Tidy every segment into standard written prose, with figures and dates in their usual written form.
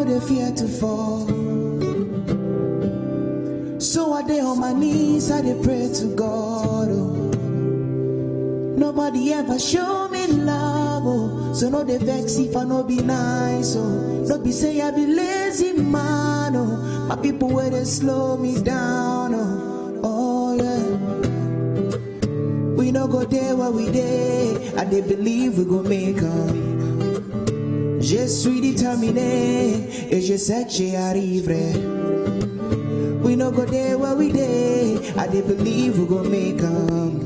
know they fear to fall. So I dey on my knees, I dey pray to God. Oh. Nobody ever show me love, oh. So no they vex if I no be nice, oh. No be say I be lazy man, oh. My people where they slow me down, oh. Oh yeah. We no go there where we dey, and they believe we go make 'em. Je suis déterminé et je sais que j'y arriverai. We no go there where we dey, and they believe we go make 'em.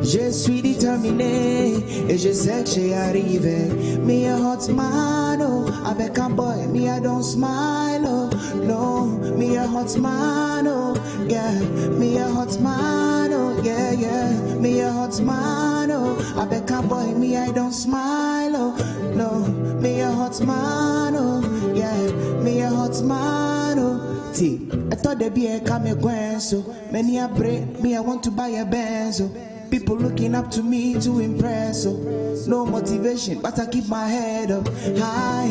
Je suis déterminé et je sais que j'y arriverai. Me a hot man, oh, avec un boy, me I don't smile, oh, no. Me a hot man, oh, yeah. Me a hot man, oh, yeah, yeah. Me a hot man, oh, avec un boy, me I don't smile, oh, no. Me a hot man, oh, yeah. Me a hot man, oh. See, I thought there'd be a come so many a break, me I want to buy a Benz, oh. People looking up to me to impress, oh. No motivation, but I keep my head up high.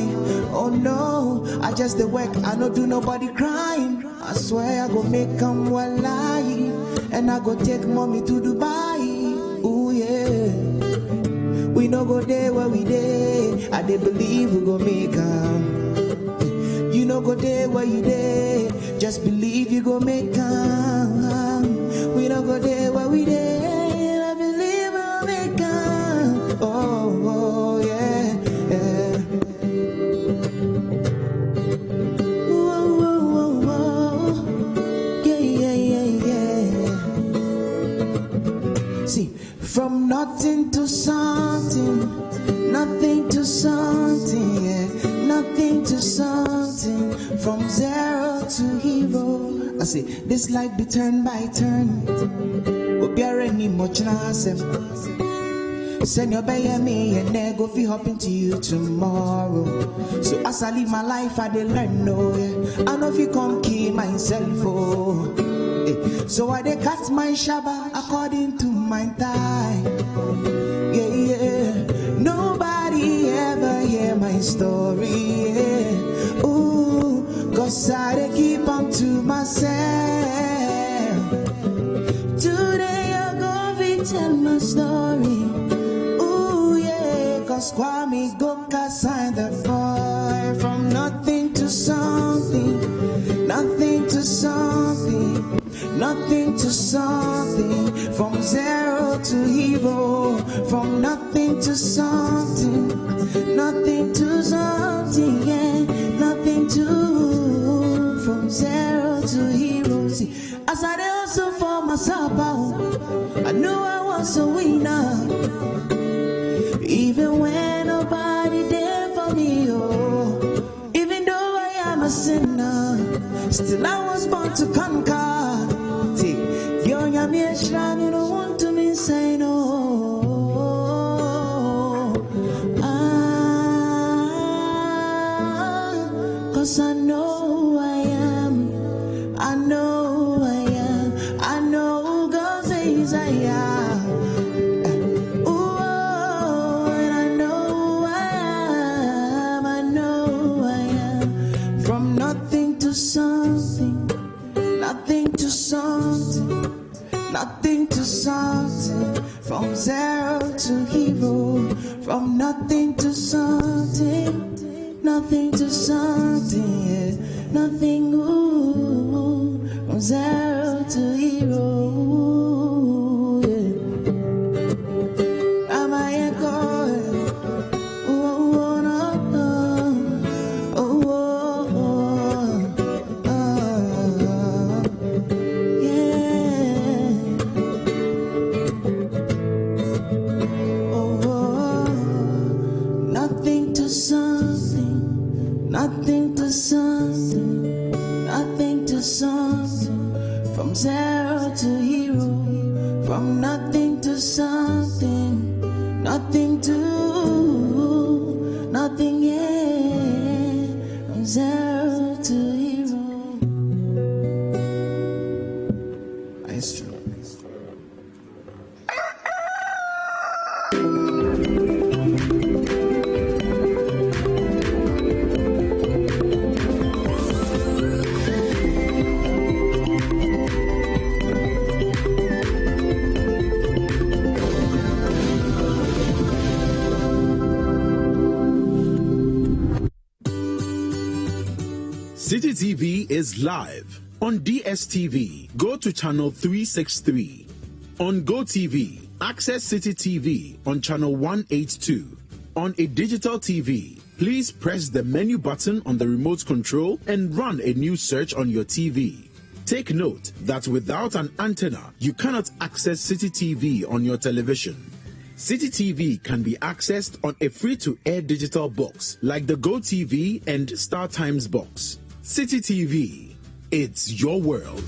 Oh no, I just the work, I no do nobody crying. I swear I go make 'em well lie, and I go take mommy to Dubai. Ooh yeah. We no go there where we dey, I dey believe we go make 'em. You no go there where you dey, just believe you go make 'em. We no go there where we dey. Oh, yeah, yeah. Whoa, whoa, whoa, whoa. Yeah, yeah, yeah, yeah. See, from nothing to something, nothing to something, yeah. Nothing to something, from zero to hero. I say, this life be turn by turn. Obiara much na send your baby me and then go feel hopping to you tomorrow. So as I live my life, I dey learn, no, yeah. I know if you come kill myself, oh. So I dey cut my shaba according to my time. Yeah, yeah. Nobody ever hear my story, yeah. Ooh, 'cause I dey keep on to myself. Today I go be tell my story. Kwame Goka signed the boy from nothing to something, nothing to something, nothing to something, from zero to hero, from nothing to something, nothing to something, yeah, nothing to, from zero to hero. See, as I did also for myself, I knew I was a winner. Even when nobody there for me, oh. Even though I am a sinner, still I was born to conquer. See, young I'm here, you don't want to me say no. Cause I know I am, I know I am, I know God says I am. Something, nothing to something, nothing to something, from zero to hero, from nothing to something, nothing to something, yeah. Nothing, ooh, from zero to hero, yeah. Am I a god? Oh, oh, no, no. Oh, oh. Nothing to something, nothing to something, from zero to hero, from nothing to something, nothing to nothing, yeah, from zero to hero. It's true. City TV is live. On DSTV, go to channel 363. On GoTV, access City TV on channel 182. On a digital TV, please press the menu button on the remote control and run a new search on your TV. Take note that without an antenna, you cannot access City TV on your television. City TV can be accessed on a free-to-air digital box like the GoTV and StarTimes box. City TV, it's your world.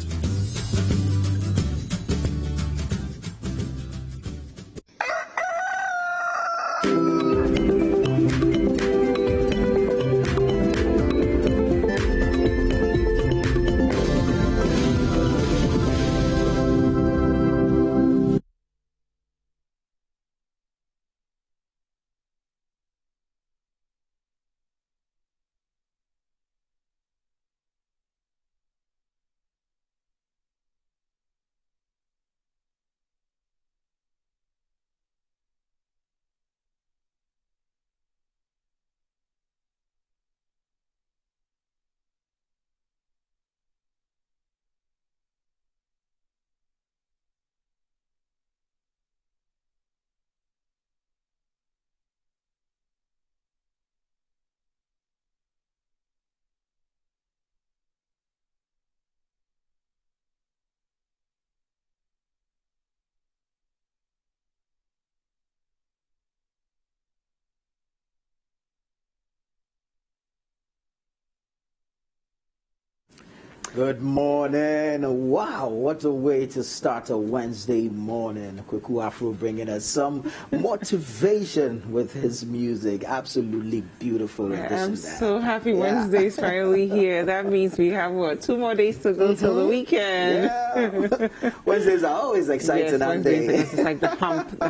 Good morning. Wow, what a way to start a Wednesday morning. Kuku Afro bringing us some motivation with his music. Absolutely beautiful. I'm so happy Wednesday's finally here. That means we have, 2 more days to go till the weekend. Yeah. Wednesdays are always exciting, aren't they? It's like the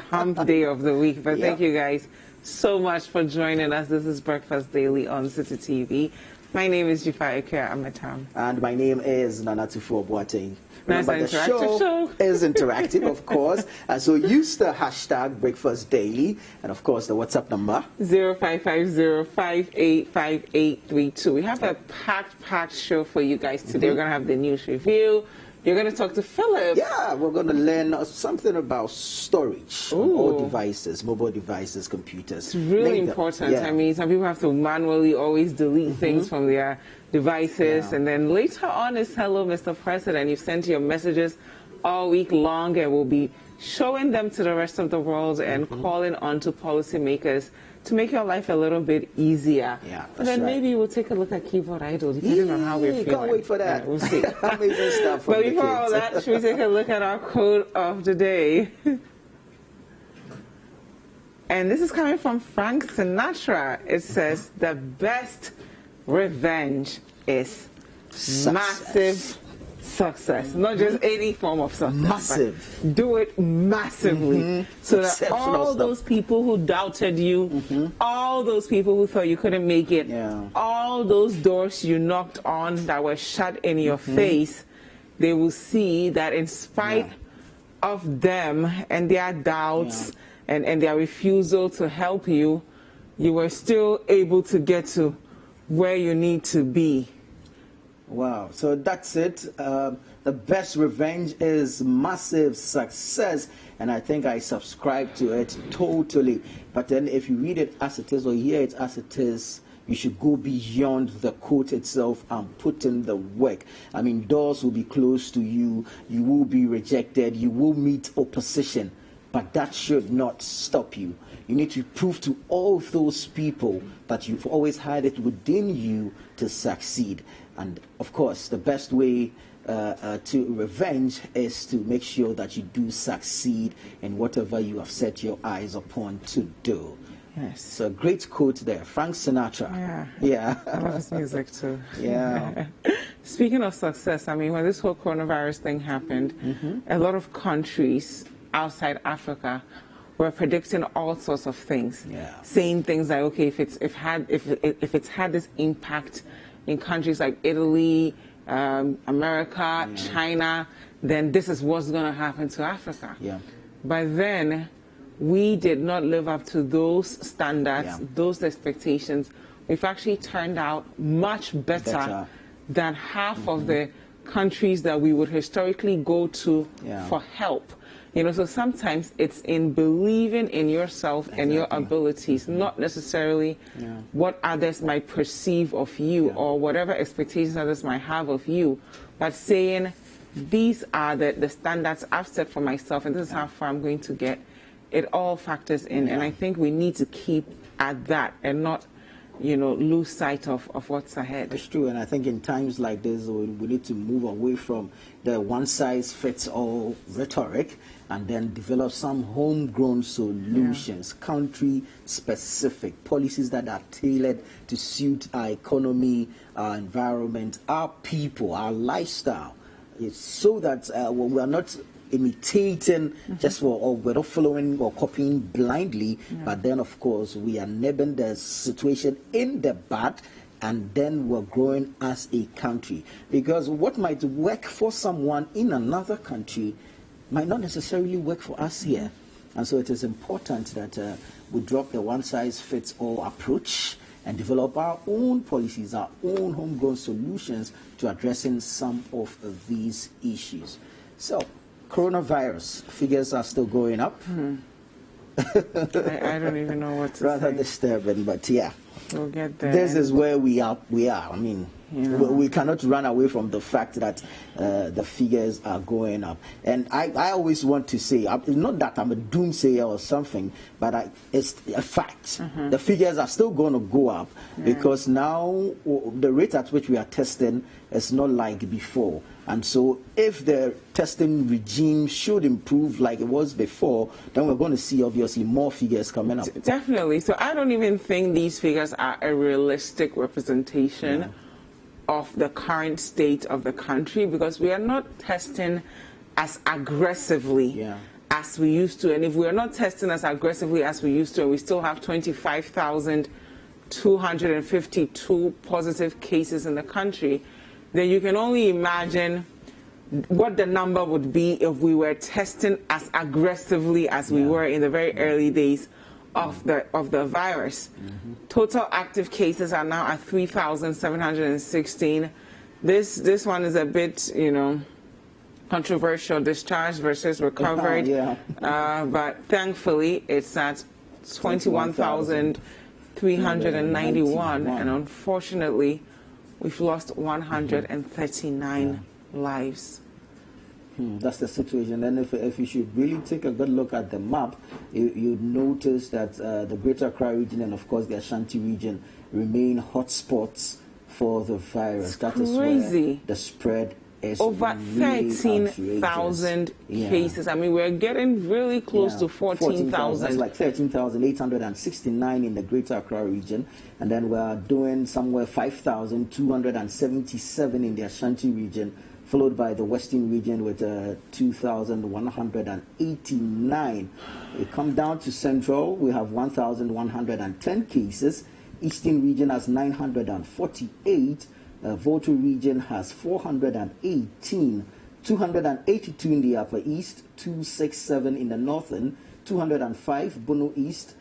hump day of the week. But thank you guys so much for joining us. This is Breakfast Daily on City TV. My name is Dziffa, Akua, Ametam. And my name is Tuffour, Boateng. Nice Remember, the show is interactive, of course. And so use the hashtag Breakfast Daily. And, of course, the WhatsApp number. 0550-585832. We have a packed show for you guys today. We're going to have the news review. You're going to talk to Philip. Yeah, we're going to learn something about storage on all devices, mobile devices, computers. It's really important. Yeah. I mean, some people have to manually always delete things from their devices. And then later on is Hello, Mr. President. You've sent your messages all week long, and we'll be showing them to the rest of the world and calling on to policymakers to make your life a little bit easier. Yeah, and then maybe we'll take a look at Keyboard Idol, depending on how we're feeling. Can't wait for that. Yeah, we'll see. Amazing stuff. But before all that, should we take a look at our quote of the day? And this is coming from Frank Sinatra. It says, the best revenge is massive success. Not just any form of success. Massive. Do it massively. So that all those people who doubted you, all those people who thought you couldn't make it, all those doors you knocked on that were shut in your face, they will see that in spite of them and their doubts and their refusal to help you, you were still able to get to where you need to be. Wow, so that's it. The best revenge is massive success, and I think I subscribe to it totally. But then if you read it as it is or hear it as it is, you should go beyond the quote itself and put in the work. I mean, doors will be closed to you, you will be rejected, you will meet opposition, but that should not stop you. You need to prove to all those people that you've always had it within you to succeed. And of course, the best way to revenge is to make sure that you do succeed in whatever you have set your eyes upon to do. Yes. So great quote there, Frank Sinatra. Yeah. I love his music too. Yeah. Speaking of success, I mean, when this whole coronavirus thing happened, a lot of countries outside Africa were predicting all sorts of things, saying things like, okay, if it's had this impact in countries like Italy, America, China, then this is what's going to happen to Africa. But then we did not live up to those standards, those expectations. We've actually turned out much better than half of the countries that we would historically go to for help. You know, so sometimes it's in believing in yourself and your abilities, not necessarily what others might perceive of you or whatever expectations others might have of you, but saying, these are the standards I've set for myself, and this is how far I'm going to get. It all factors in, and I think we need to keep at that and not, you know, lose sight of what's ahead. It's true, and I think in times like this, we need to move away from the one-size-fits-all rhetoric and then develop some homegrown solutions, country-specific policies that are tailored to suit our economy, our environment, our people, our lifestyle. It's so that we are not imitating just for, or we're not following or copying blindly, but then of course we are nibbling the situation in the bud, and then we're growing as a country. Because what might work for someone in another country might not necessarily work for us here. And so it is important that we drop the one-size-fits-all approach and develop our own policies, our own homegrown solutions to addressing some of these issues. So, coronavirus figures are still going up. I don't even know what to say. Rather disturbing, but yeah. We'll get there. This is where we are. I mean, we cannot run away from the fact that the figures are going up. And I always want to say, not that I'm a doomsayer or something, but it's a fact. The figures are still going to go up because now the rate at which we are testing is not like before. And so if the testing regime should improve like it was before, then we're going to see obviously more figures coming up. Definitely. So I don't even think these figures are a realistic representation of the current state of the country, because we are not testing as aggressively as we used to. And if we are not testing as aggressively as we used to, and we still have 25,252 positive cases in the country, then you can only imagine what the number would be if we were testing as aggressively as we were in the very early days of the virus. Total active cases are now at 3,716. This one is a bit, you know, controversial, discharged versus recovered. But thankfully it's at 21,391, and unfortunately we've lost 139 lives. That's the situation. And if you should really take a good look at the map, you'd notice that the Greater Accra region and of course the Ashanti region remain hotspots for the virus. That is where the spread is over really 13,000 cases. I mean, we're getting really close to 14,000. That's like 13,869 in the Greater Accra region, and then we're doing somewhere 5,277 in the Ashanti region, followed by the Western region with 2,189. We come down to Central, we have 1,110 cases. Eastern region has 948. Volta region has 418, 282 in the Upper East, 267 in the Northern, 205 Bono East,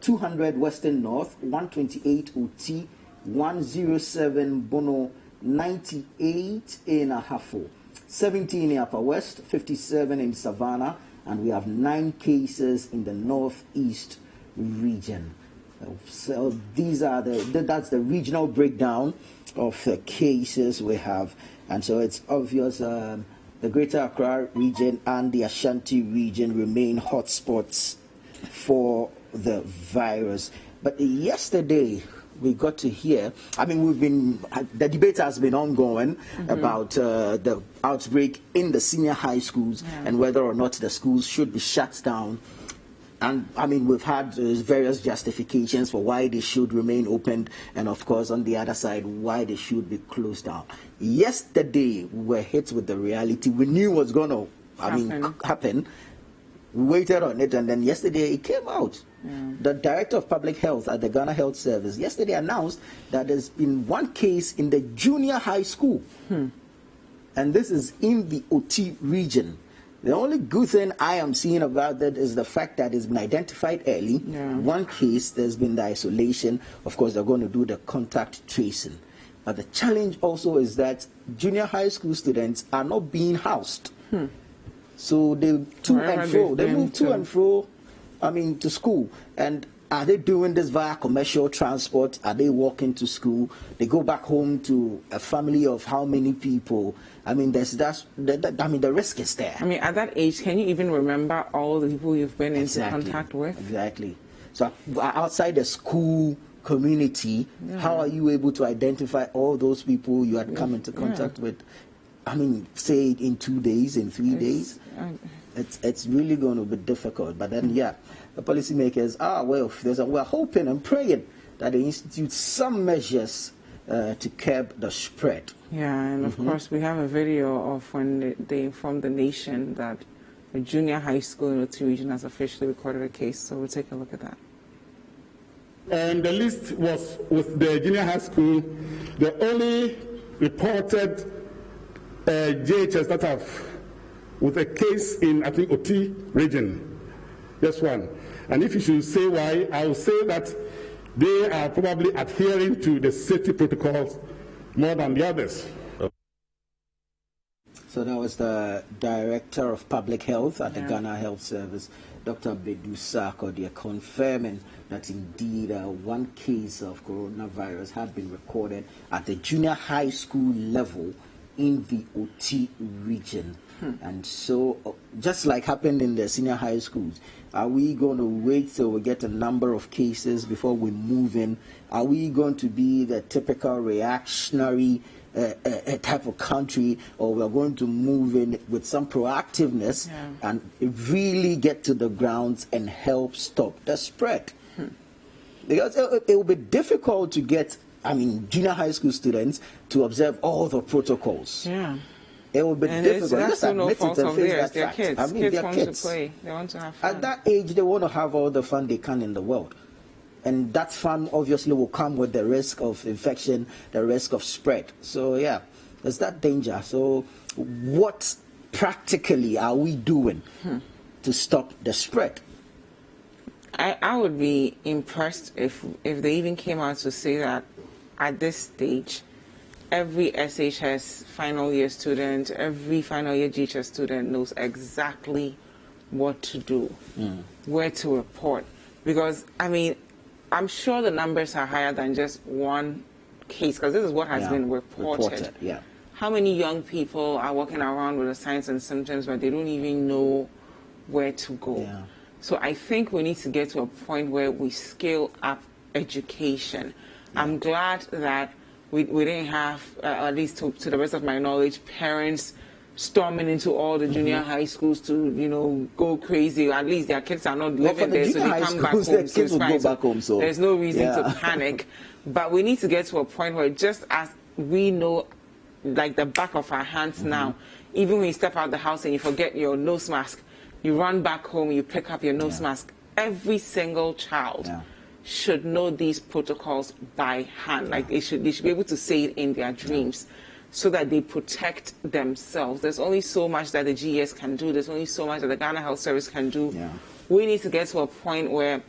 200 Western North, 128 OT, 107 Bono, 98 in Ahafo, 17 in Upper West, 57 in Savannah, and we have 9 cases in the Northeast region. So these are that's the regional breakdown of the cases we have, and so it's obvious the Greater Accra region and the Ashanti region remain hotspots for the virus. But yesterday we got to hear, I mean, the debate has been ongoing about the outbreak in the senior high schools and whether or not the schools should be shut down. And I mean, we've had various justifications for why they should remain open, and of course, on the other side, why they should be closed down. Yesterday, we were hit with the reality. We knew what was going to, happen. We waited on it, and then yesterday it came out. The Director of Public Health at the Ghana Health Service yesterday announced that there's been one case in the junior high school, and this is in the OT region. The only good thing I am seeing about that is the fact that it's been identified early. One case, there's been the isolation. Of course, they're going to do the contact tracing. But the challenge also is that junior high school students are not being housed. So they move to and fro, to school. And are they doing this via commercial transport? Are they walking to school? They go back home to a family of how many people? The risk is there. At that age, can you even remember all the people you've been into contact with? Exactly. So outside the school community, how are you able to identify all those people you had come into contact with? Say in 2 days, in 3 days? It's really going to be difficult. But then, the policymakers we're hoping and praying that they institute some measures to curb the spread. Yeah, and of course we have a video of when they informed the nation that a junior high school in Oti region has officially recorded a case. So we'll take a look at that. And the list was with the junior high school, the only reported JHS that have with a case in, I think, Oti region. Just one. And if you should say why, I will say that they are probably adhering to the safety protocols more than the others. So that was the Director of Public Health at the Ghana Health Service, Dr. Bedu Sarkodie, confirming that indeed one case of coronavirus had been recorded at the junior high school level in the Oti region. And so, just like happened in the senior high schools, are we going to wait till we get a number of cases before we move in? Are we going to be the typical reactionary type of country, or we're going to move in with some proactiveness and really get to the grounds and help stop the spread? Because it will be difficult to get, junior high school students to observe all the protocols. It will be difficult. That's no fault of theirs. They're kids. Kids want to play. They want to have fun. At that age, they want to have all the fun they can in the world. And that fun obviously will come with the risk of infection, the risk of spread. So, there's that danger. So, what practically are we doing to stop the spread? I would be impressed if they even came out to say that at this stage, every SHS final year student, every final year GHS student knows exactly what to do, where to report. Because, I'm sure the numbers are higher than just one case, because this is what has been reported. How many young people are walking around with the signs and symptoms, but they don't even know where to go? So I think we need to get to a point where we scale up education. I'm glad that we didn't have, at least to the best of my knowledge, parents storming into all the junior high schools to, go crazy. At least their kids are not living there, so they come back home. So it's fine. So there's no reason to panic. But we need to get to a point where, just as we know, like the back of our hands now, even when you step out the house and you forget your nose mask, you run back home, you pick up your nose mask. Every single child should know these protocols by hand. Like they should be able to say it in their dreams, so that they protect themselves. There's only so much that the GES can do. There's only so much that the Ghana Health Service can do. We need to get to a point where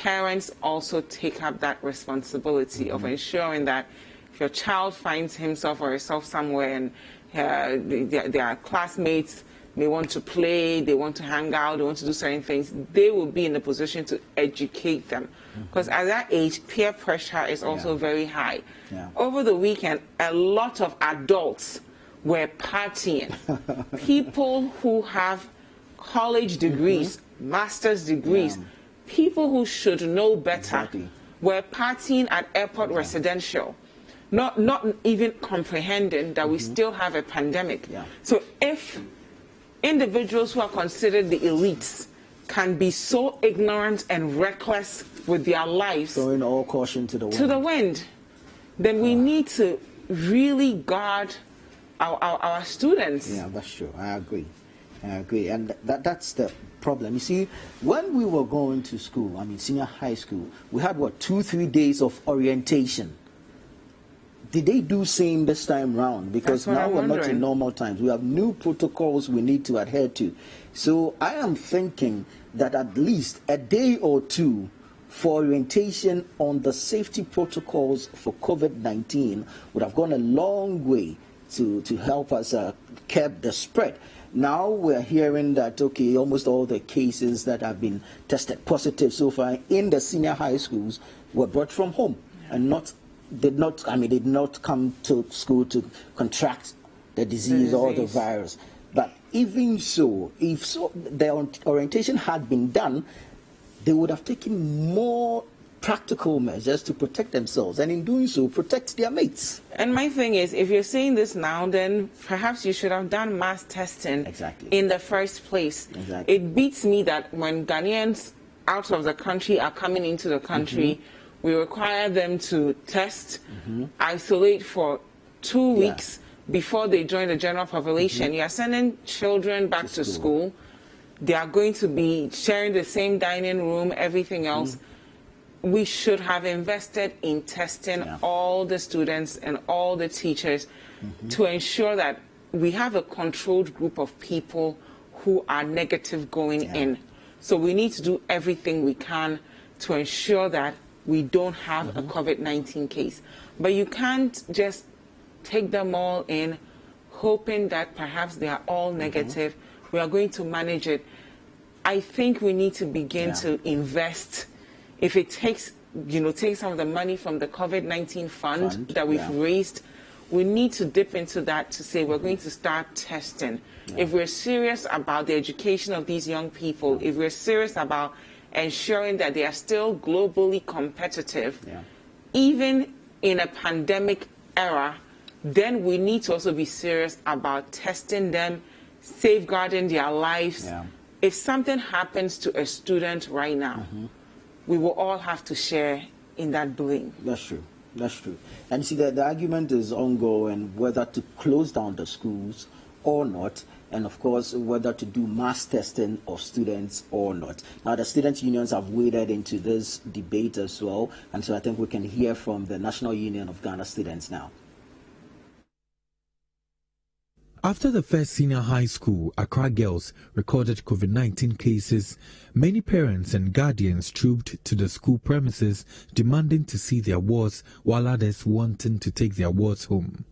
parents also take up that responsibility of ensuring that if your child finds himself or herself somewhere and their classmates may want to play, they want to hang out, they want to do certain things, they will be in a position to educate them. Because at that age, peer pressure is also very high. Over the weekend, a lot of adults were partying. People who have college degrees, master's degrees, people who should know better were partying at airport residential, not even comprehending that we still have a pandemic. So if individuals who are considered the elites can be so ignorant and reckless with their lives, throwing all caution to the wind, then we need to really guard our students. That's true. I agree. And that's the problem. You see, when we were going to school, senior high school, we had 2-3 days of orientation. Did they do same this time round? Because now we're not in normal times. We have new protocols we need to adhere to. So I am thinking that at least a day or two for orientation on the safety protocols for COVID-19 would have gone a long way to help us curb the spread. Now we're hearing that, okay, almost all the cases that have been tested positive so far in the senior high schools were brought from home and did not come to school to contract the disease or the virus. But even so, if the orientation had been done, they would have taken more practical measures to protect themselves, and in doing so, protect their mates. And my thing is, if you're saying this now, then perhaps you should have done mass testing in the first place. It beats me that when Ghanaians out of the country are coming into the country, we require them to test, isolate for 2 weeks before they join the general population. You are sending children back to school. They are going to be sharing the same dining room, everything else. We should have invested in testing all the students and all the teachers to ensure that we have a controlled group of people who are negative going in. So we need to do everything we can to ensure that we don't have a COVID-19 case. But you can't just take them all in, hoping that perhaps they are all negative. We are going to manage it. I think we need to begin to invest. If it takes, take some of the money from the COVID-19 fund that we've raised, we need to dip into that to say we're going to start testing. If we're serious about the education of these young people, if we're serious about ensuring that they are still globally competitive, even in a pandemic era, then we need to also be serious about testing them, safeguarding their lives. If something happens to a student right now, we will all have to share in that blame. That's true. That's true. And you see, the argument is ongoing whether to close down the schools or not, and of course whether to do mass testing of students or not. Now the student unions have waded into this debate as well, and so I think we can hear from the National Union of Ghana Students now. After the first senior high school, Accra girls, recorded COVID-19 cases, many parents and guardians trooped to the school premises demanding to see their wards, while others wanting to take their wards home.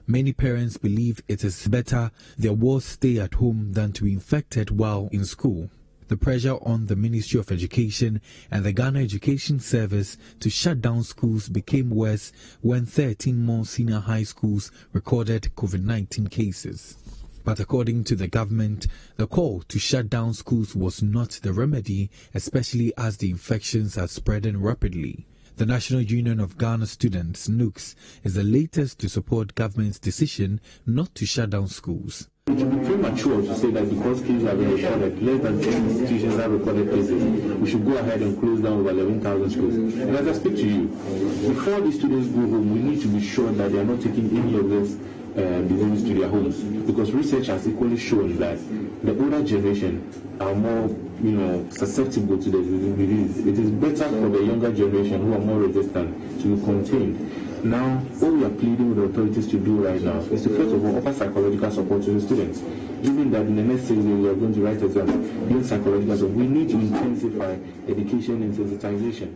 Many parents believe it is better their wards stay at home than to be infected while in school. The pressure on the Ministry of Education and the Ghana Education Service to shut down schools became worse when 13 more senior high schools recorded COVID-19 cases. But according to the government, the call to shut down schools was not the remedy, especially as the infections are spreading rapidly. The National Union of Ghana Students, NUGS, is the latest to support government's decision not to shut down schools. It would be premature to say that because cases have been recorded, less than 10 institutions have recorded cases, we should go ahead and close down over 11,000 schools. And as I speak to you, before these students go home, we need to be sure that they are not taking any of this diseases to their homes, because research has equally shown that the older generation are more, susceptible to the disease. It is better for the younger generation who are more resistant to be contained. Now, all we are pleading with the authorities to do right now is to first of all offer psychological support to the students. Given that in the next 6 days we are going to write exams, doing psychological support, we need to intensify education and sensitization.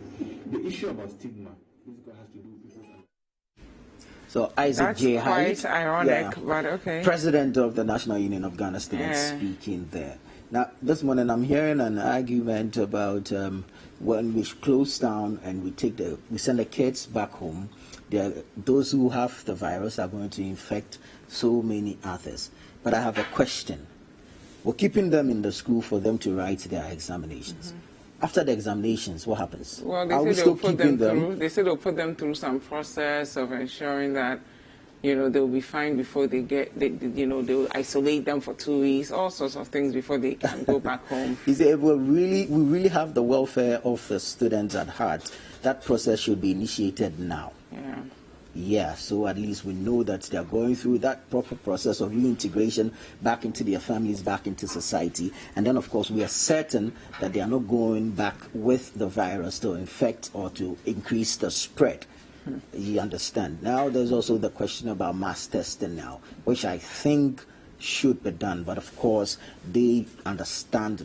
The issue about stigma has to do with people. So Isaac J. Hyde, quite ironic, but okay. President of the National Union of Ghana Students, speaking there. Now, this morning I'm hearing an argument about when we close down and we send the kids back home. Those who have the virus are going to infect so many others. But I have a question. We're keeping them in the school for them to write their examinations. After the examinations, what happens? Well, they are we still keeping them? They said they'll put them through some process of ensuring that, they'll be fine before they'll isolate them for 2 weeks, all sorts of things before they can go back home. He said, we really have the welfare of the students at heart. That process should be initiated now. Yeah, so at least we know that they're going through that proper process of reintegration back into their families, back into society. And then, of course, we are certain that they are not going back with the virus to infect or to increase the spread. You understand? Now, there's also the question about mass testing now, which I think should be done. But, of course, they understand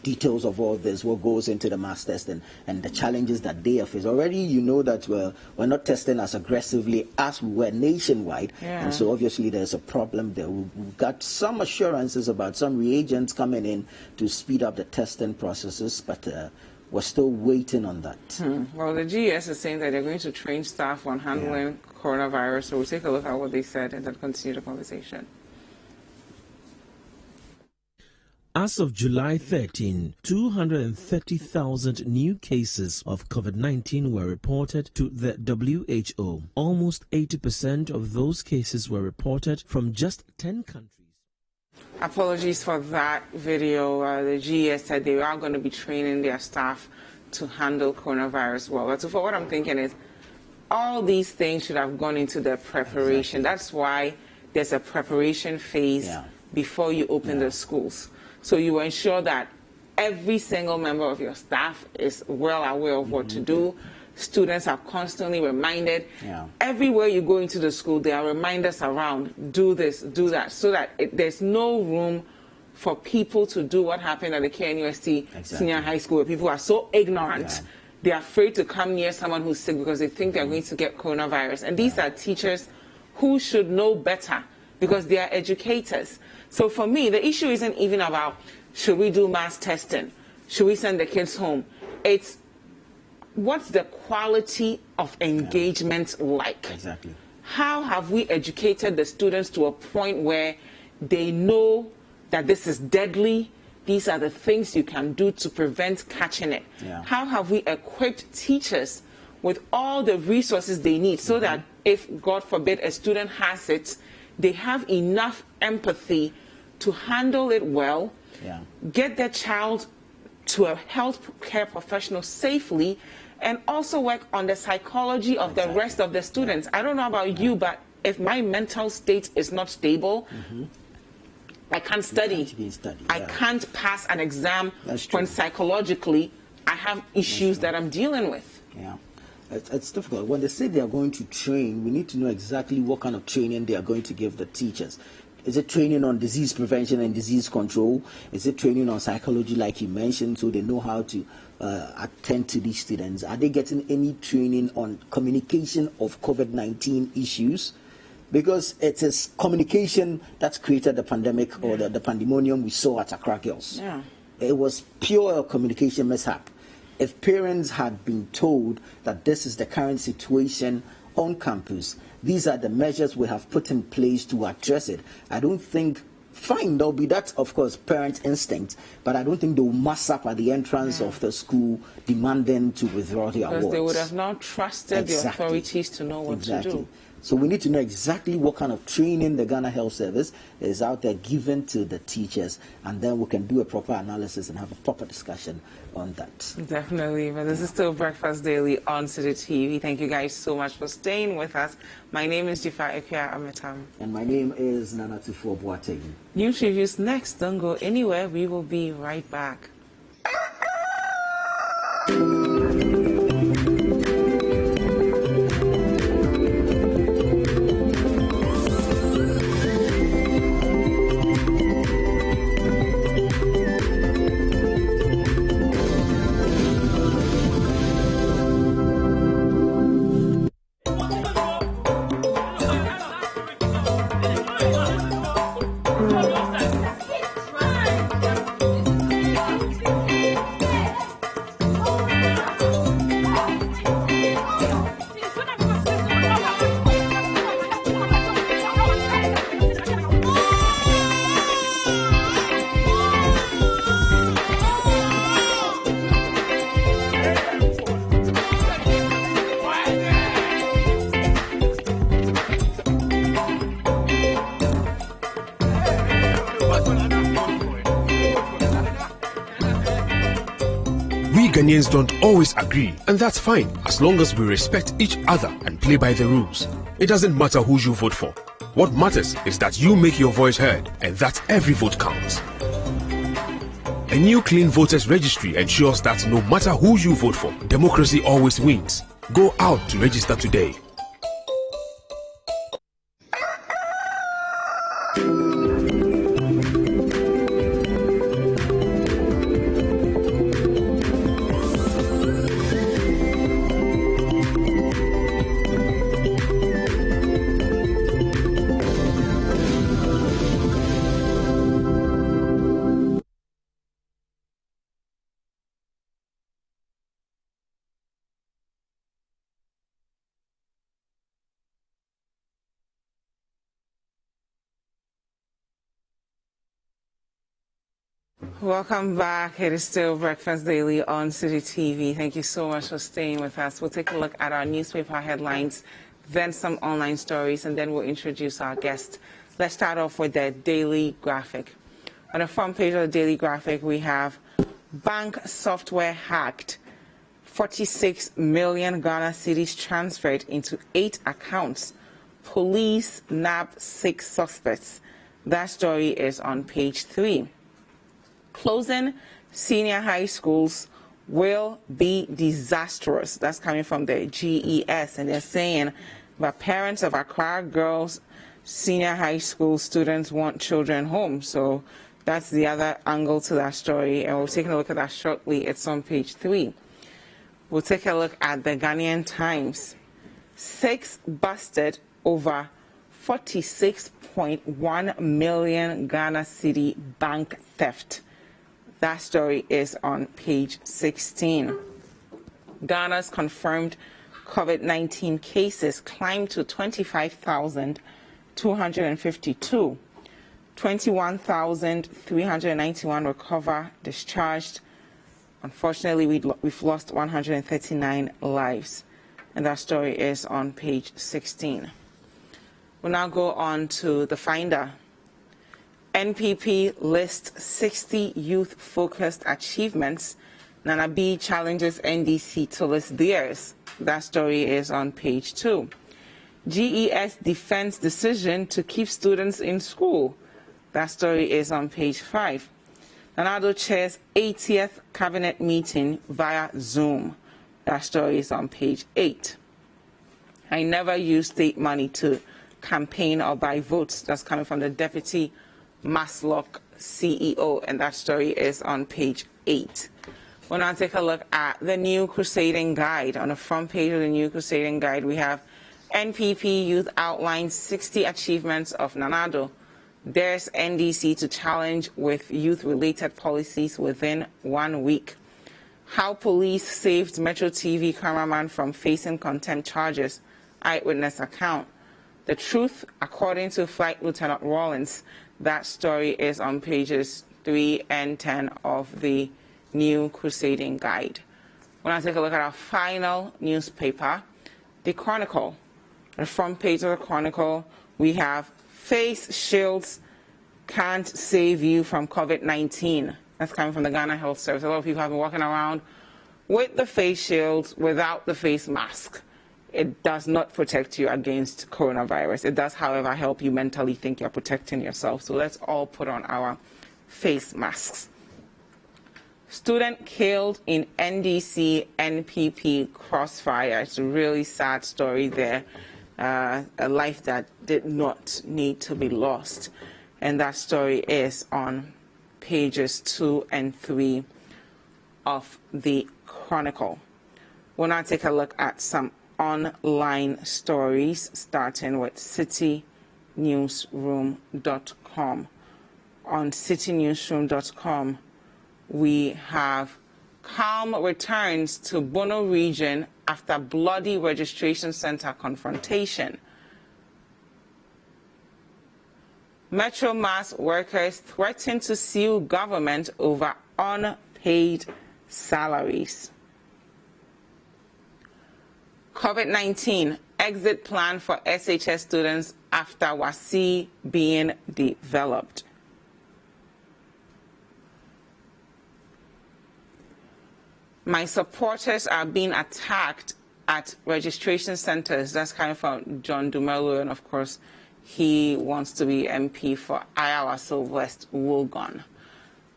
details of all this, what goes into the mass testing, and the challenges that they face. Already, you know that we're not testing as aggressively as we were nationwide, and so obviously there's a problem there. We've got some assurances about some reagents coming in to speed up the testing processes, but we're still waiting on that. Well, the GS is saying that they're going to train staff on handling coronavirus, so we'll take a look at what they said and then continue the conversation. As of July 13, 230,000 new cases of COVID-19 were reported to the WHO. Almost 80% of those cases were reported from just 10 countries. Apologies for that video. The GS said they are going to be training their staff to handle coronavirus well. But for what I'm thinking is, all these things should have gone into the preparation. Exactly. That's why there's a preparation phase before you open the schools. So you ensure that every single member of your staff is well aware of what to do. Students are constantly reminded. Everywhere you go into the school, there are reminders around, do this, do that, so that there's no room for people to do what happened at the KNUST Senior High School, where people are so ignorant. They're afraid to come near someone who's sick because they think they're going to get coronavirus. And these are teachers who should know better because they are educators. So for me, the issue isn't even about should we do mass testing? Should we send the kids home? It's what's the quality of engagement like? Exactly. How have we educated the students to a point where they know that this is deadly? These are the things you can do to prevent catching it. How have we equipped teachers with all the resources they need so that if, God forbid, a student has it, they have enough empathy to handle it well, get their child to a health care professional safely, and also work on the psychology of the rest of the students. I don't know about you, but if my mental state is not stable, I can't study. I can't pass an exam when psychologically I have issues that I'm dealing with. It's difficult. When they say they are going to train, we need to know exactly what kind of training they are going to give the teachers. Is it training on disease prevention and disease control? Is it training on psychology, like you mentioned, so they know how to attend to these students? Are they getting any training on communication of COVID-19 issues? Because it is communication that's created the pandemic or the pandemonium we saw at Akua Girls. It was pure communication mishap. If parents had been told that this is the current situation on campus, these are the measures we have put in place to address it, I don't think, fine, there'll be that, of course, parent instinct, but I don't think they'll mass up at the entrance of the school demanding to withdraw their awards. Because they would have not trusted the authorities to know what to do. So we need to know exactly what kind of training the Ghana Health Service is out there given to the teachers, and then we can do a proper analysis and have a proper discussion on that. Definitely, but this is still Breakfast Daily on City TV. Thank you guys so much for staying with us. My name is Dziffa Ametam. And my name is Tuffour Boateng. News reviews next. Don't go anywhere. We will be right back. Ghanaians don't always agree, and that's fine as long as we respect each other and play by the rules. It doesn't matter who you vote for. What matters is that you make your voice heard and that every vote counts. A new clean voters registry ensures that no matter who you vote for, democracy always wins. Go out to register today. Welcome back. It is still Breakfast Daily on City TV. Thank you so much for staying with us. We'll take a look at our newspaper headlines, then some online stories, and then we'll introduce our guest. Let's start off with the Daily Graphic. On the front page of the Daily Graphic, we have bank software hacked, 46 million Ghana cedis transferred into 8 accounts. Police nab 6 suspects. That story is on page 3. Closing senior high schools will be disastrous. That's coming from the GES, and they're saying that parents of Accra girls senior high school students want children home. So that's the other angle to that story, and we'll take a look at that shortly. It's on page 3. We'll take a look at the Ghanaian Times. 6 busted over 46.1 million Ghana cedi bank theft. That story is on page 16. Ghana's confirmed COVID-19 cases climbed to 25,252. 21,391 recover, discharged. Unfortunately, we've lost 139 lives. And that story is on page 16. We'll now go on to the Finder. NPP lists 60 youth-focused achievements. Nana B challenges NDC to list theirs. That story is on page 2. GES defends decision to keep students in school. That story is on page 5. Nanado chairs 80th cabinet meeting via Zoom. That story is on page 8. I never use state money to campaign or buy votes. That's coming from the Deputy Maslock CEO, and that story is on page 8. We'll now take a look at the New Crusading Guide. On the front page of the New Crusading Guide, we have NPP youth outlines 60 achievements of Nanado. There's NDC to challenge with youth-related policies within 1 week. How police saved Metro TV cameraman from facing contempt charges. Eyewitness account. The truth, according to Flight Lieutenant Rawlins. That story is on pages 3 and 10 of the New Crusading Guide. We're going to take a look at our final newspaper, The Chronicle. On the front page of The Chronicle, we have face shields can't save you from COVID-19. That's coming from the Ghana Health Service. A lot of people have been walking around with the face shields without the face mask. It does not protect you against coronavirus. It does, however, help you mentally think you're protecting yourself. So let's all put on our face masks. Student killed in NDC NPP crossfire. It's a really sad story there. A life that did not need to be lost. And that story is on pages 2 and 3 of the Chronicle. We'll now take a look at some online stories, starting with citynewsroom.com. On citynewsroom.com, we have calm returns to Bono region after bloody registration center confrontation. Metro Mass workers threaten to sue government over unpaid salaries. COVID-19 exit plan for SHS students after WASI being developed. My supporters are being attacked at registration centers. That's coming from John Dumelo, and of course, he wants to be MP for Iowa West Wogon.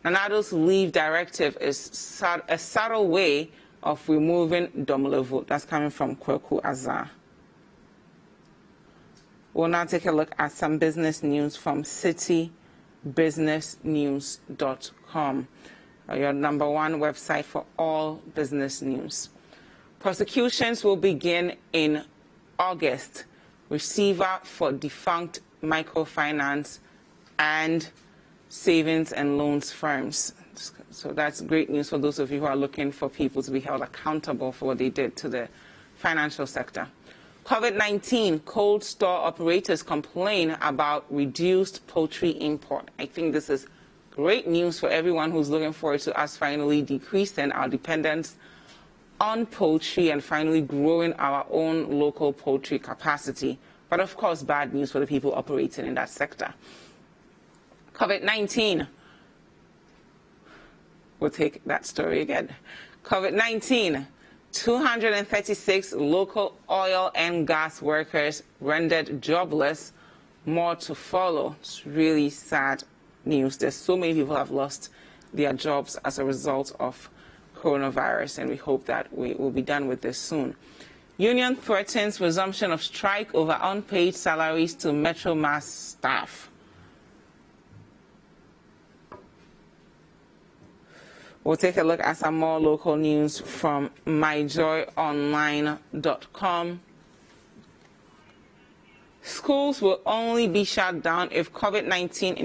Nanado's leave directive is a subtle way of removing Domelo vote. That's coming from Kweku Azar. We'll now take a look at some business news from citybusinessnews.com, your #1 website for all business news. Prosecutions will begin in August. Receiver for defunct microfinance and savings and loans firms. So that's great news for those of you who are looking for people to be held accountable for what they did to the financial sector. COVID-19, cold store operators complain about reduced poultry import. I think this is great news for everyone who's looking forward to us finally decreasing our dependence on poultry and finally growing our own local poultry capacity. But of course, bad news for the people operating in that sector. COVID-19. We'll take that story again. COVID-19. 236 local oil and gas workers rendered jobless. More to follow. It's really sad news. There's so many people have lost their jobs as a result of coronavirus, and we hope that we will be done with this soon. Union threatens resumption of strike over unpaid salaries to Metro Mass staff. We'll take a look at some more local news from myjoyonline.com. Schools will only be shut down if COVID-19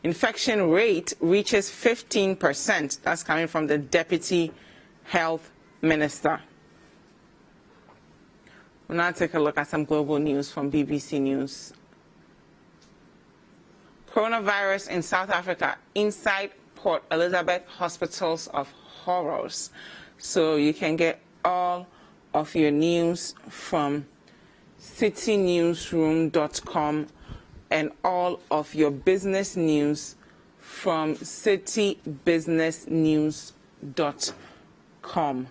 infection rate reaches 15%. That's coming from the Deputy Health Minister. We'll now take a look at some global news from BBC News. Coronavirus in South Africa, inside Port Elizabeth hospitals of horrors. So you can get all of your news from citynewsroom.com and all of your business news from citybusinessnews.com.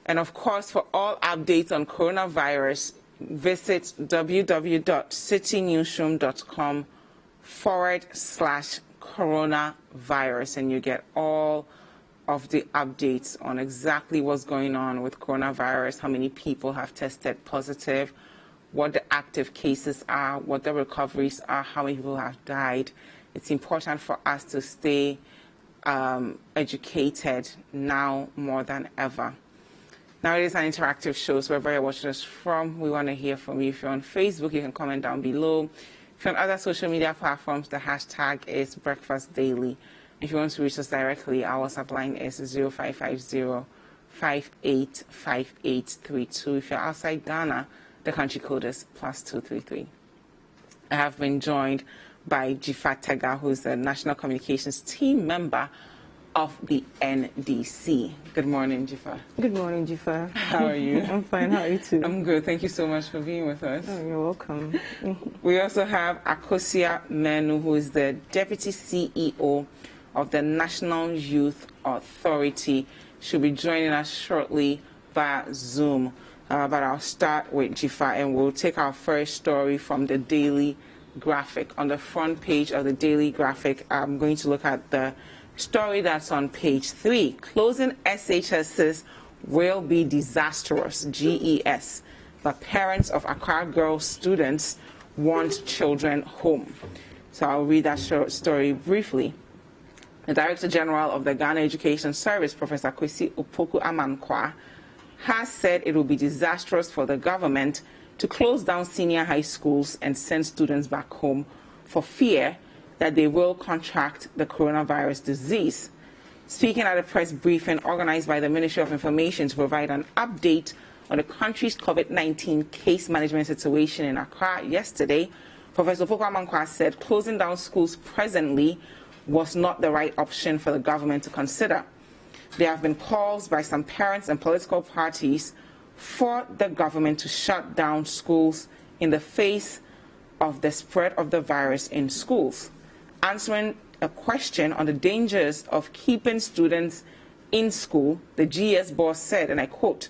And of course, for all updates on coronavirus, visit www.citynewsroom.com/coronavirus, and you get all of the updates on exactly what's going on with coronavirus, how many people have tested positive, what the active cases are, what the recoveries are, how many people have died. It's important for us to stay educated now more than ever. Now it is an interactive show, so wherever you're watching us from, we want to hear from you. If you're on Facebook, you can comment down below. If you're on other social media platforms, the hashtag is Breakfast Daily. If you want to reach us directly, our WhatsApp line is 0550-585832. If you're outside Ghana, the country code is +233. I have been joined by Dziffa, who is the National Communications Team member of the NDC. Good morning, Dziffa. Good morning, Dziffa. How are you? I'm fine. How are you too? I'm good. Thank you so much for being with us. Oh, you're welcome. We also have Akua Menu, who is the Deputy CEO of the National Youth Authority. She'll be joining us shortly via Zoom. But I'll start with Dziffa, and we'll take our first story from the Daily Graphic. On the front page of the Daily Graphic, I'm going to look at the story that's on page 3. Closing SHSs will be disastrous, GES. But parents of Accra girls students want children home. So I'll read that short story briefly. The Director General of the Ghana Education Service, Professor Kwesi Opoku-Amankwah, has said it will be disastrous for the government to close down senior high schools and send students back home for fear that they will contract the coronavirus disease. Speaking at a press briefing organized by the Ministry of Information to provide an update on the country's COVID-19 case management situation in Accra yesterday, Professor Opoku-Amankwah said closing down schools presently was not the right option for the government to consider. There have been calls by some parents and political parties for the government to shut down schools in the face of the spread of the virus in schools. Answering a question on the dangers of keeping students in school, the GS boss said, and I quote,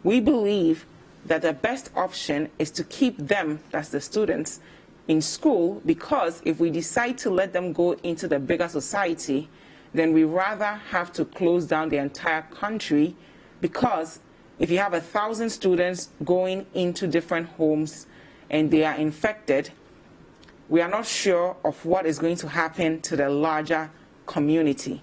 "We believe that the best option is to keep them, that's the students, in school, because if we decide to let them go into the bigger society, then we rather have to close down the entire country, because if you have 1,000 students going into different homes and they are infected, we are not sure of what is going to happen to the larger community.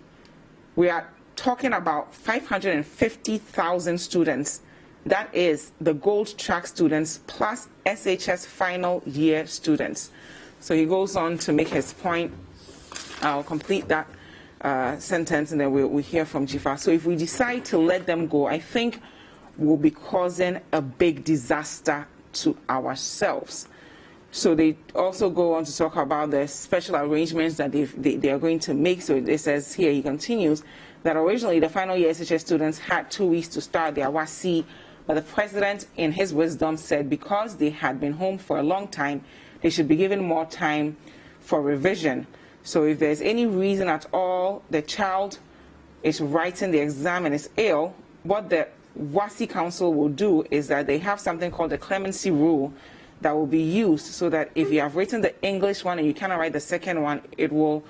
We are talking about 550,000 students. That is the gold track students plus SHS final year students." So he goes on to make his point. I'll complete that sentence and then we'll hear from Dziffa. So if we decide to let them go, I think we'll be causing a big disaster to ourselves. So they also go on to talk about the special arrangements that they are going to make. So it says here, he continues, that originally the final year SHS students had 2 weeks to start their WASI, but the president, in his wisdom, said because they had been home for a long time, they should be given more time for revision. So if there's any reason at all the child is writing the exam and is ill, what the WASI Council will do is that they have something called the clemency rule that will be used, so that if you have written the English one and you cannot write the second one, it will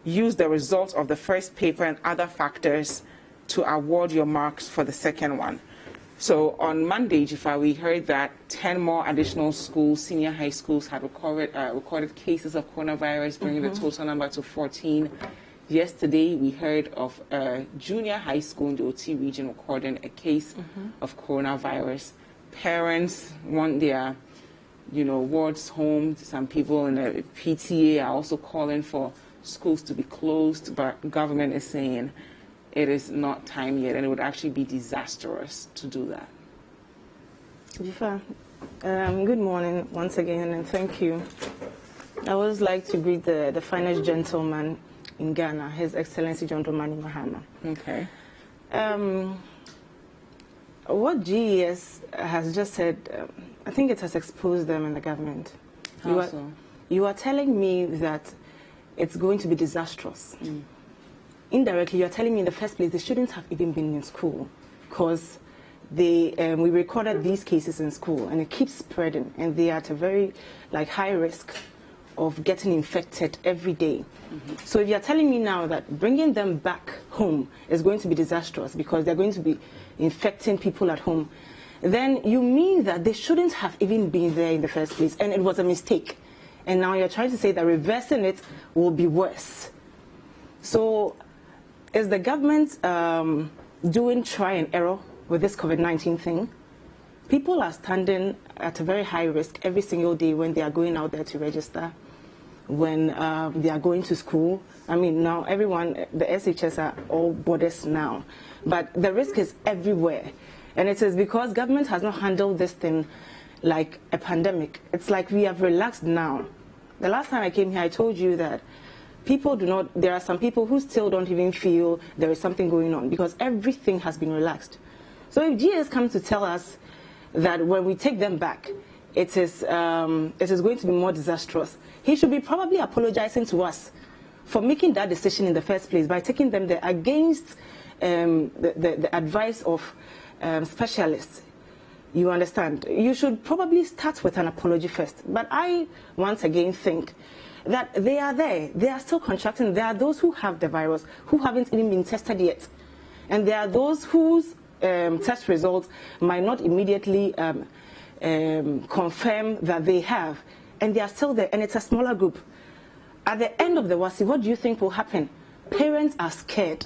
use the results of the first paper and other factors to award your marks for the second one. So on Monday, Dziffa, we heard that 10 more additional schools, senior high schools, had recorded cases of coronavirus, bringing the total number to 14. Yesterday, we heard of a junior high school in the OT region recording a case of coronavirus. Parents want their wards home. Some people in the PTA are also calling for schools to be closed, but government is saying it is not time yet, and it would actually be disastrous to do that. Dziffa, good morning once again, and thank you. I would like to greet the finest gentleman in Ghana, His Excellency John Dramani Mahama. Okay. What GES has just said, I think it has exposed them in the government. You are telling me that it's going to be disastrous. Indirectly, you're telling me in the first place they shouldn't have even been in school, because we recorded these cases in school and it keeps spreading, and they are at a very high risk of getting infected every day. So if you're telling me now that bringing them back home is going to be disastrous because they're going to be infecting people at home, then you mean that they shouldn't have even been there in the first place, and it was a mistake. And now you're trying to say that reversing it will be worse. So is the government doing try and error with this COVID-19 thing? People are standing at a very high risk every single day when they are going out there to register, when they are going to school. I mean, now everyone, the SHS are all borders now, but the risk is everywhere. And it is because government has not handled this thing like a pandemic. It's like we have relaxed now. The last time I came here, I told you that there are some people who still don't even feel there is something going on because everything has been relaxed. So if GS comes to tell us that when we take them back, it is going to be more disastrous, he should be probably apologizing to us for making that decision in the first place by taking them there against the advice of specialists. You understand? You should probably start with an apology first. But I, once again, think that they are there. They are still contracting. There are those who have the virus who haven't even been tested yet. And there are those whose test results might not immediately confirm that they have. And they are still there. And it's a smaller group. At the end of the WASI, what do you think will happen? Parents are scared.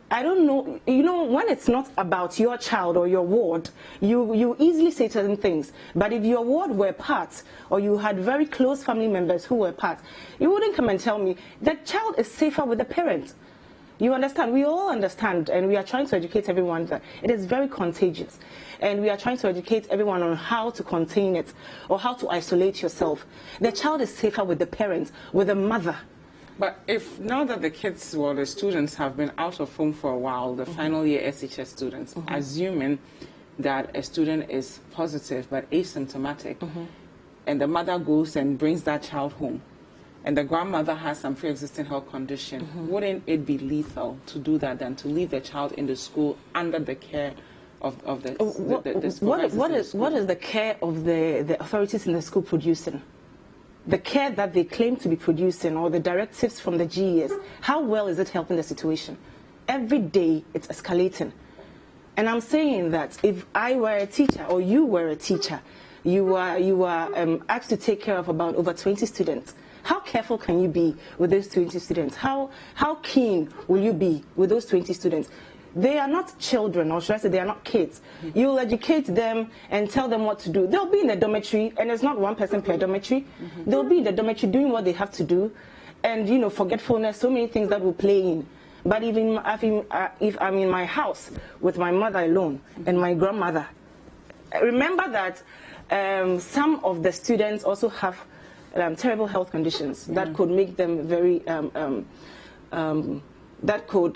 I don't know, when it's not about your child or your ward, you easily say certain things. But if your ward were part, or you had very close family members who were part, you wouldn't come and tell me that child is safer with the parent. You understand? We all understand, and we are trying to educate everyone that it is very contagious. And we are trying to educate everyone on how to contain it, or how to isolate yourself. The child is safer with the parent, with the mother. But if now that the kids or the students have been out of home for a while, the final year SHS students, assuming that a student is positive but asymptomatic, and the mother goes and brings that child home, and the grandmother has some pre-existing health condition, wouldn't it be lethal to do that than to leave the child in the school under the care of the What is the care of the authorities in the school producing? The care that they claim to be producing, or the directives from the GES, how well is it helping the situation? Every day it's escalating. And I'm saying that if I were a teacher, or you were a teacher, you are asked to take care of about over 20 students. How careful can you be with those 20 students? How keen will you be with those 20 students? They are not children, or should I say they are not kids. You'll educate them and tell them what to do. They'll be in the dormitory, and it's not one person per dormitory. They'll be in the dormitory doing what they have to do, and forgetfulness, so many things that will play in. But even if I'm in my house with my mother alone and my grandmother, remember that some of the students also have terrible health conditions that could make them very that could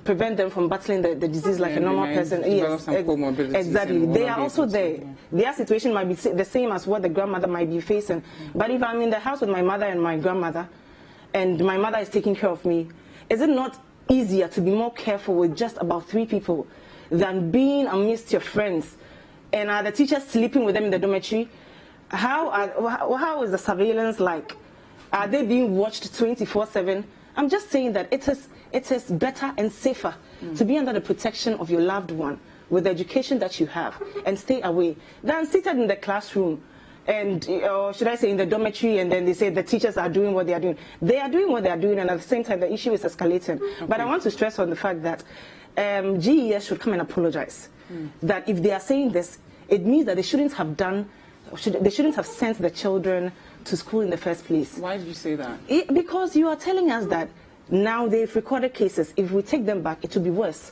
prevent them from battling the disease like a normal person. Yes, exactly. They are also there. Their situation might be the same as what the grandmother might be facing. But if I'm in the house with my mother and my grandmother, and my mother is taking care of me, is it not easier to be more careful with just about 3 people than being amidst your friends? And are the teachers sleeping with them in the dormitory? How is the surveillance like? Are they being watched 24/7? I'm just saying that it is better and safer to be under the protection of your loved one with the education that you have and stay away than seated in the classroom and, or should I say in the dormitory, and then they say the teachers are doing what they are doing. They are doing what they are doing, and at the same time the issue is escalating. Okay. But I want to stress on the fact that GES should come and apologize. That if they are saying this, it means that they shouldn't have sent the children to school in the first place. Why did you say that? Because you are telling us that now they've recorded cases. If we take them back, it will be worse.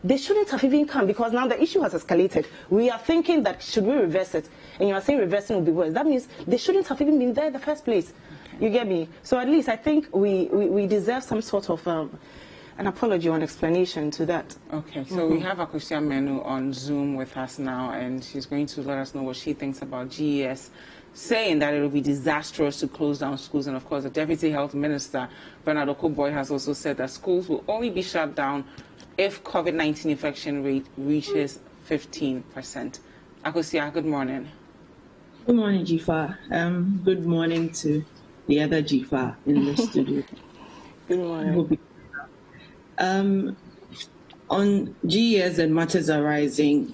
They shouldn't have even come because now the issue has escalated. We are thinking that should we reverse it? And you are saying reversing will be worse. That means they shouldn't have even been there in the first place. Okay. You get me? So at least I think we deserve some sort of an apology or an explanation to that. Okay, so we have Akua Menu on Zoom with us now, and she's going to let us know what she thinks about GES, saying that it will be disastrous to close down schools. And of course, the Deputy Health Minister, Bernard Okoboy, has also said that schools will only be shut down if COVID-19 infection rate reaches 15%. Akua, good morning. Good morning, Dziffa. Good morning to the other Dziffa in the studio. Good morning. On GES and matters arising,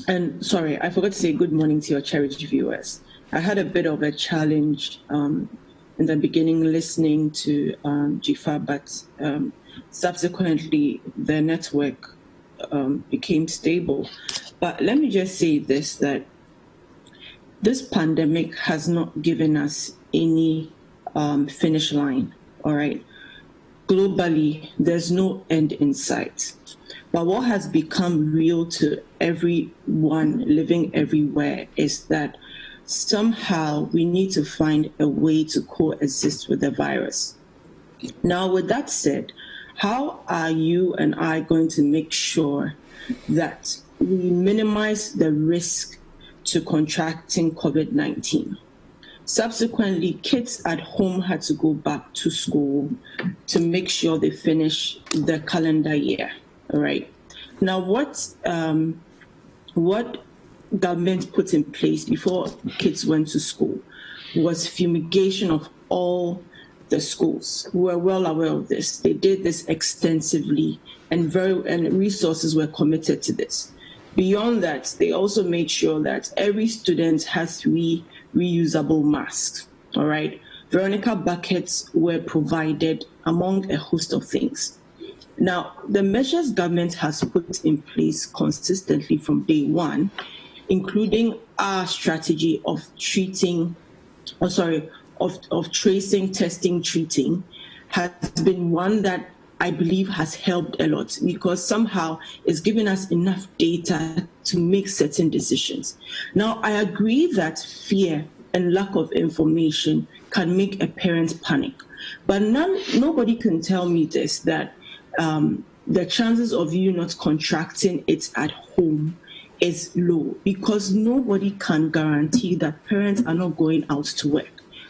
and sorry, I forgot to say good morning to your cherished viewers. I had a bit of a challenge in the beginning listening to Dziffa, but subsequently the network became stable. But let me just say this, that this pandemic has not given us any finish line, all right? Globally, there's no end in sight. But what has become real to everyone living everywhere is that somehow we need to find a way to coexist with the virus. Now, with that said, how are you and I going to make sure that we minimize the risk to contracting COVID-19? Subsequently, kids at home had to go back to school to make sure they finish the calendar year. All right. Now, what government put in place before kids went to school was fumigation of all the schools. We were well aware of this. They did this extensively, and resources were committed to this. Beyond that, they also made sure that every student has reusable masks. All right. Veronica buckets were provided, among a host of things. Now, the measures government has put in place consistently from day one, including our strategy of tracing, testing, treating, has been one that I believe has helped a lot, because somehow it's given us enough data to make certain decisions. Now, I agree that fear and lack of information can make a parent panic, but nobody can tell me this, that the chances of you not contracting it at home is low, because nobody can guarantee that parents are not going out to work.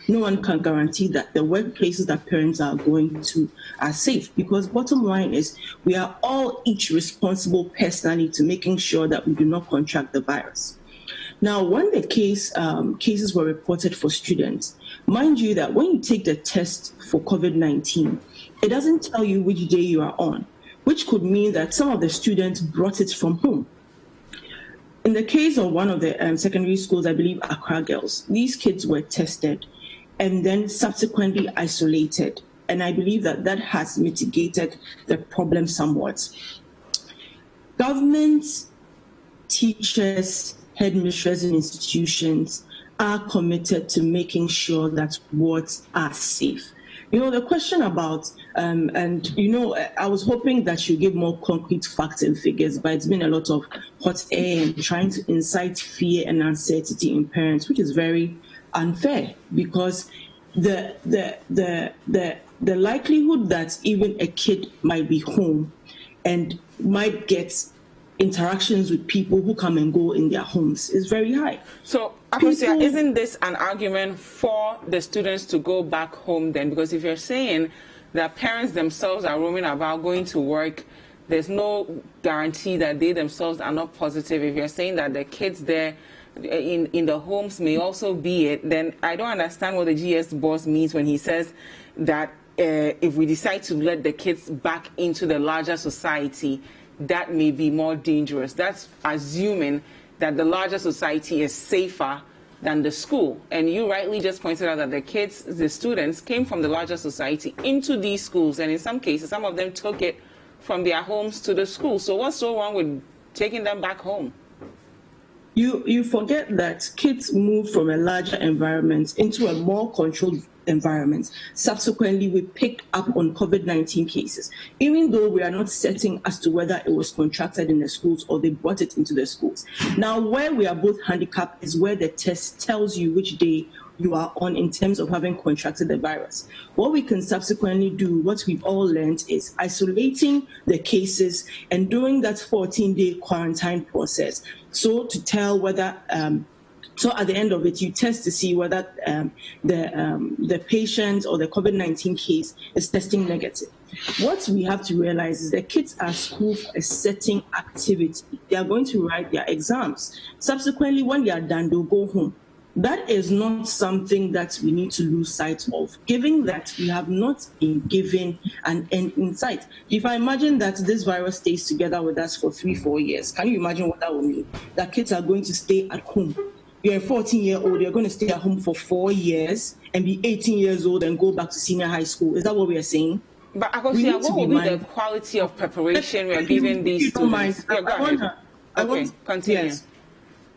No one can guarantee that the workplaces that parents are going to are safe, because bottom line is we are all each responsible personally to making sure that we do not contract the virus. Now, when the cases were reported for students, mind you that when you take the test for COVID-19, it doesn't tell you which day you are on, which could mean that some of the students brought it from home. In the case of one of the secondary schools, I believe Akua girls, these kids were tested and then subsequently isolated. And I believe that that has mitigated the problem somewhat. Governments, teachers, headmistresses and institutions are committed to making sure that wards are safe. The question about, I was hoping that you give more concrete facts and figures, but it's been a lot of hot air and trying to incite fear and uncertainty in parents, which is very unfair, because the likelihood that even a kid might be home and might get interactions with people who come and go in their homes is very high. So, Akosia, isn't this an argument for the students to go back home then? Because if you're saying that parents themselves are roaming about going to work, there's no guarantee that they themselves are not positive. If you're saying that the kids there in the homes may also be it, then I don't understand what the GS boss means when he says that if we decide to let the kids back into the larger society, that may be more dangerous. That's assuming that the larger society is safer than the school. And you rightly just pointed out that the students came from the larger society into these schools, and in some cases, some of them took it from their homes to the school. So what's so wrong with taking them back home? You forget that kids move from a larger environment into a more controlled environment. Subsequently, we picked up on COVID-19 cases, even though we are not certain as to whether it was contracted in the schools or they brought it into the schools. Now, where we are both handicapped is where the test tells you which day you are on in terms of having contracted the virus. What we can subsequently do, what we've all learned, is isolating the cases and doing that 14-day quarantine process. So to tell whether, so at the end of it, you test to see whether the patient or the COVID-19 case is testing negative. What we have to realize is that kids are school for a certain activity. They are going to write their exams. Subsequently, when they are done, they'll go home. That is not something that we need to lose sight of, given that we have not been given an end in sight. If I imagine that this virus stays together with us for 3-4 years, can you imagine what that would mean? That kids are going to stay at home. You're a 14-year-old, you're going to stay at home for 4 years and be 18 years old and go back to senior high school. Is that what we are saying? But Akosia, what will be the quality of preparation we are giving these students? Continue. Yes.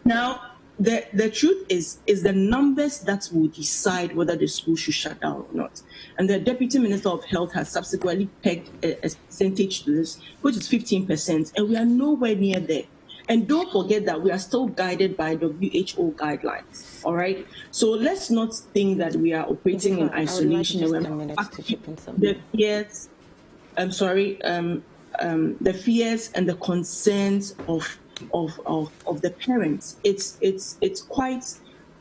Now, the truth is the numbers that will decide whether the school should shut down or not. And the Deputy Minister of Health has subsequently pegged a percentage to this, which is 15%, and we are nowhere near there. And don't forget that we are still guided by WHO guidelines, all right? So let's not think that we are operating in isolation. The fears, the fears and the concerns of the parents, it's quite,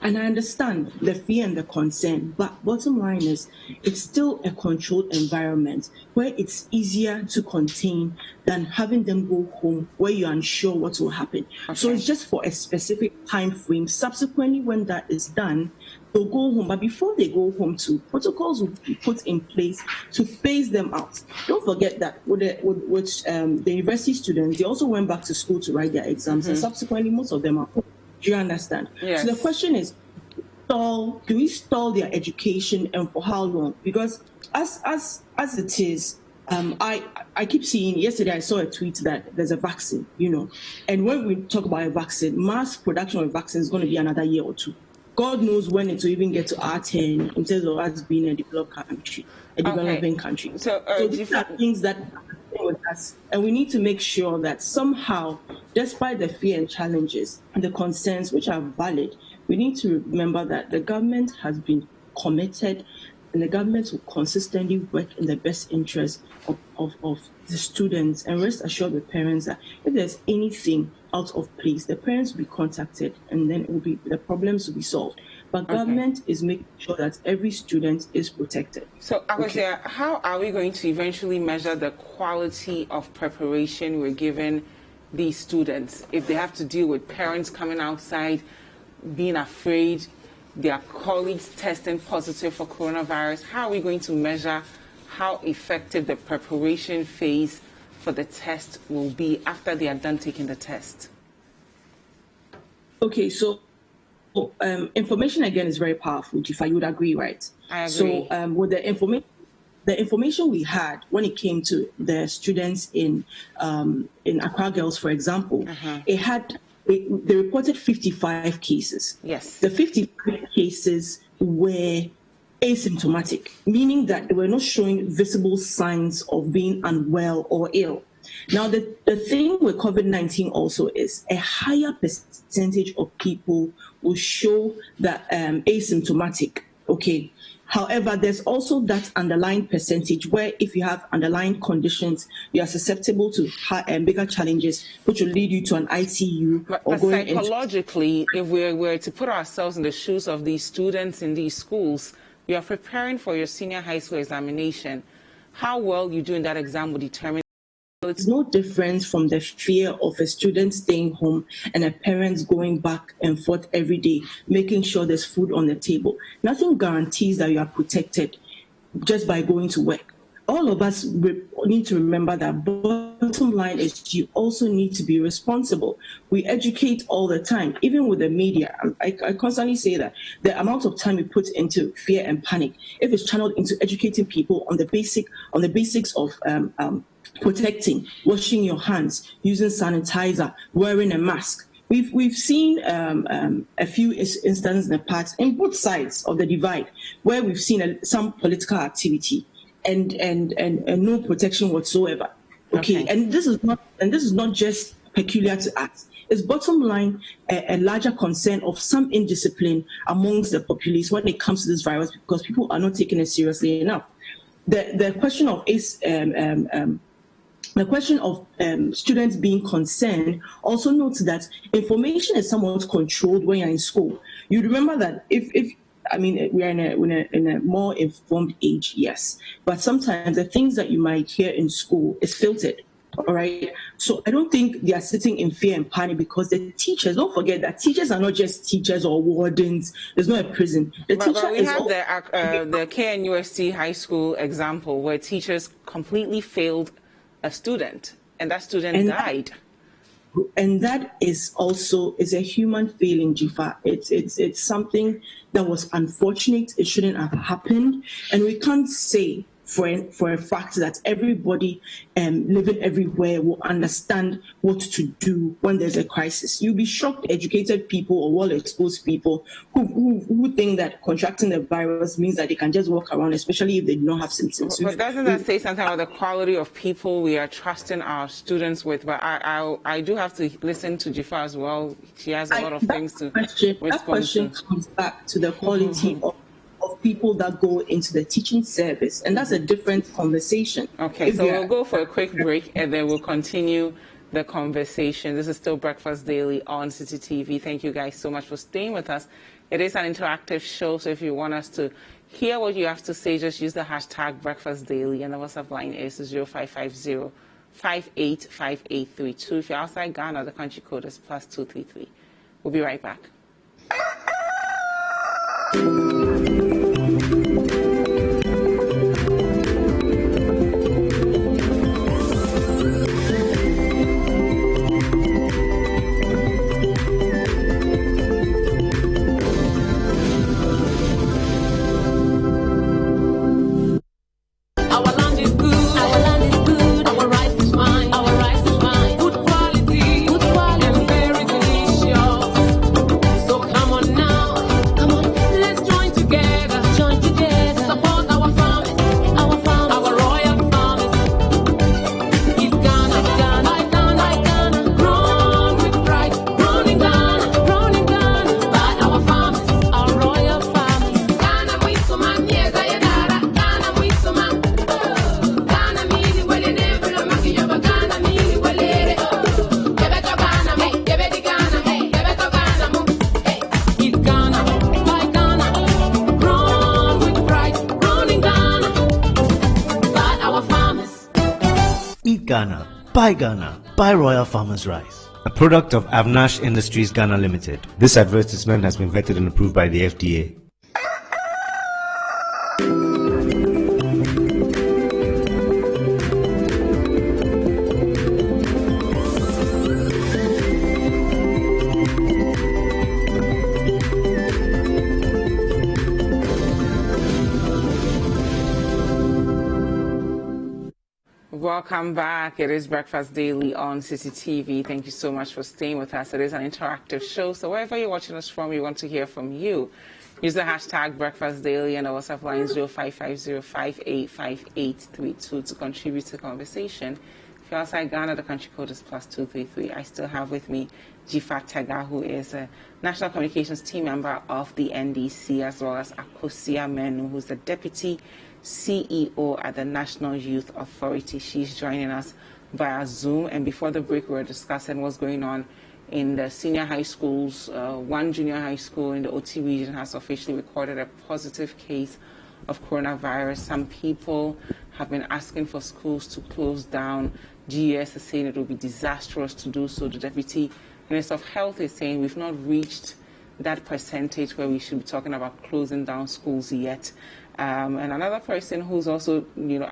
and I understand the fear and the concern, but bottom line is it's still a controlled environment where it's easier to contain than having them go home where you're unsure what will happen. Okay. So it's just for a specific time frame. Subsequently, when that is done, they'll go home. But before they go home too, protocols will be put in place to phase them out. Don't forget that with the university students, they also went back to school to write their exams, and subsequently most of them are home. Do you understand? Yes. So the question is, do we stall their education, and for how long? Because as it is, I keep seeing, yesterday I saw a tweet that there's a vaccine, and when we talk about a vaccine, mass production of vaccine is going to be another year or two. God knows when it will even get to our turn in terms of us being a developed country, a developing country. So these are things that happen with us, and we need to make sure that somehow, despite the fear and challenges and the concerns which are valid, we need to remember that the government has been committed, and the government will consistently work in the best interest of the students. And rest assured the parents that if there's anything out of place, the parents will be contacted, and then the problems will be solved. But government is making sure that every student is protected. So, Akosia, how are we going to eventually measure the quality of preparation we're giving these students if they have to deal with parents coming outside, being afraid, their colleagues testing positive for coronavirus? How are we going to measure how effective the preparation phase for the test will be after they are done taking the test? Okay, so information again is very powerful, Dziffa. You would agree, right? I agree. So with the information we had when it came to the students in Akua Girls, for example, they reported 55 cases. Yes. The 55 cases were asymptomatic, meaning that they were not showing visible signs of being unwell or ill. Now, the thing with COVID-19 also is a higher percentage of people will show that asymptomatic, okay? However, there's also that underlying percentage where if you have underlying conditions, you are susceptible to bigger challenges, which will lead you to an ICU. But psychologically, if we were to put ourselves in the shoes of these students in these schools, you are preparing for your senior high school examination. How well you do in that exam will determine. It's no different from the fear of a student staying home and a parent going back and forth every day, making sure there's food on the table. Nothing guarantees that you are protected just by going to work. All of us need to remember that bottom line is you also need to be responsible. We educate all the time, even with the media. I constantly say that the amount of time we put into fear and panic, if it's channeled into educating people on the basics of protecting, washing your hands, using sanitizer, wearing a mask. We've seen a few instances in the past in both sides of the divide where we've seen some political activity and no protection whatsoever. Okay, and this is not just peculiar to us. It's bottom line a larger concern of some indiscipline amongst the populace when it comes to this virus because people are not taking it seriously enough. The question of students being concerned also notes that information is somewhat controlled when you're in school. You remember that if we are in a more informed age, yes, but sometimes the things that you might hear in school is filtered. All right. So I don't think they are sitting in fear and panic because the teachers, don't forget that teachers are not just teachers or wardens. There's not a prison. But we have the KNUST high school example where teachers completely failed a student and that student died. And that is a human feeling, Dziffa. It's something that was unfortunate. It shouldn't have happened. And we can't say for a fact that everybody living everywhere will understand what to do when there's a crisis. You'll be shocked, educated people or well-exposed people who think that contracting the virus means that they can just walk around, especially if they do not have symptoms. But doesn't that say something about the quality of people we are trusting our students with? But I do have to listen to Dziffa as well. She has a lot of things to respond to. That question comes back to the quality of people that go into the teaching service, and that's a different conversation. Okay, so we'll go for a quick break and then we'll continue the conversation. This is still Breakfast Daily on City TV. Thank you guys so much for staying with us. It is an interactive show, so if you want us to hear what you have to say, just use the hashtag Breakfast Daily, and the WhatsApp line is 0550-585832. If you're outside Ghana, the country code is +233. We'll be right back. Ghana, buy Royal Farmers Rice, a product of Avnash Industries Ghana Limited. This advertisement has been vetted and approved by the FDA. Welcome back. It is Breakfast Daily on CCTV. Thank you so much for staying with us. It is an interactive show, so wherever you're watching us from, we want to hear from you. Use the hashtag Breakfast Daily and our WhatsApp line 0550585832 to contribute to the conversation. If you're outside Ghana, the country code is +233. I still have with me Dziffa, who is a National Communications Team member of the NDC, as well as Akua Menu, who's the Deputy CEO at the National Youth Authority. She's joining us via Zoom. And before the break, we were discussing what's going on in the senior high schools. One junior high school in the OT region has officially recorded a positive case of coronavirus. Some people have been asking for schools to close down. GES is saying it will be disastrous to do so. The Deputy Minister of Health is saying we've not reached that percentage where we should be talking about closing down schools yet. And another person who's also,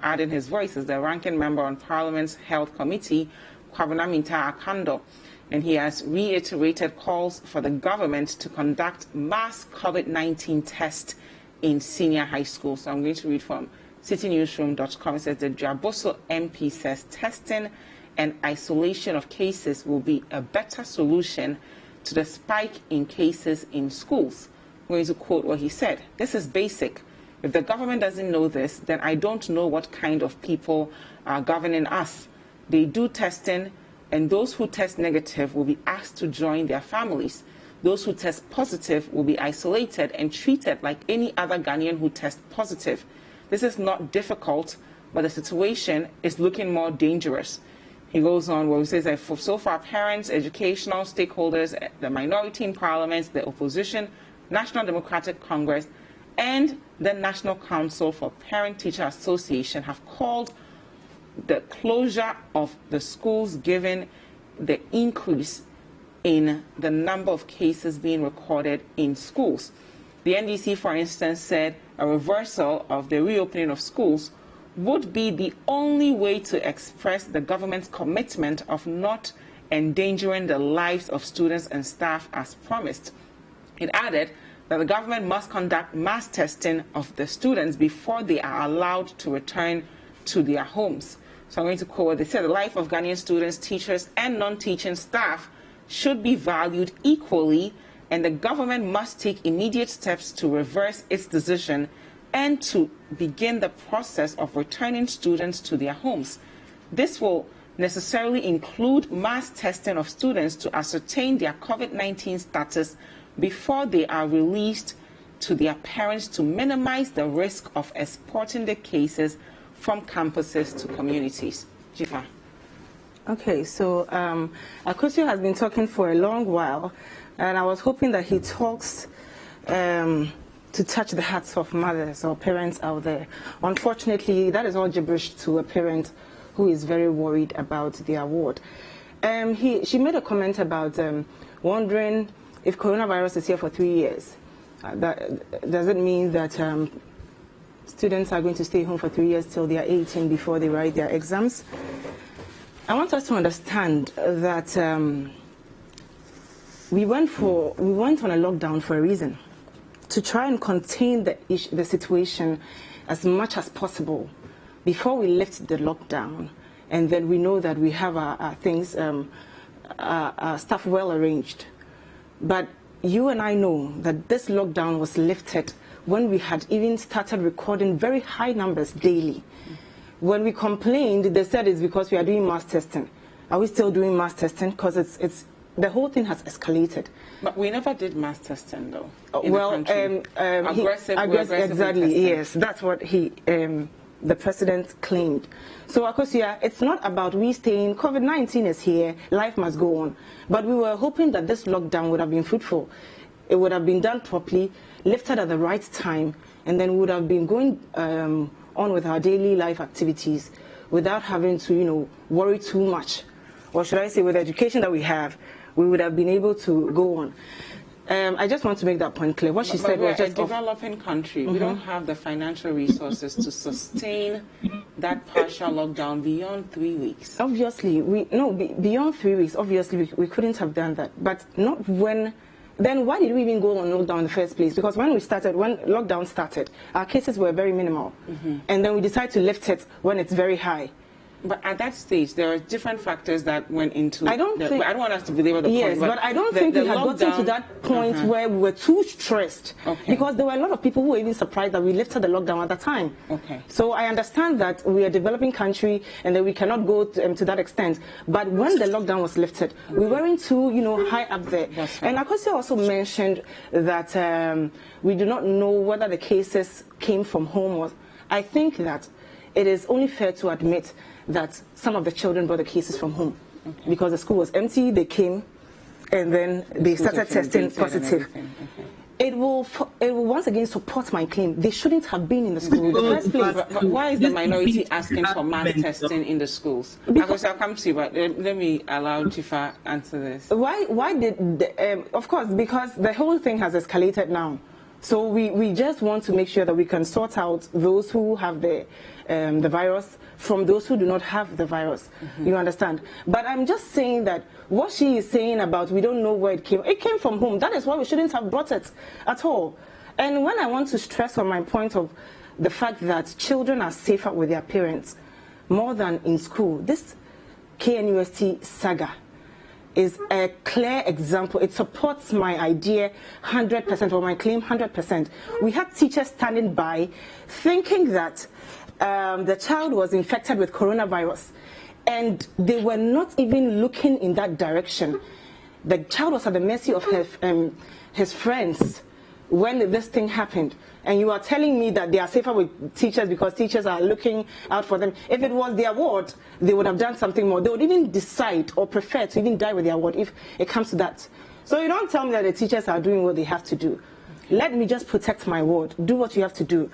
adding his voice is the ranking member on Parliament's Health Committee, Kwabena Akando. And he has reiterated calls for the government to conduct mass COVID-19 tests in senior high school. So I'm going to read from citynewsroom.com. It says the Jaboso MP says testing and isolation of cases will be a better solution to the spike in cases in schools. I'm going to quote what he said. This is basic. If the government doesn't know this, then I don't know what kind of people are governing us. They do testing, and those who test negative will be asked to join their families. Those who test positive will be isolated and treated like any other Ghanaian who tests positive. This is not difficult, but the situation is looking more dangerous. He goes on where he says that so far parents, educational stakeholders, the minority in parliament, the opposition, National Democratic Congress, and the National Council for Parent-Teacher Association have called the closure of the schools given the increase in the number of cases being recorded in schools. The NDC, for instance, said a reversal of the reopening of schools would be the only way to express the government's commitment of not endangering the lives of students and staff as promised. It added that the government must conduct mass testing of the students before they are allowed to return to their homes. So I'm going to quote what they said. The life of Ghanaian students, teachers, and non-teaching staff should be valued equally, and the government must take immediate steps to reverse its decision and to begin the process of returning students to their homes. This will necessarily include mass testing of students to ascertain their COVID-19 status before they are released to their parents to minimize the risk of exporting the cases from campuses to communities. Dziffa. Okay, so Akua has been talking for a long while, and I was hoping that he talks to touch the hearts of mothers or parents out there. Unfortunately, that is all gibberish to a parent who is very worried about the award. She made a comment about wondering if coronavirus is here for 3 years. Does it mean that students are going to stay home for 3 years till they are 18 before they write their exams? I want us to understand that we went on a lockdown for a reason, to try and contain the situation as much as possible before we lift the lockdown, and then we know that we have our things, our stuff well arranged. But you and I know that this lockdown was lifted when we had even started recording very high numbers daily. When we complained, they said it's because we are doing mass testing. Are we still doing mass testing? Because the whole thing has escalated. But we never did mass testing, though. Aggressive exactly. Testing. Yes, that's what the president claimed. So, Akua, it's not about we staying. COVID-19 is here. Life must go on. But we were hoping that this lockdown would have been fruitful. It would have been done properly, lifted at the right time, and then we would have been going on with our daily life activities without having to, worry too much. Or should I say, with the education that we have, we would have been able to go on. I just want to make that point clear. What she said was just a developing country. We don't have the financial resources to sustain that partial lockdown beyond 3 weeks. Obviously, beyond 3 weeks. Obviously, we couldn't have done that. But not when. Then why did we even go on lockdown in the first place? Because when lockdown started, our cases were very minimal, and then we decided to lift it when it's very high. But at that stage, there are different factors that went into. I don't want us to belabor the point. Yes, but I don't think we had gotten to that point where we were too stressed, because there were a lot of people who were even surprised that we lifted the lockdown at the time. Okay. So I understand that we are a developing country and that we cannot go to that extent. But when the lockdown was lifted, we weren't too, high up there. Right. And Akua also mentioned that we do not know whether the cases came from home or. I think that it is only fair to admit that some of the children brought the cases from home, because the school was empty. They came, and then they started testing positive. It will once again support my claim. They shouldn't have been in the school in the first place. But why is the minority asking for mass testing in the schools? Because I'll come to you, but let me allow Dziffa answer this. Why did of course, because the whole thing has escalated now. So we just want to make sure that we can sort out those who have the virus from those who do not have the virus. You understand? But I'm just saying that what she is saying about we don't know where it came from home. That is why we shouldn't have brought it at all. And when I want to stress on my point of the fact that children are safer with their parents more than in school, this KNUST saga is a clear example. It supports my idea 100%, or my claim 100%. We had teachers standing by thinking that the child was infected with coronavirus, and they were not even looking in that direction. The child was at the mercy of his friends when this thing happened. And you are telling me that they are safer with teachers because teachers are looking out for them. If it was their ward, they would have done something more. They would even decide or prefer to even die with their ward if it comes to that. So you don't tell me that the teachers are doing what they have to do. Let me just protect my ward. Do what you have to do.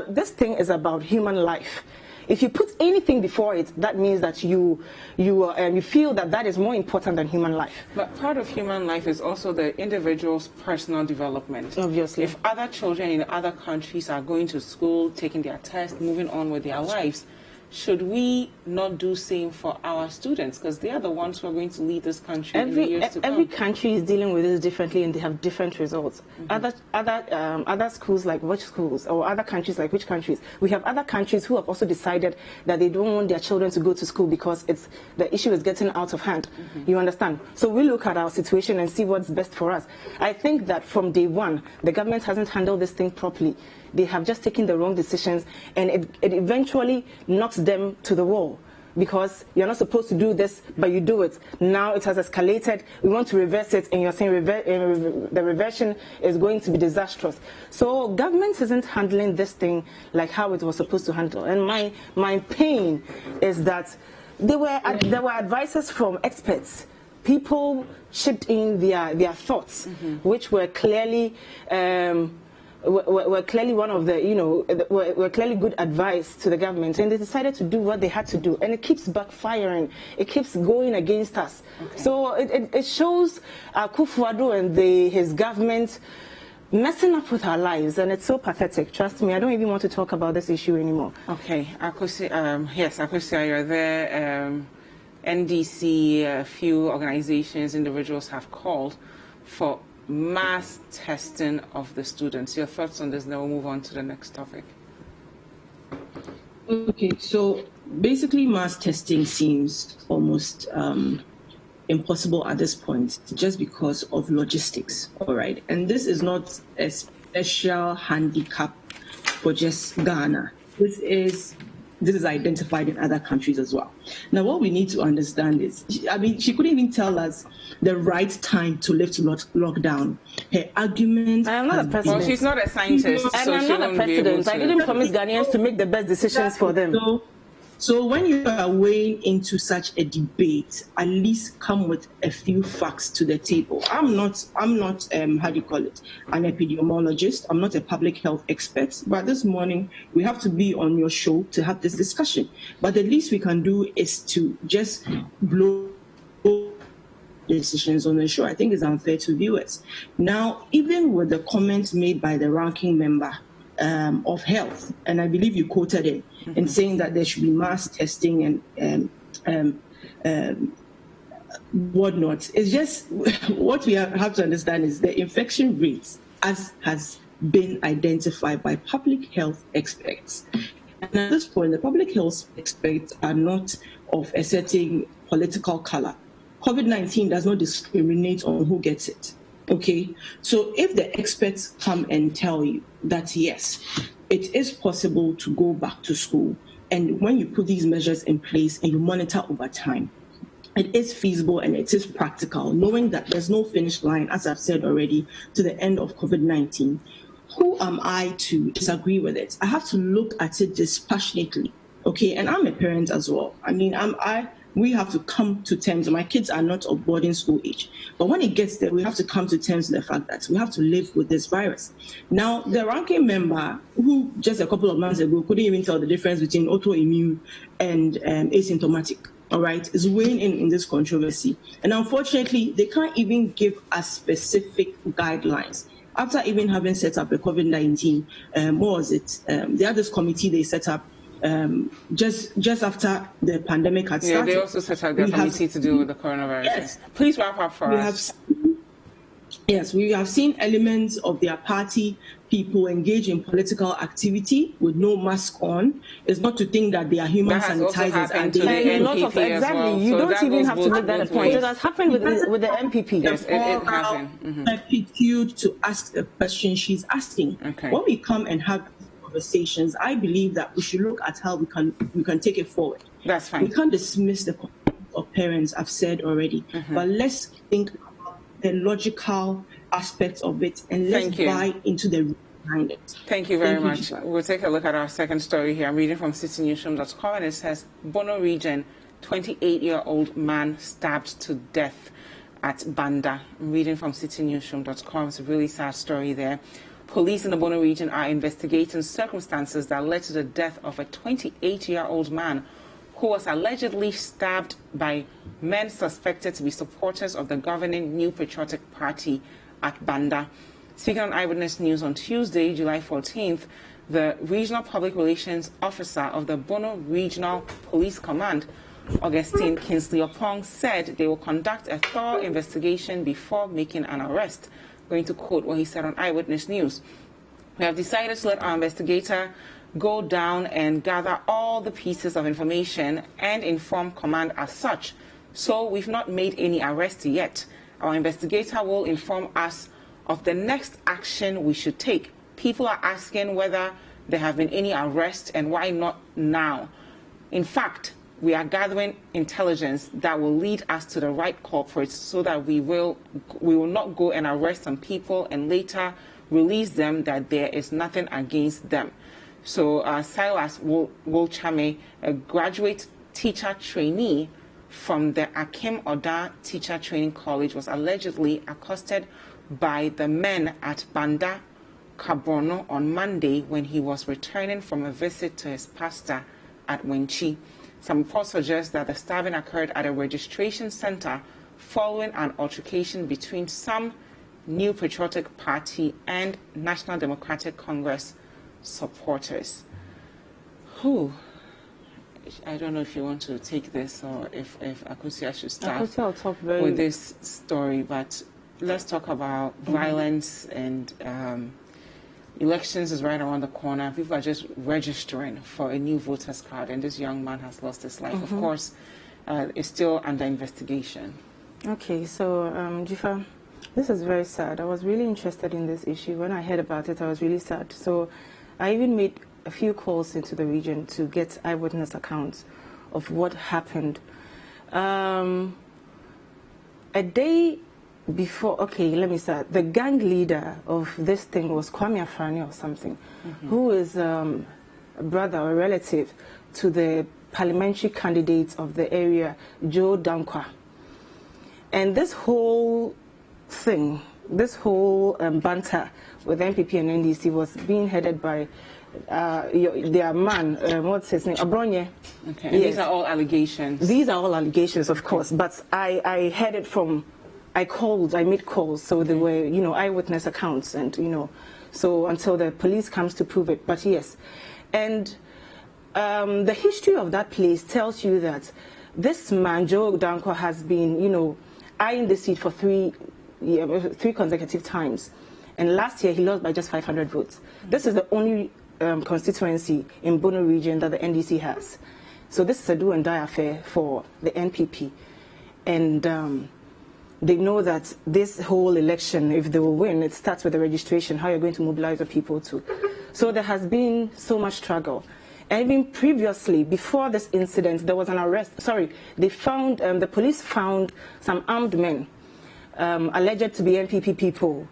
This thing is about human life. If you put anything before it, that means that you feel that that is more important than human life. But part of human life is also the individual's personal development. Obviously. If other children in other countries are going to school, taking their tests, moving on with their lives, should we not do same for our students? Because they are the ones who are going to lead this country in the years to come. Every country is dealing with this differently, and they have different results. Other schools, like which schools, or other countries like which countries? We have other countries who have also decided that they don't want their children to go to school because the issue is getting out of hand. You understand? So we look at our situation and see what's best for us. I think that from day one, the government hasn't handled this thing properly. They have just taken the wrong decisions, and it eventually knocks them to the wall, because you're not supposed to do this, but you do it. Now it has escalated. We want to reverse it, and you're saying the reversion is going to be disastrous. So government isn't handling this thing like how it was supposed to handle. And my pain is that there were advices from experts. People chipped in their thoughts, which were clearly. Were clearly one of the, were clearly good advice to the government, and they decided to do what they had to do, and it keeps backfiring. It keeps going against us. So it shows Tuffour and his government messing up with our lives, and it's so pathetic. Trust me, I don't even want to talk about this issue anymore. Okay, Akua, you're there. NDC, a few organizations, individuals have called for mass testing of the students. Your thoughts on this, then we'll move on to the next topic. Okay, so basically mass testing seems almost impossible at this point, just because of logistics, all right? And this is not a special handicap for just Ghana. This is identified in other countries as well. Now, what we need to understand is, she couldn't even tell us the right time to lift lockdown. Her argument... I am not a president. Well, she's not a scientist, so I'm not a president. I didn't promise Ghanaians to make the best decisions for them. So when you are weighing into such a debate, at least come with a few facts to the table. I'm not how do you call it, an epidemiologist. I'm not a public health expert. But this morning, we have to be on your show to have this discussion. But the least we can do is to just blow decisions on the show. I think it's unfair to viewers. Now, even with the comments made by the ranking member of health, and I believe you quoted it, in saying that there should be mass testing and whatnot. It's just what we have to understand is the infection rates, as has been identified by public health experts, And at this point, the public health experts are not of a certain political color. COVID-19 does not discriminate on who gets it. Okay, so if the experts come and tell you that yes, it is possible to go back to school, and when you put these measures in place and you monitor over time, it is feasible and it is practical, knowing that there's no finish line, as I've said already, to the end of COVID-19. Who am I to disagree with it? I have to look at it dispassionately, okay? And I'm a parent as well. I mean, we have to come to terms. My kids are not of boarding school age. But when it gets there, we have to come to terms with the fact that we have to live with this virus. Now, the ranking member, who just a couple of months ago couldn't even tell the difference between autoimmune and asymptomatic, all right, is weighing in this controversy. And unfortunately, they can't even give us specific guidelines. After even having set up a COVID-19, what was it? They had this committee they set up just after the pandemic had started. Yeah, they also set up their committee to deal with the coronavirus. Yes. Please wrap up for us. Yes, we have seen elements of their party people engage in political activity with no mask on. It's not to think that they are human sanitizers. And a lot of exactly. You don't even have to make that point. It has happened with the MPP. Yes, it happened. PQ'd to ask the question she's asking. Okay. When we come and have conversations, I believe that we should look at how we can take it forward. That's fine. We can't dismiss the of parents, I've said already, but let's think about the logical aspects of it and let's buy into the behind it. Thank you very much. We'll take a look at our second story here. I'm reading from citynewsroom.com, and it says, Bono region, 28-year-old man stabbed to death at Banda. I'm reading from citynewsroom.com. It's a really sad story there. Police in the Bono region are investigating circumstances that led to the death of a 28-year-old man who was allegedly stabbed by men suspected to be supporters of the governing New Patriotic Party at Banda. Speaking on Eyewitness News on Tuesday, July 14th, the Regional Public Relations Officer of the Bono Regional Police Command, Augustine Kinsley-Opong, said they will conduct a thorough investigation before making an arrest. I'm going to quote what he said on Eyewitness News. We have decided to let our investigator go down and gather all the pieces of information and inform command as such. So we've not made any arrests yet. Our investigator will inform us of the next action we should take. People are asking whether there have been any arrests and why not now. In fact, we are gathering intelligence that will lead us to the right culprits so that we will not go and arrest some people and later release them that there is nothing against them. So Silas Wolchame, a graduate teacher trainee from the Akim Oda Teacher Training College, was allegedly accosted by the men at Banda Kaborno on Monday when he was returning from a visit to his pastor at Wenchi. Some reports suggest that the stabbing occurred at a registration center following an altercation between some New Patriotic Party and National Democratic Congress supporters. I don't know if you want to take this or if Akusia should start with this story, but let's talk about violence and elections is right around the corner. People are just registering for a new voters card, and this young man has lost his life. Of course, it's still under investigation. Okay, so Dziffa, this is very sad. I was really interested in this issue. When I heard about it, I was really sad. So I even made a few calls into the region to get eyewitness accounts of what happened. A day before, okay, let me start. The gang leader of this thing was Kwame Afrani or something, who is a brother or relative to the parliamentary candidates of the area, Joe Dankwa. And this whole thing, this whole banter with NPP and NDC was being headed by their man, what's his name, Abronye. Okay, and these are all allegations. These are all allegations, of course, but I heard it from, I made calls, so there were, eyewitness accounts, and, so until the police comes to prove it, but yes. And the history of that place tells you that this man, Joe Dankwa, has been, eyeing the seat for three consecutive times. And last year, he lost by just 500 votes. This is the only constituency in Bono region that the NDC has. So this is a do and die affair for the NPP. And they know that this whole election, if they will win, it starts with the registration, how you're going to mobilize the people to. So there has been so much struggle. And even previously, before this incident, there was an arrest. They found, the police found some armed men, alleged to be NPP people,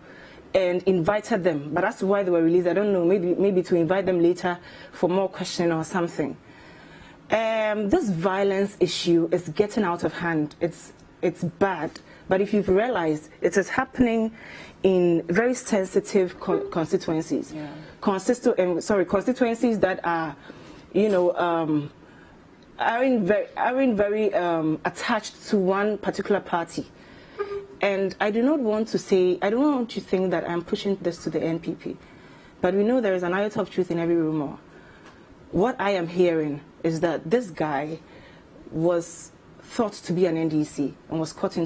and invited them. But that's why they were released. I don't know, maybe to invite them later for more questioning or something. This violence issue is getting out of hand. It's bad. But if you've realized, it is happening in very sensitive constituencies. Yeah. Constituencies that are, aren't very attached to one particular party. And I don't want you to think that I'm pushing this to the NPP. But we know there is an iota of truth in every rumor. What I am hearing is that this guy was thought to be an NDC and was caught in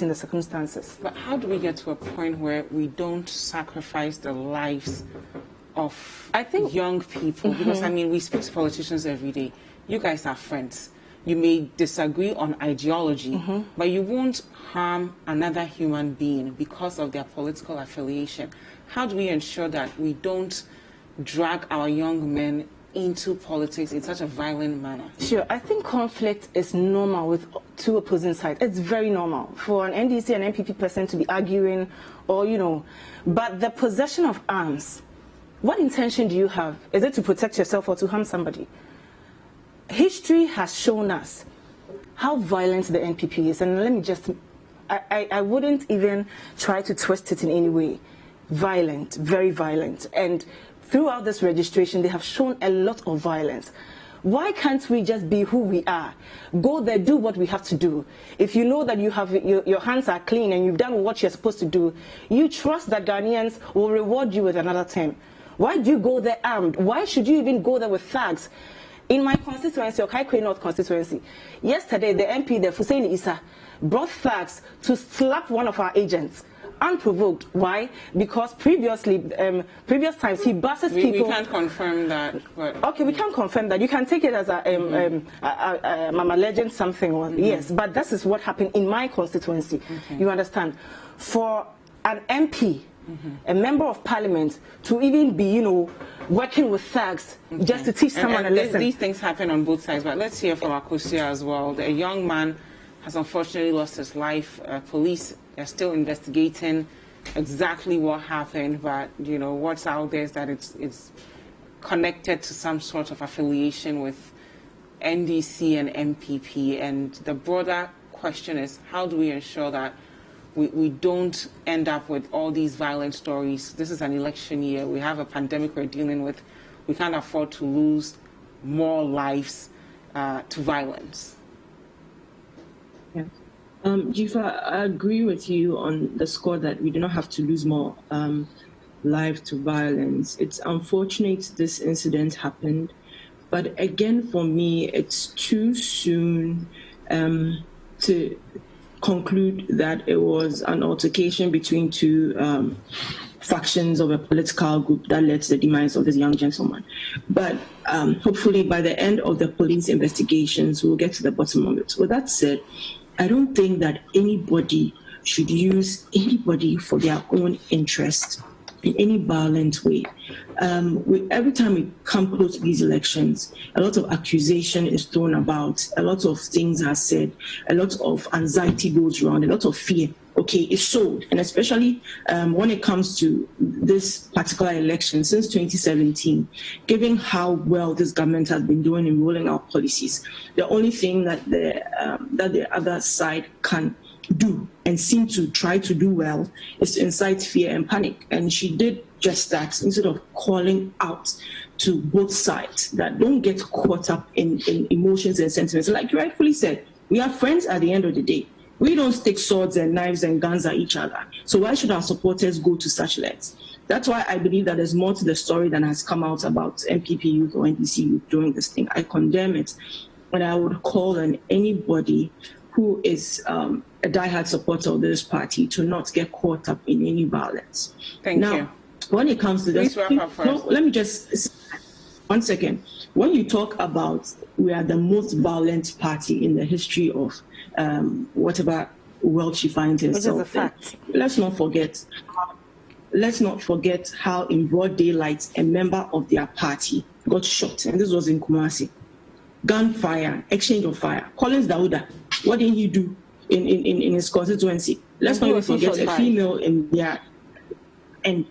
the circumstances. But how do we get to a point where we don't sacrifice the lives of young people? Because, we speak to politicians every day. You guys are friends. You may disagree on ideology, but you won't harm another human being because of their political affiliation. How do we ensure that we don't drag our young men into politics in such a violent manner? Sure, I think conflict is normal with two opposing sides. It's very normal for an NDC and NPP person to be arguing or, but the possession of arms, what intention do you have? Is it to protect yourself or to harm somebody? History has shown us how violent the NPP is, and let me just, I wouldn't even try to twist it in any way. Violent, very violent. And throughout this registration, they have shown a lot of violence. Why can't we just be who we are? Go there, do what we have to do. If you know that you have your hands are clean and you've done what you're supposed to do, you trust that Ghanaians will reward you with another term. Why do you go there armed? Why should you even go there with thugs? In my constituency, Okaikwe North constituency, yesterday the MP, the Hussein Issa, brought thugs to slap one of our agents. Unprovoked. Why? Because previous times he buses people. We can't confirm that. But okay, we can't confirm that. You can take it as a Mama Legend something. Yes, but this is what happened in my constituency. You understand? For an MP, a member of parliament, to even be, working with thugs just to teach someone a lesson. These things happen on both sides. But let's hear from Akua as well. A young man has unfortunately lost his life. Police are still investigating exactly what happened, but what's out there is that it's connected to some sort of affiliation with NDC and MPP. And the broader question is, how do we ensure that we don't end up with all these violent stories? This is an election year. We have a pandemic we're dealing with. We can't afford to lose more lives to violence. Yeah. Dziffa, I agree with you on the score that we do not have to lose more life to violence. It's unfortunate this incident happened, but again, for me, it's too soon to conclude that it was an altercation between two factions of a political group that led to the demise of this young gentleman. But hopefully by the end of the police investigations, we'll get to the bottom of it. With that said, I don't think that anybody should use anybody for their own interest in any violent way. Every time we come close to these elections, a lot of accusation is thrown about, a lot of things are said, a lot of anxiety goes around, a lot of fear. Okay, it's sold. And especially when it comes to this particular election since 2017, given how well this government has been doing in rolling out policies, the only thing that the other side can do and seem to try to do well is to incite fear and panic. And she did just that, instead of calling out to both sides that don't get caught up in emotions and sentiments. Like you rightfully said, we are friends at the end of the day. We don't stick swords and knives and guns at each other. So why should our supporters go to such lengths? That's why I believe that there's more to the story than has come out about MPP youth or NDC youth doing this thing. I condemn it. And I would call on anybody who is a diehard supporter of this party to not get caught up in any violence. Thank you. when it comes to this, wrap up first. let me just 1 second. When you talk about we are the most violent party in the history of whatever world she finds herself, which is a fact. Let's not forget how in broad daylight a member of their party got shot, and this was in Kumasi. Gunfire, exchange of fire. Collins Dauda, what did he do in his constituency? Let's not even forget a female in there, and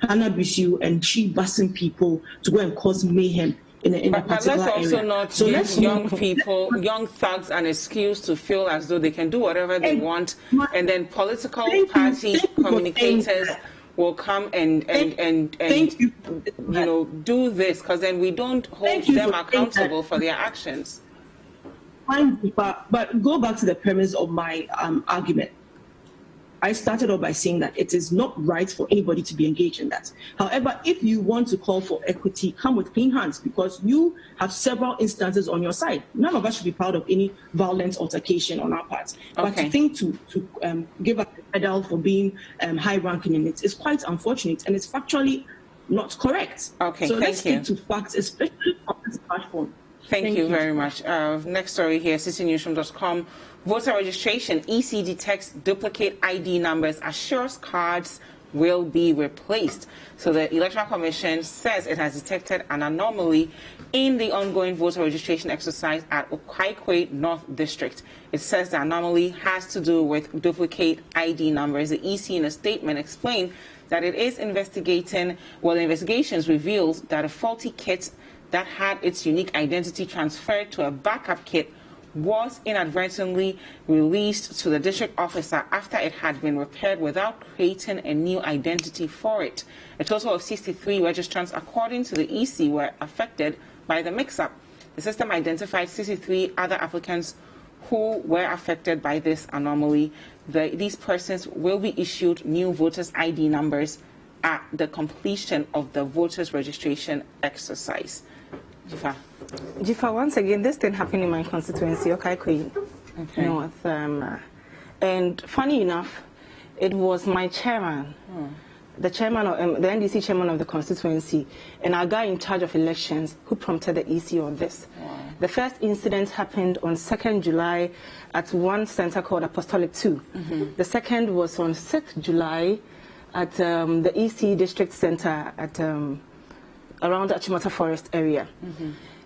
Hannah Bisiu, and she busting people to go and cause mayhem in a particular area. Let's also not give young people, young thugs, an excuse to feel as though they can do whatever they want, and then political party communicators will come and do this, because then we don't hold them accountable for their actions. Fine, but go back to the premise of my argument. I started off by saying that it is not right for anybody to be engaged in that. However, if you want to call for equity, come with clean hands, because you have several instances on your side. None of us should be proud of any violent altercation on our part. But to think to give up a medal for being high-ranking in it is quite unfortunate, and it's factually not correct. Okay, so let's stick to facts, especially on this platform. Thank you very much. Next story here, citynewsroom.com. Voter registration, EC detects duplicate ID numbers, assures cards will be replaced. So the Electoral Commission says it has detected an anomaly in the ongoing voter registration exercise at Akua North District. It says the anomaly has to do with duplicate ID numbers. The EC in a statement explained that it is investigating, well, the investigations revealed that a faulty kit that had its unique identity transferred to a backup kit was inadvertently released to the district officer after it had been repaired without creating a new identity for it. A total of 63 registrants, according to the EC, were affected by the mix-up. The system identified 63 other applicants who were affected by this anomaly. These persons will be issued new voters' ID numbers at the completion of the voters' registration exercise. Dziffa, once again, this thing happened in my constituency, Akua North. And funny enough, it was my chairman, the chairman of the NDC chairman of the constituency, and our guy in charge of elections who prompted the EC on this. The first incident happened on 2nd July at one center called Apostolic 2. The second was on 6th July at the EC district center at around the Achimota Forest area.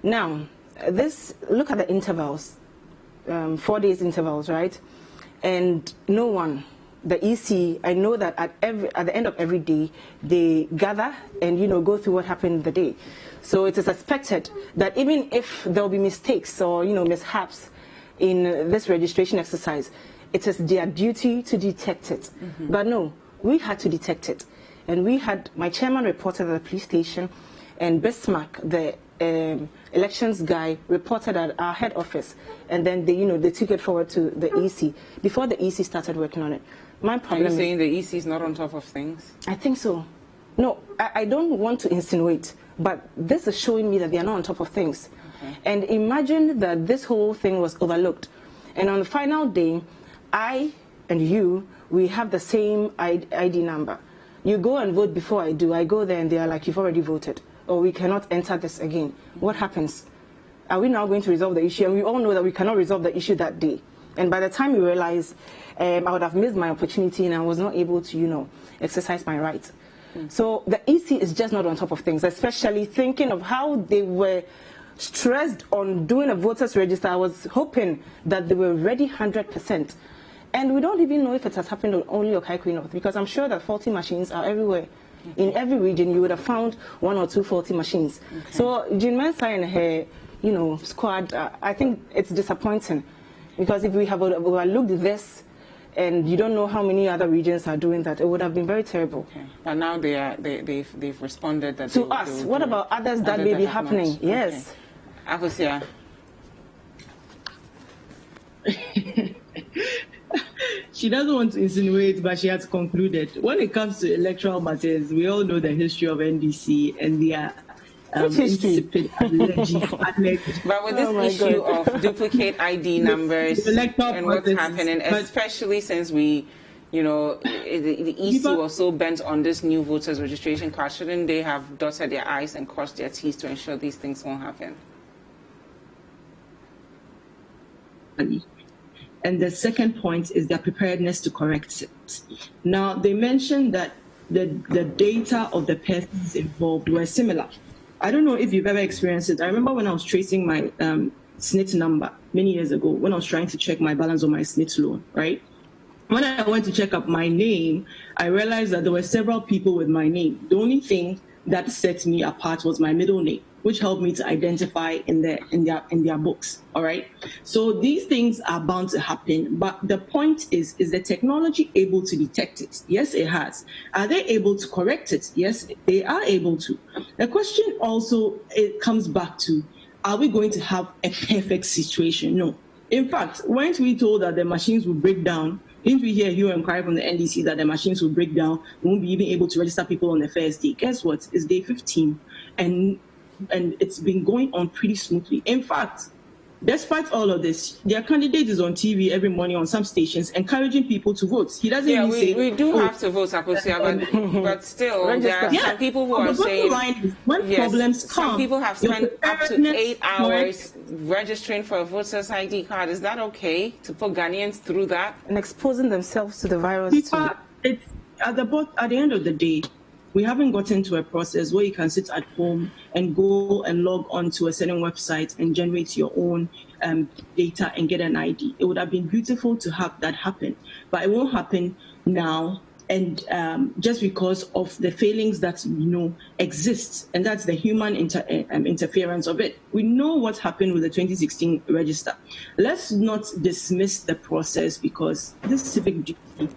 Now, look at the intervals, 4 days intervals, right? And no one, the EC, I know that at the end of every day, they gather and, go through what happened the day. So it is expected that even if there will be mistakes or, mishaps in this registration exercise, it is their duty to detect it. But no, we had to detect it. And my chairman reported at the police station, and Bismarck, the elections guy, reported at our head office, and then they took it forward to the EC before the EC started working on it. My problem. Are you saying the EC is not on top of things? I think so. No, I don't want to insinuate, but this is showing me that they are not on top of things. And imagine that this whole thing was overlooked, and on the final day, I and you, we have the same ID number. You go and vote before I do. I go there and they are like, you've already voted, or we cannot enter this again. What happens? Are we now going to resolve the issue? And we all know that we cannot resolve the issue that day. And by the time we realize, I would have missed my opportunity and I was not able to, exercise my right. So the EC is just not on top of things, especially thinking of how they were stressed on doing a voters register. I was hoping that they were ready 100%. And we don't even know if it has happened on only Akua North, because I'm sure that faulty machines are everywhere. In every region, you would have found 1 or 2 faulty machines. So Jean Mensah and her, squad, I think it's disappointing, because if we have overlooked this, and you don't know how many other regions are doing that, it would have been very terrible. But now they've responded that to us. What about others that may be happening? Not. Yes. Akosia. She doesn't want to insinuate, but she has concluded. When it comes to electoral matters, we all know the history of NDC and their insipid But with this issue of duplicate ID numbers and what's happening, especially since we, you know, the EC was so bent on this new voters registration card, shouldn't they have dotted their I's and crossed their T's to ensure these things won't happen? And the second point is their preparedness to correct it. Now, they mentioned that the data of the persons involved were similar. I don't know if you've ever experienced it. I remember when I was tracing my SNIT number many years ago, when I was trying to check my balance on my SNIT loan, right? When I went to check up my name, I realized that there were several people with my name. The only thing that set me apart was my middle name, which helped me to identify in their books. All right. So these things are bound to happen. But the point is the technology able to detect it? Yes, it has. Are they able to correct it? Yes, they are able to. The question also, it comes back to, are we going to have a perfect situation? No. In fact, weren't we told that the machines will break down? Didn't we hear hue and cry from the NDC that the machines will break down? We won't be even able to register people on the first day. Guess what? It's day 15. And it's been going on pretty smoothly. In fact, despite all of this, their candidate is on TV every morning on some stations encouraging people to vote. He doesn't even say... we do have to vote, Akua, but still, there are some people who are saying... When problems come... Some people have spent up to 8 hours registering for a voter's ID card. Is that okay to put Ghanaians through that? And exposing themselves to the virus too. At the end of the day, we haven't gotten to a process where you can sit at home and go and log on to a certain website and generate your own data and get an ID. It would have been beautiful to have that happen, but it won't happen now. And just because of the failings that exist, and that's the human interference of it. We know what happened with the 2016 register. Let's not dismiss the process, because this civic duty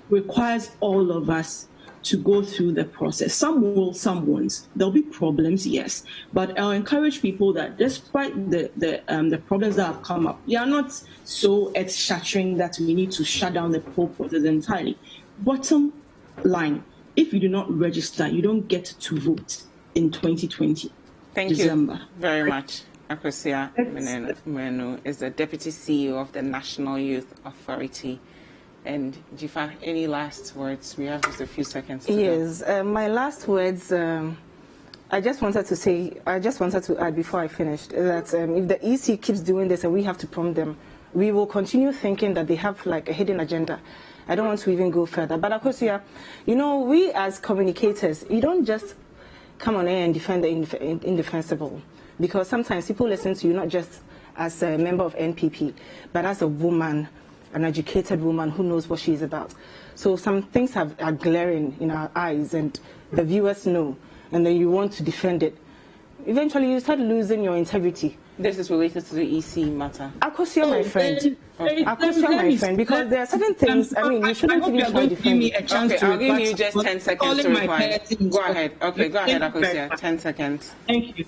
requires all of us to go through the process. Some will, some won't. There'll be problems, yes, but I'll encourage people that despite the problems that have come up, they are not so earth-shattering that we need to shut down the whole process entirely. Bottom line, if you do not register, you don't get to vote in 2020. Thank December. you very much. Akua Menu is the Deputy CEO of the National Youth Authority. And Dziffa, any last words? We have just a few seconds to Yes, my last words, I just wanted to add before I finished that if the EC keeps doing this and we have to prompt them, we will continue thinking that they have like a hidden agenda. I don't want to even go further. But of course, we as communicators, you don't just come on air and defend the indefensible, because sometimes people listen to you not just as a member of NPP, but as a woman, an educated woman who knows what she's about. So some things are glaring in our eyes, and the viewers know, and then you want to defend it. Eventually, you start losing your integrity. This is related to the EC matter. Akua, my friend. Akua, my friend, because there are certain things, you shouldn't even try to defend me. Okay, I'll give you just 10 seconds to reply. Go ahead. Okay, go ahead, Akua. 10 seconds. Thank you.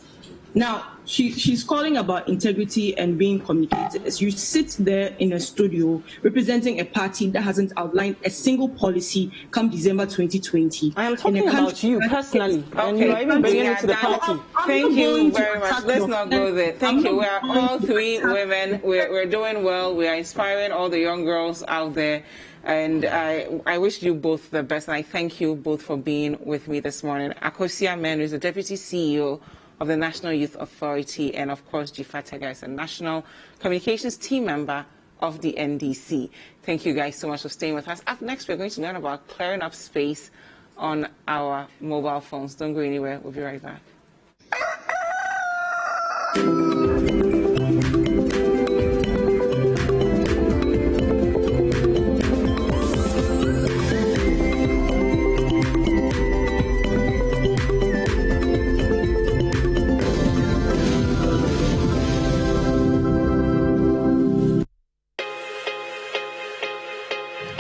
Now, she's calling about integrity and being communicators. You sit there in a studio representing a party that hasn't outlined a single policy come December 2020. I am talking about you personally. Okay. And you are even bringing it to the party. Thank you very much. Let's not go there. Thank you. We are all three women. We're doing well. We are inspiring all the young girls out there. And I wish you both the best. And I thank you both for being with me this morning. Akua Menu is the Deputy CEO of the National Youth Authority, and of course, Dziffa is a National Communications Team member of the NDC. Thank you guys so much for staying with us. Up next, we're going to learn about clearing up space on our mobile phones. Don't go anywhere. We'll be right back.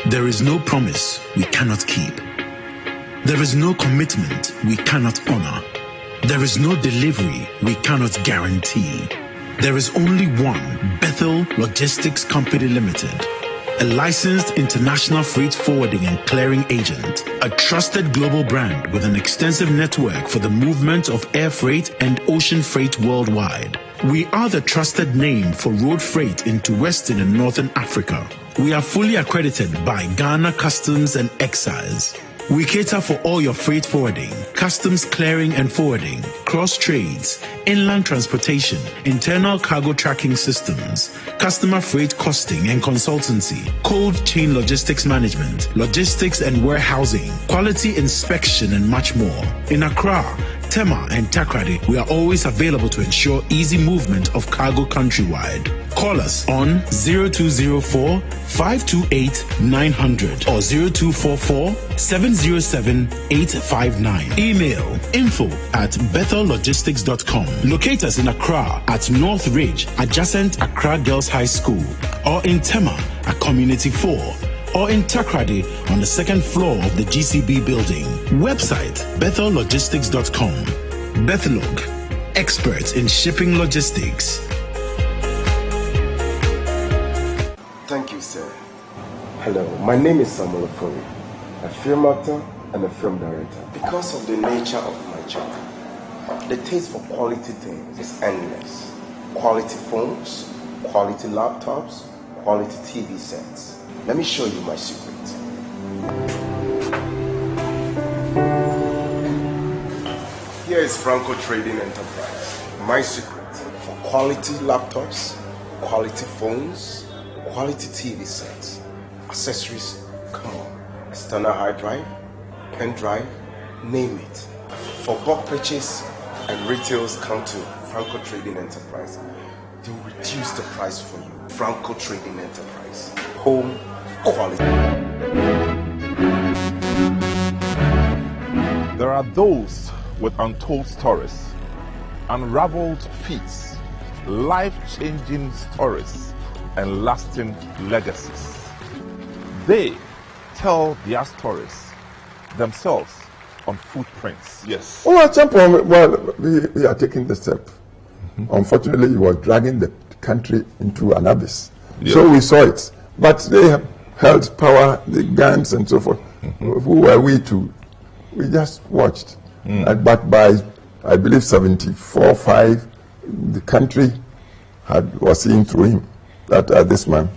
There is no promise we cannot keep. There is no commitment we cannot honor. There is no delivery we cannot guarantee. There is only one Bethel Logistics Company Limited, a licensed international freight forwarding and clearing agent, a trusted global brand with an extensive network for the movement of air freight and ocean freight worldwide. We are the trusted name for road freight into Western and Northern Africa. We are fully accredited by Ghana Customs and Excise. We cater for all your freight forwarding, customs clearing and forwarding, cross trades, inland transportation, internal cargo tracking systems, customer freight costing and consultancy, cold chain logistics management, logistics and warehousing, quality inspection, and much more. In Accra, Tema, and Takrady, we are always available to ensure easy movement of cargo countrywide. Call us on 0204 528 900 or 0244 707 859. Email info@bethellogistics.com. Locate us in Accra at North Ridge, adjacent Accra Girls High School, or in Tema at Community 4, or in Takrady on the second floor of the GCB building. Website bethellogistics.com. Bethelog, experts in shipping logistics. Thank you, sir. Hello, my name is Samuel Ofori, a film actor and a film director. Because of the nature of my job, the taste for quality things is endless. Quality phones, quality laptops, quality TV sets. Let me show you my secret. Here is Franco Trading Enterprise. My secret for quality laptops, quality phones, quality TV sets, accessories, come on, external hard drive, pen drive, name it. For bulk purchase and retails, come to Franco Trading Enterprise. They will reduce the price for you. Franco Trading Enterprise. Home quality. There are those with untold stories, unraveled feats, life-changing stories, and lasting legacies. They tell their stories themselves on footprints. Yes. Well, at some point, we are taking the step. Unfortunately, you were dragging the country into an abyss. Yeah. So we saw it. But they held power, the guns and so forth. Who were we to? We just watched. But by, I believe, 74-5, the country was seeing through him that this man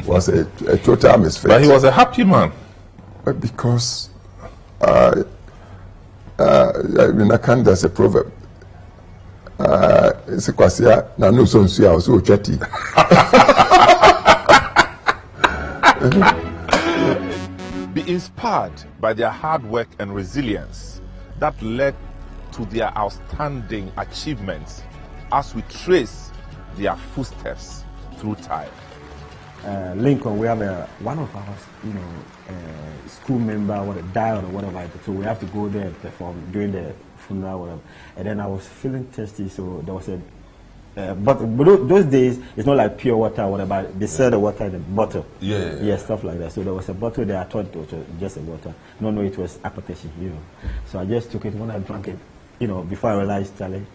was a total misfit. But he was a happy man. But because in Akan there's a proverb. Be inspired by their hard work and resilience that led to their outstanding achievements as we trace their footsteps through time. Lincoln, we have one of our, school member died or whatever, so we have to go there and perform during the funeral, or whatever. And then I was feeling thirsty, so there was but those days it's not like pure water or whatever. They sell the water in a bottle. Yeah, stuff like that. So there was a bottle there. I thought it was just a water. No, it was application. So I just took it. When I drank it, before I realized, Charlie.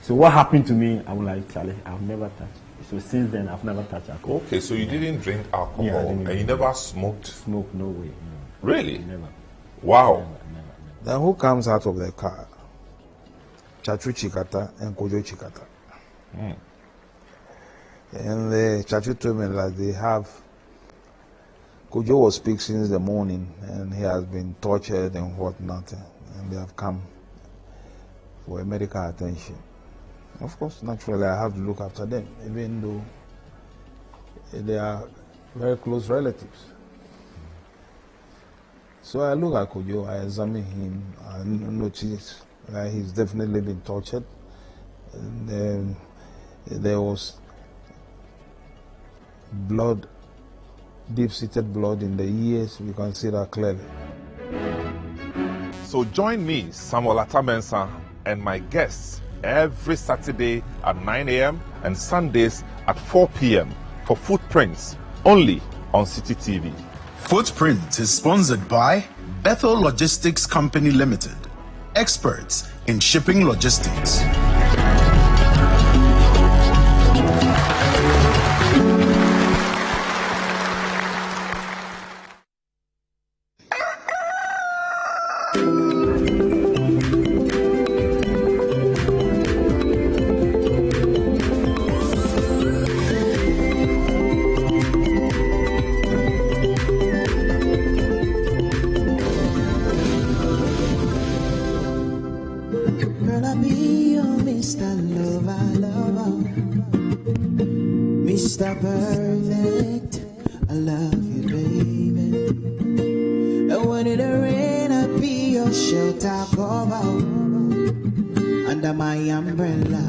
So what happened to me? I'm like, Charlie, I've never touched. So since then, I've never touched alcohol. Okay, so you didn't drink alcohol, and you never smoked? Smoked, no way. No. Really? Never. Wow. Never. Then who comes out of the car? Chachu Chikata and Kojo Chikata. And the Chachu told me that they have, Kojo was sick since the morning, and he has been tortured and whatnot, and they have come for medical attention. Of course, naturally, I have to look after them, even though they are very close relatives. So I look at Kojo, I examine him, I notice that he's definitely been tortured. And then there was blood, deep-seated blood in the ears. We can see that clearly. So join me, Samuel Atamensa, and my guests every Saturday at 9 a.m. and Sundays at 4 p.m. for Footprints, only on City TV. Footprint is sponsored by Bethel Logistics Company Limited, experts in shipping logistics. Girl, I be your Mr. Lover, Mr. Perfect. I love you, baby. And when it rain, I be your shelter cover. Under my umbrella,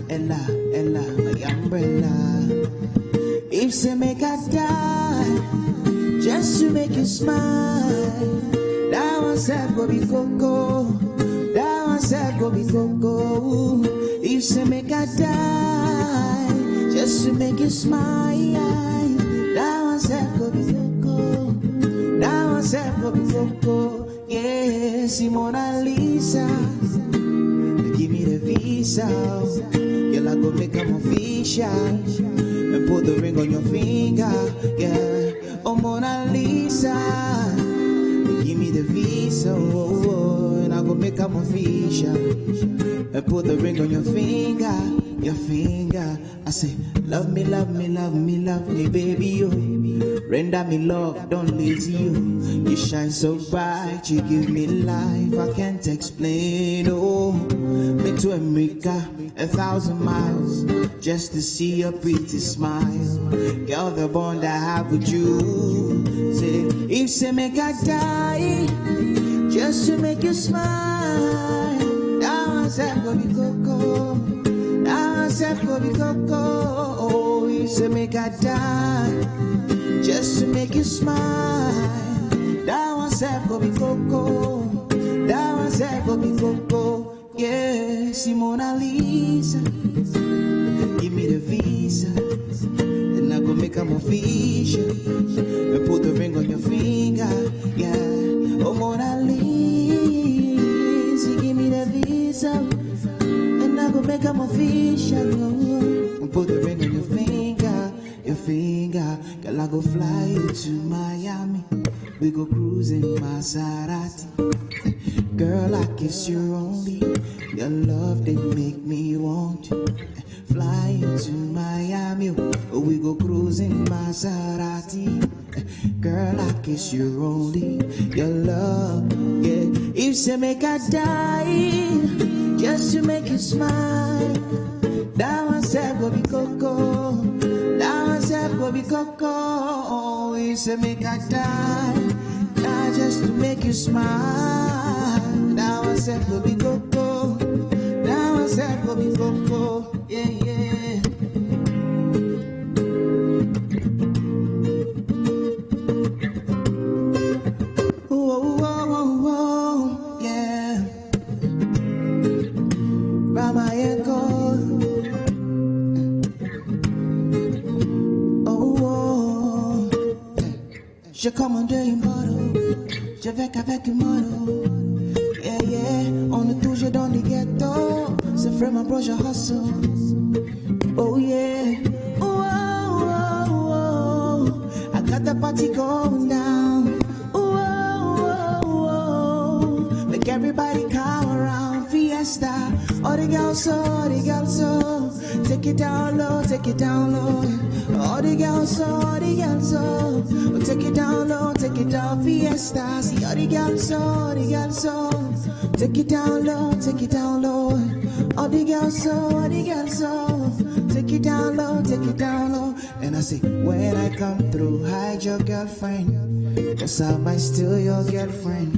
Ella, my umbrella. If say make I die, just to make you smile, that one said go be coco, that one said go be coco. If say make I die, just to make you smile, that one said go be coco, that one said go be coco. Yes, Mona Lisa, give me the visa, girl I go make 'em official. And put the ring on your finger, yeah. Oh, Mona Lisa, give me the visa, and I go make them official. And put the ring on your finger, your finger. I say, love me, love me, love me, love me, baby, you. Render me love, don't lazy you. You shine so bright, you give me life, I can't explain, oh. Me to America, 1,000 miles, just to see your pretty smile. Girl, the bond I have with you. Say, if say make I die, just to make you smile. That one said go be coco, that one said go be coco. Oh, if say make I die, just to make you smile. That one said go be coco, that one said go be coco. Yeah, Mona Lisa, give me the visa, and I go make 'em official, and put the ring on your finger, yeah. Oh, Mona Lisa, give me the visa, and I go make 'em official, and put the ring on your finger, your finger. Girl, I go fly you to Miami, we go cruising Maserati. Girl, I kiss you only. Your love, they make me want you. Fly to Miami, we go cruising Maserati. Girl, I kiss you only. Your love, yeah. If say make I die, just to make you smile. That one said go be coco. That one said go be coco. If say make I die, just to make you smile. That one said go be coco. That one said go be coco. Yeah, yeah. Whoa, whoa, whoa, whoa, yeah. Rama Echo. Oh, oh. Je commande une bottle. Je vais qu'avec une moto. Yeah, yeah. On est toujours dans les ghettos. C'est frère, my brother hustle. Oh, yeah. Oh, oh, oh, oh. I got the party going down. Oh, oh, oh, oh. Make everybody come around. Fiesta. All the girls so. Take it down low, take it down low. All the girls so. Take it down low, take it down. Fiesta. See all the girls so. Take it down low, take it down low. All the girls so. Take it down low, take it down low. And I say, when I come through, hide your girlfriend. Cause I might steal your girlfriend.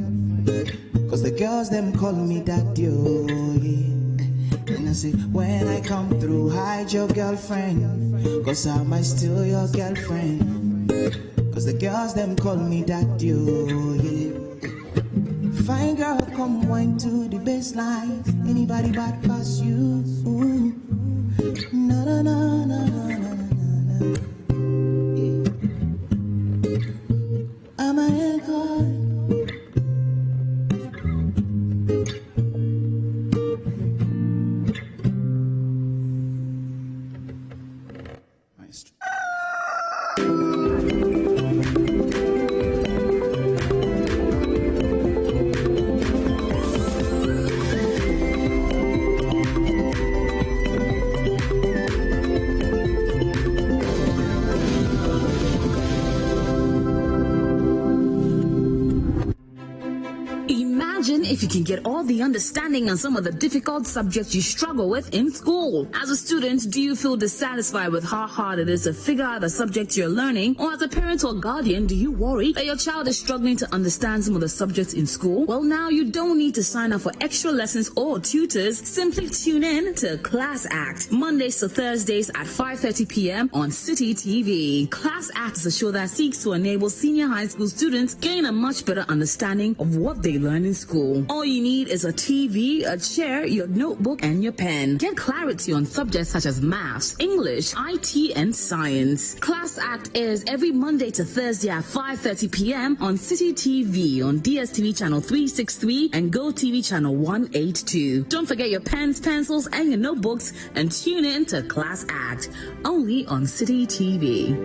Cause the girls them call me daddy, oh, yeah. And I say, when I come through, hide your girlfriend. Cause I might steal your girlfriend. Cause the girls them call me daddy, oh, yeah. Fine girl, come wine to the baseline. Anybody bad pass you? Ooh. No, no, no, no, no, no, no, no. Yeah. I'm a girl. can get all the understanding on some of the difficult subjects you struggle with in school. As a student, do you feel dissatisfied with how hard it is to figure out the subject you're learning? Or as a parent or guardian, do you worry that your child is struggling to understand some of the subjects in school? Well, now you don't need to sign up for extra lessons or tutors. Simply tune in to Class Act, Mondays to Thursdays at 5:30 p.m. on City TV. Class Act is a show that seeks to enable senior high school students gain a much better understanding of what they learn in school. All you need is a TV, a chair, your notebook, and your pen. Get clarity on subjects such as maths, English, IT, and science. Class Act airs every Monday to Thursday at 5:30 p.m. on City TV on DSTV channel 363 and GoTV channel 182. Don't forget your pens, pencils, and your notebooks and tune in to Class Act, only on City TV.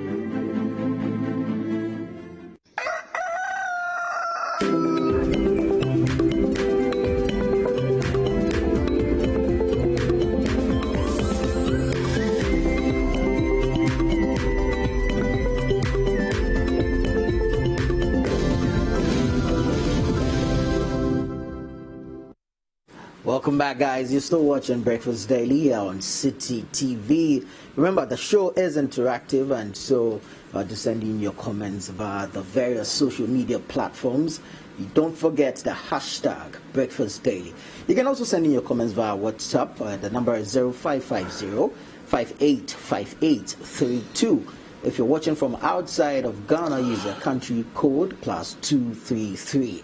Welcome back, guys. You're still watching Breakfast Daily here on City TV. Remember, the show is interactive, and so to send in your comments via the various social media platforms. You don't forget the hashtag Breakfast Daily. You can also send in your comments via WhatsApp. The number is 0550-585832. If you're watching from outside of Ghana, use the country code +233.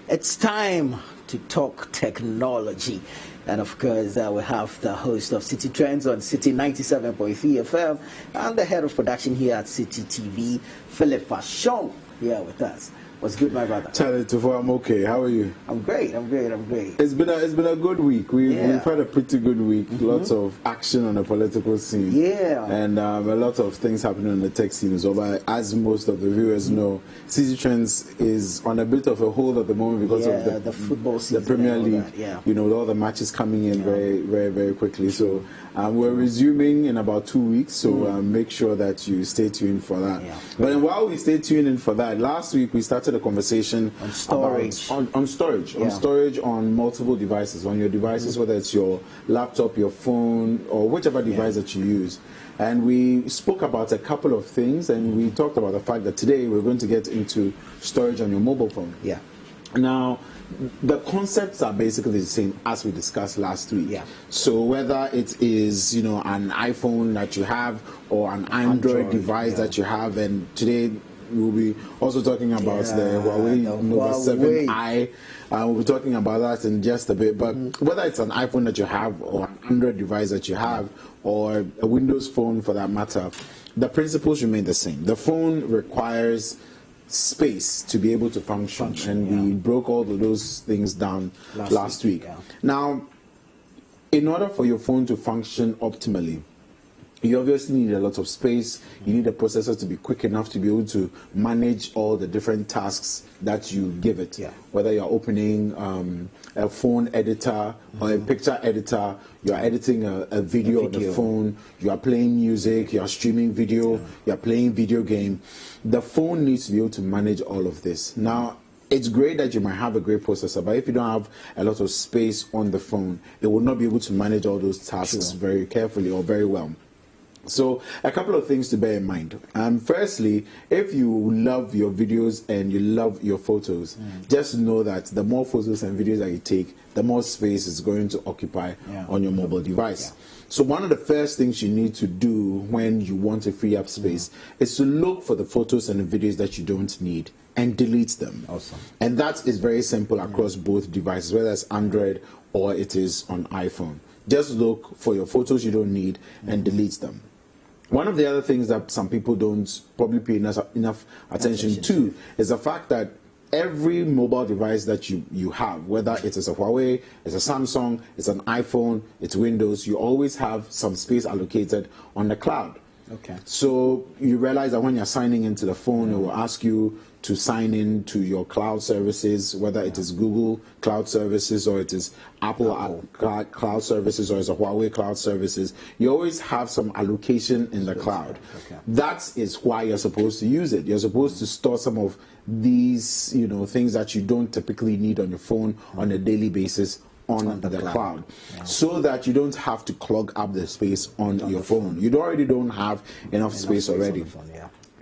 It's time to talk technology. And of course, we have the host of City Trends on City 97.3 FM and the head of production here at City TV, Philip Pashon, here with us. What's good, my brother? Charlie Tuffour, I'm okay. How are you? I'm great. It's been a good week. We've had a pretty good week. Lots of action on the political scene. Yeah. And a lot of things happening on the tech scene as well. But as most of the viewers know, City Trends is on a bit of a hold at the moment because of the football season, the Premier League. You know, all the matches coming in very, very, very quickly. So we're resuming in about 2 weeks. So make sure that you stay tuned for that. But then while we stay tuned in for that, last week we started a conversation on storage, on storage on multiple devices, on your devices, whether it's your laptop, your phone, or whichever device that you use. And we spoke about a couple of things, and we talked about the fact that today we're going to get into storage on your mobile phone. Now, the concepts are basically the same as we discussed last week. So whether it is, you know, an iPhone that you have or an Android device that you have, and today we'll be also talking about the Huawei Nova 7i. We'll be talking about that in just a bit. But whether it's an iPhone that you have or an Android device that you have or a Windows phone for that matter, the principles remain the same. The phone requires space to be able to function, and we broke all of those things down last week. Now, in order for your phone to function optimally, you obviously need a lot of space. You need a processor to be quick enough to be able to manage all the different tasks that you give it. Whether you're opening a phone editor or a picture editor, you're editing a video on the phone, you are playing music, you're streaming video, you're playing video game. The phone needs to be able to manage all of this. Now, it's great that you might have a great processor, but if you don't have a lot of space on the phone, it will not be able to manage all those tasks very carefully or very well. So a couple of things to bear in mind. Firstly, if you love your videos and you love your photos, just know that the more photos and videos that you take, the more space is going to occupy on your mobile device. So one of the first things you need to do when you want to free up space is to look for the photos and the videos that you don't need and delete them. And that is very simple across both devices, whether it's Android or it is on iPhone. Just look for your photos you don't need and delete them. One of the other things that some people don't probably pay enough attention to is the fact that every mobile device that you have, whether it is a Huawei, it's a Samsung, it's an iPhone, it's Windows, you always have some space allocated on the cloud. Okay. So you realize that when you're signing into the phone, it will ask you to sign in to your cloud services, whether it is Google cloud services or it is Apple cloud services or it's a Huawei cloud services. You always have some allocation in the cloud. Okay. That is why you're supposed to use it. You're supposed to store some of these, things that you don't typically need on your phone on a daily basis on the cloud. Yeah. So that you don't have to clog up the space on your phone. You already don't have enough space already.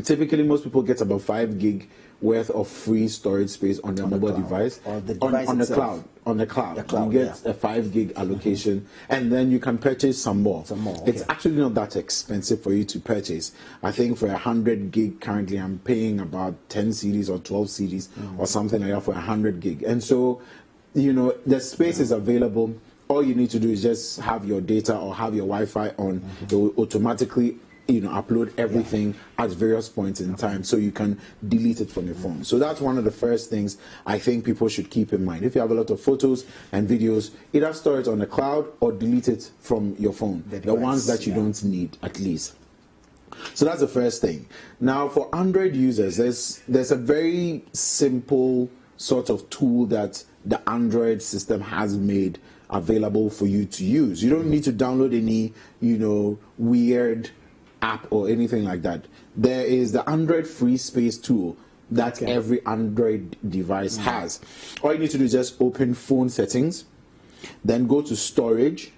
Typically, most people get about 5 gig worth of free storage space on their mobile device, or the device on the itself. cloud. On the cloud, cloud, you get a 5 gig allocation, and then you can purchase some more. It's actually not that expensive for you to purchase. I think for 100 gig currently, I'm paying about 10 CDs or 12 CDs or something like that for 100 gig. And so, the space is available. All you need to do is just have your data or have your Wi-Fi on. It will automatically upload everything at various points in time, so you can delete it from your phone. So that's one of the first things I think people should keep in mind. If you have a lot of photos and videos, either store it on the cloud or delete it from your phone, the ones that you don't need at least. So that's the first thing. Now for Android users, there's a very simple sort of tool that the Android system has made available for you to use. You don't need to download any, weird app or anything like that. There is the Android free space tool that every Android device has. All you need to do is just open phone settings, then go to storage,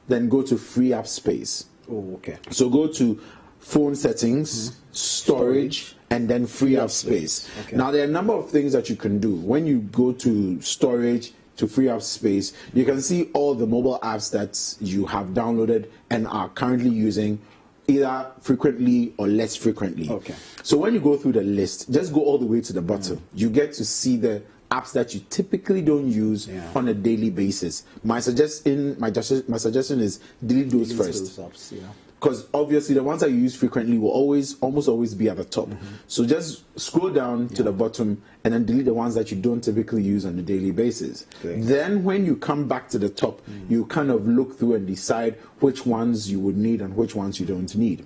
then go to free app space. Oh, okay. So go to phone settings, storage, and then free app space. Okay. Now there are a number of things that you can do. When you go to storage, to free up space, you can see all the mobile apps that you have downloaded and are currently using, either frequently or less frequently. Okay. So when you go through the list, just go all the way to the bottom. You get to see the apps that you typically don't use on a daily basis. My suggestion is delete those first. Those apps, Because obviously the ones that you use frequently will almost always be at the top. So just scroll down to the bottom and then delete the ones that you don't typically use on a daily basis. Then when you come back to the top, you kind of look through and decide which ones you would need and which ones you don't need.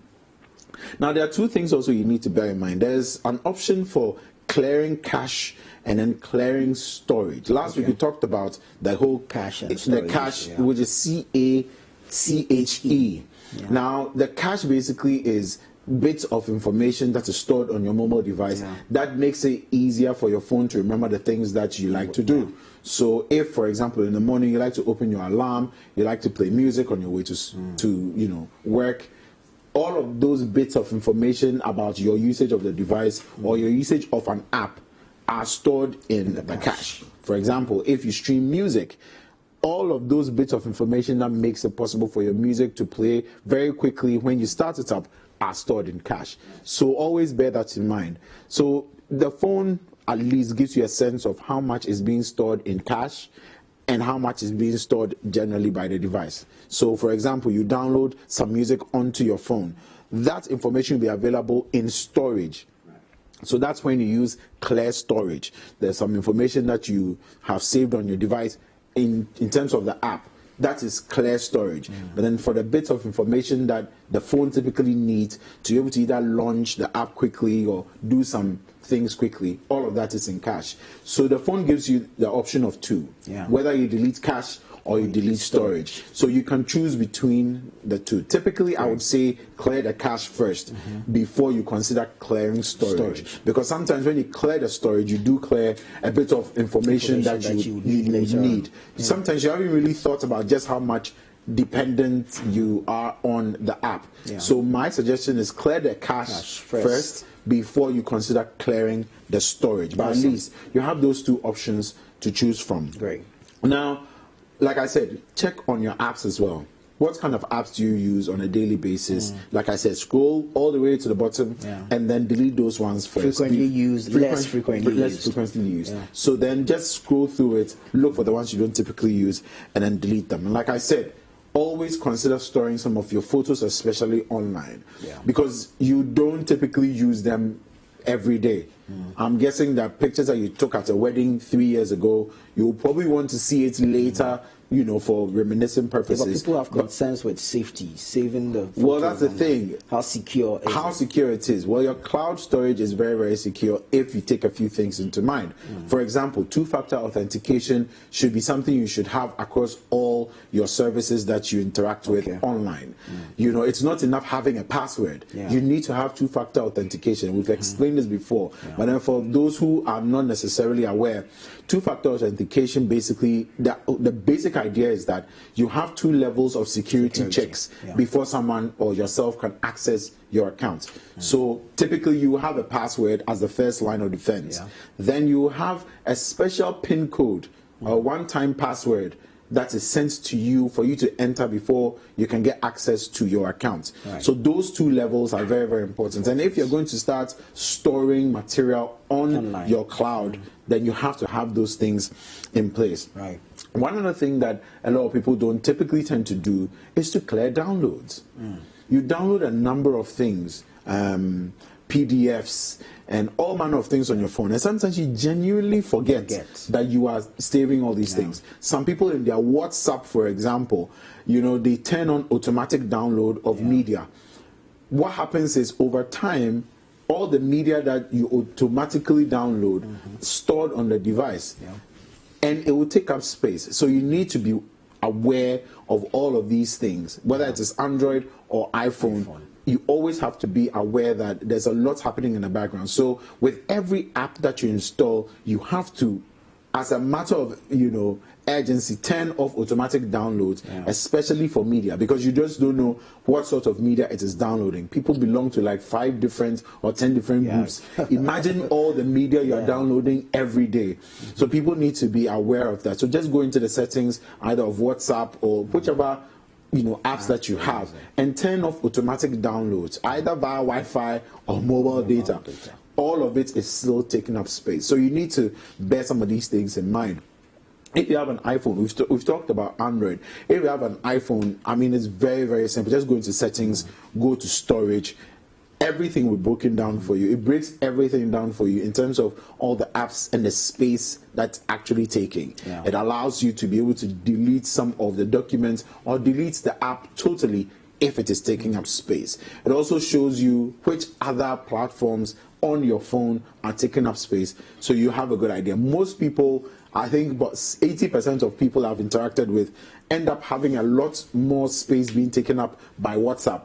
Now there are two things also you need to bear in mind. There's an option for clearing cache and then clearing storage. Last week we talked about the whole cache and storage, the cache, which is CACHE. Now, the cache basically is bits of information that is stored on your mobile device that makes it easier for your phone to remember the things that you like to do. So if, for example, in the morning you like to open your alarm, you like to play music on your way to work, all of those bits of information about your usage of the device or your usage of an app are stored in the cache. For example, if you stream music, all of those bits of information that makes it possible for your music to play very quickly when you start it up are stored in cache. So always bear that in mind. So the phone at least gives you a sense of how much is being stored in cache and how much is being stored generally by the device. So for example, you download some music onto your phone. That information will be available in storage. So that's when you use clear storage. There's some information that you have saved on your device in terms of the app. That is clear storage. But then for the bits of information that the phone typically needs to be able to either launch the app quickly or do some things quickly, all of that is in cache. So the phone gives you the option of two, whether you delete cache or you delete storage. So you can choose between the two. Typically, I would say clear the cache first before you consider clearing storage. Because sometimes when you clear the storage, you do clear a bit of information that you need. Sometimes you haven't really thought about just how much dependent you are on the app. So my suggestion is clear the cache first before you consider clearing the storage. But at least you have those two options to choose from. Great. Now, like I said, check on your apps as well. What kind of apps do you use on a daily basis? Like I said, scroll all the way to the bottom and then delete those ones first. Less frequently used. So then just scroll through it, look for the ones you don't typically use, and then delete them. And like I said, always consider storing some of your photos, especially online, because you don't typically use them every day. I'm guessing that pictures that you took at a wedding 3 years ago, you'll probably want to see it later, for reminiscent purposes. But people have concerns with safety, saving the. Well, that's the thing. How secure it is. Well, your cloud storage is very, very secure if you take a few things into mind. For example, two-factor authentication should be something you should have across all your services that you interact with online. It's not enough having a password. You need to have two-factor authentication. We've explained this before. But then for those who are not necessarily aware, two-factor authentication, basically, the basic idea is that you have two levels of security checks before someone or yourself can access your account. So typically you have a password as the first line of defense. Then you have a special PIN code, a one-time password that is sent to you for you to enter before you can get access to your account. So those two levels are very, very important. And if you're going to start storing material on your cloud, then you have to have those things in place. One other thing that a lot of people don't typically tend to do is to clear downloads. You download a number of things, PDFs, and all manner of things on your phone. And sometimes you genuinely forget that you are saving all these things. Some people in their WhatsApp, for example, they turn on automatic download of media. What happens is over time, all the media that you automatically download stored on the device. And it will take up space. So you need to be aware of all of these things, whether it is Android or iPhone. You always have to be aware that there's a lot happening in the background. So with every app that you install, you have to, as a matter of urgency, turn off automatic downloads, especially for media, because you just don't know what sort of media it is downloading. People belong to like 5 different or 10 different groups. Imagine all the media you are downloading every day. So people need to be aware of that. So just go into the settings either of WhatsApp or whichever apps that you have, and turn off automatic downloads either via Wi-Fi or mobile data. All of it is still taking up space. So you need to bear some of these things in mind. If you have an iPhone, we've talked about Android. If you have an iPhone, it's very, very simple. Just go into settings, go to storage. Everything will be broken down for you. It breaks everything down for you in terms of all the apps and the space that's actually taking. It allows you to be able to delete some of the documents or delete the app totally if it is taking up space. It also shows you which other platforms on your phone are taking up space, so you have a good idea. Most people, I think about 80% of people I've interacted with end up having a lot more space being taken up by WhatsApp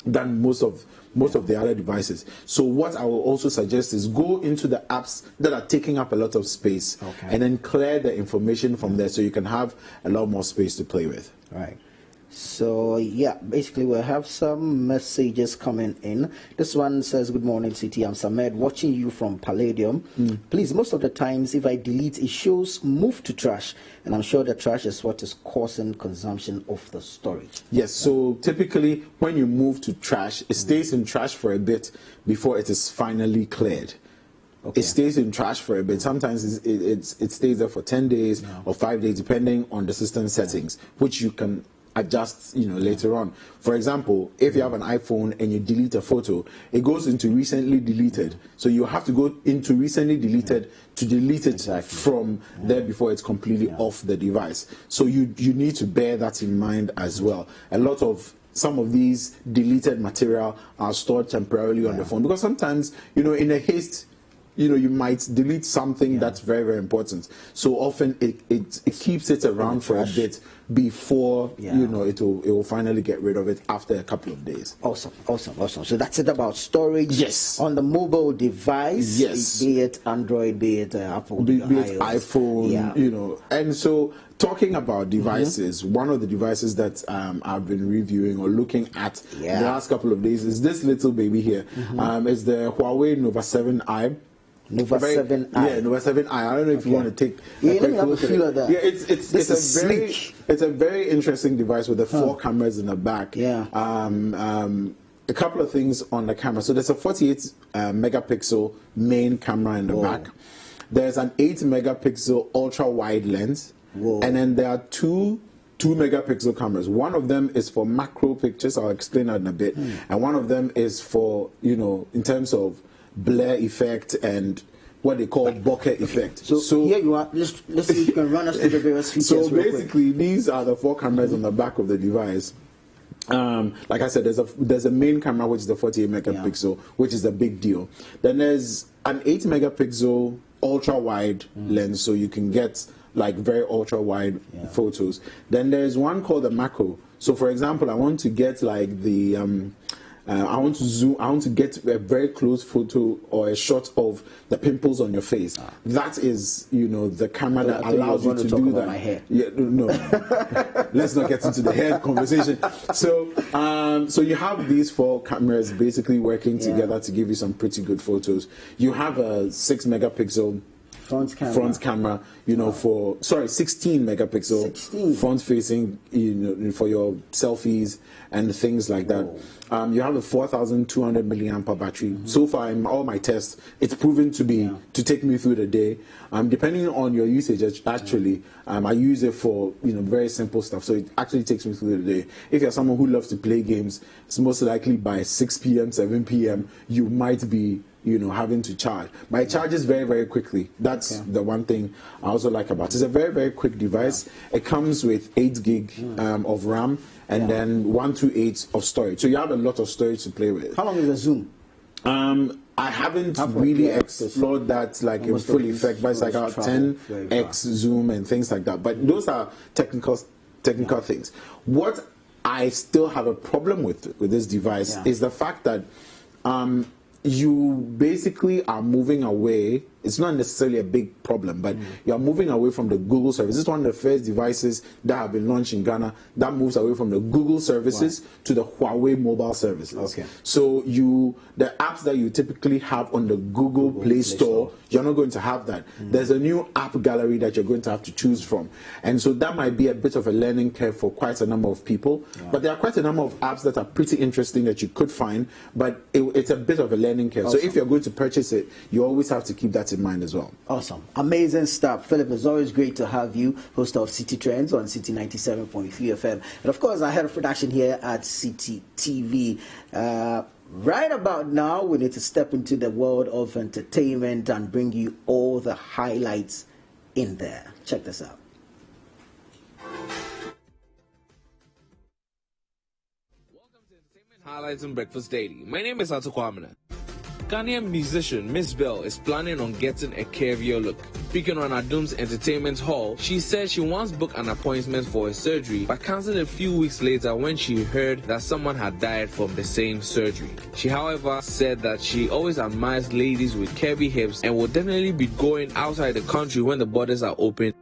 than most of the other devices. So what I will also suggest is go into the apps that are taking up a lot of space and then clear the information from there so you can have a lot more space to play with. So basically we'll have some messages coming in. This one says, good morning CT, I'm Samed, watching you from Palladium. Please, most of the times if I delete, it shows move to trash, and I'm sure the trash is what is causing consumption of the storage. Yes, so typically when you move to trash, it stays in trash for a bit before it is finally cleared. It stays in trash for a bit. Sometimes it stays there for 10 days or 5 days, depending on the system settings, which you can adjust later on. For example, if you have an iPhone and you delete a photo, it goes into recently deleted, so you have to go into recently deleted to delete it from there before it's completely off the device. So you need to bear that in mind as well. Some of these deleted material are stored temporarily on the phone, because sometimes in a haste you might delete something that's very, very important. So often it keeps it around for a bit before it will finally get rid of it after a couple of days. Awesome. So that's it about storage on the mobile device, be it Android, be it Apple, be it iPhone, And so talking about devices, one of the devices that I've been reviewing or looking at the last couple of days is this little baby here. It's the Huawei Nova 7i. Nova 7i. Yeah, Nova 7i. I don't know if you want to take a quick look at it. Yeah, it's a very interesting device with the 4 cameras in the back. A couple of things on the camera. So there's a 48 megapixel main camera in the back. There's an 8 megapixel ultra wide lens. And then there are two 2 megapixel cameras. One of them is for macro pictures. I'll explain that in a bit. And one of them is for, in terms of blur effect and what they call bokeh effect. So here you are. Let's see if you can run us through the various features. So basically, these are the 4 cameras on the back of the device. Like I said, there's a main camera, which is the 48 megapixel, which is a big deal. Then there's an 8 megapixel ultra wide lens, so you can get like very ultra wide photos. Then there's one called the macro. So for example, I want to get like the I want to get a very close photo or a shot of the pimples on your face. That is, the camera that allows you to do that. My hair. Yeah, no. Let's not get into the hair conversation. So you have these 4 cameras basically working together to give you some pretty good photos. You have a 6 megapixel front camera, 16 megapixel front facing, for your selfies and things like that. You have a 4,200 milliampere battery. So far in all my tests, it's proven to take me through the day. Depending on your usage, actually, I use it for very simple stuff. So it actually takes me through the day. If you're someone who loves to play games, it's most likely by 6 p.m., 7 p.m. you might be having to charge. But it charges very, very quickly. That's the one thing I also like about it. It's a very, very quick device. It comes with 8 gig of RAM and then 128 of storage. So you have a lot of storage to play with. How long is the zoom? I haven't really explored that like in full effect, but it's like about 10x zoom and things like that. But those are technical things. What I still have a problem with this device is the fact that you basically are moving away. It's not necessarily a big problem, but you're moving away from the Google service. This is one of the first devices that have been launched in Ghana that moves away from the Google services to the Huawei mobile services. Okay. So the apps that you typically have on the Google Play Store, you're not going to have that. There's a new app gallery that you're going to have to choose from. And so that might be a bit of a learning curve for quite a number of people. But there are quite a number of apps that are pretty interesting that you could find, but it's a bit of a learning curve. Awesome. So if you're going to purchase it, you always have to keep that in mind as well. Awesome. Amazing stuff. Philip, it's always great to have you, host of City Trends on City 97.3 FM. And of course, our head of production here at City TV. Right about now, we need to step into the world of entertainment and bring you all the highlights in there. Check this out. Highlights on Breakfast Daily. My name is Akua. Ghanaian musician Miss Bell is planning on getting a curvier look. Speaking on Adum's Entertainment Hall, she said she once booked an appointment for a surgery but cancelled a few weeks later when she heard that someone had died from the same surgery. She, however, said that she always admires ladies with curvy hips and will definitely be going outside the country when the borders are open.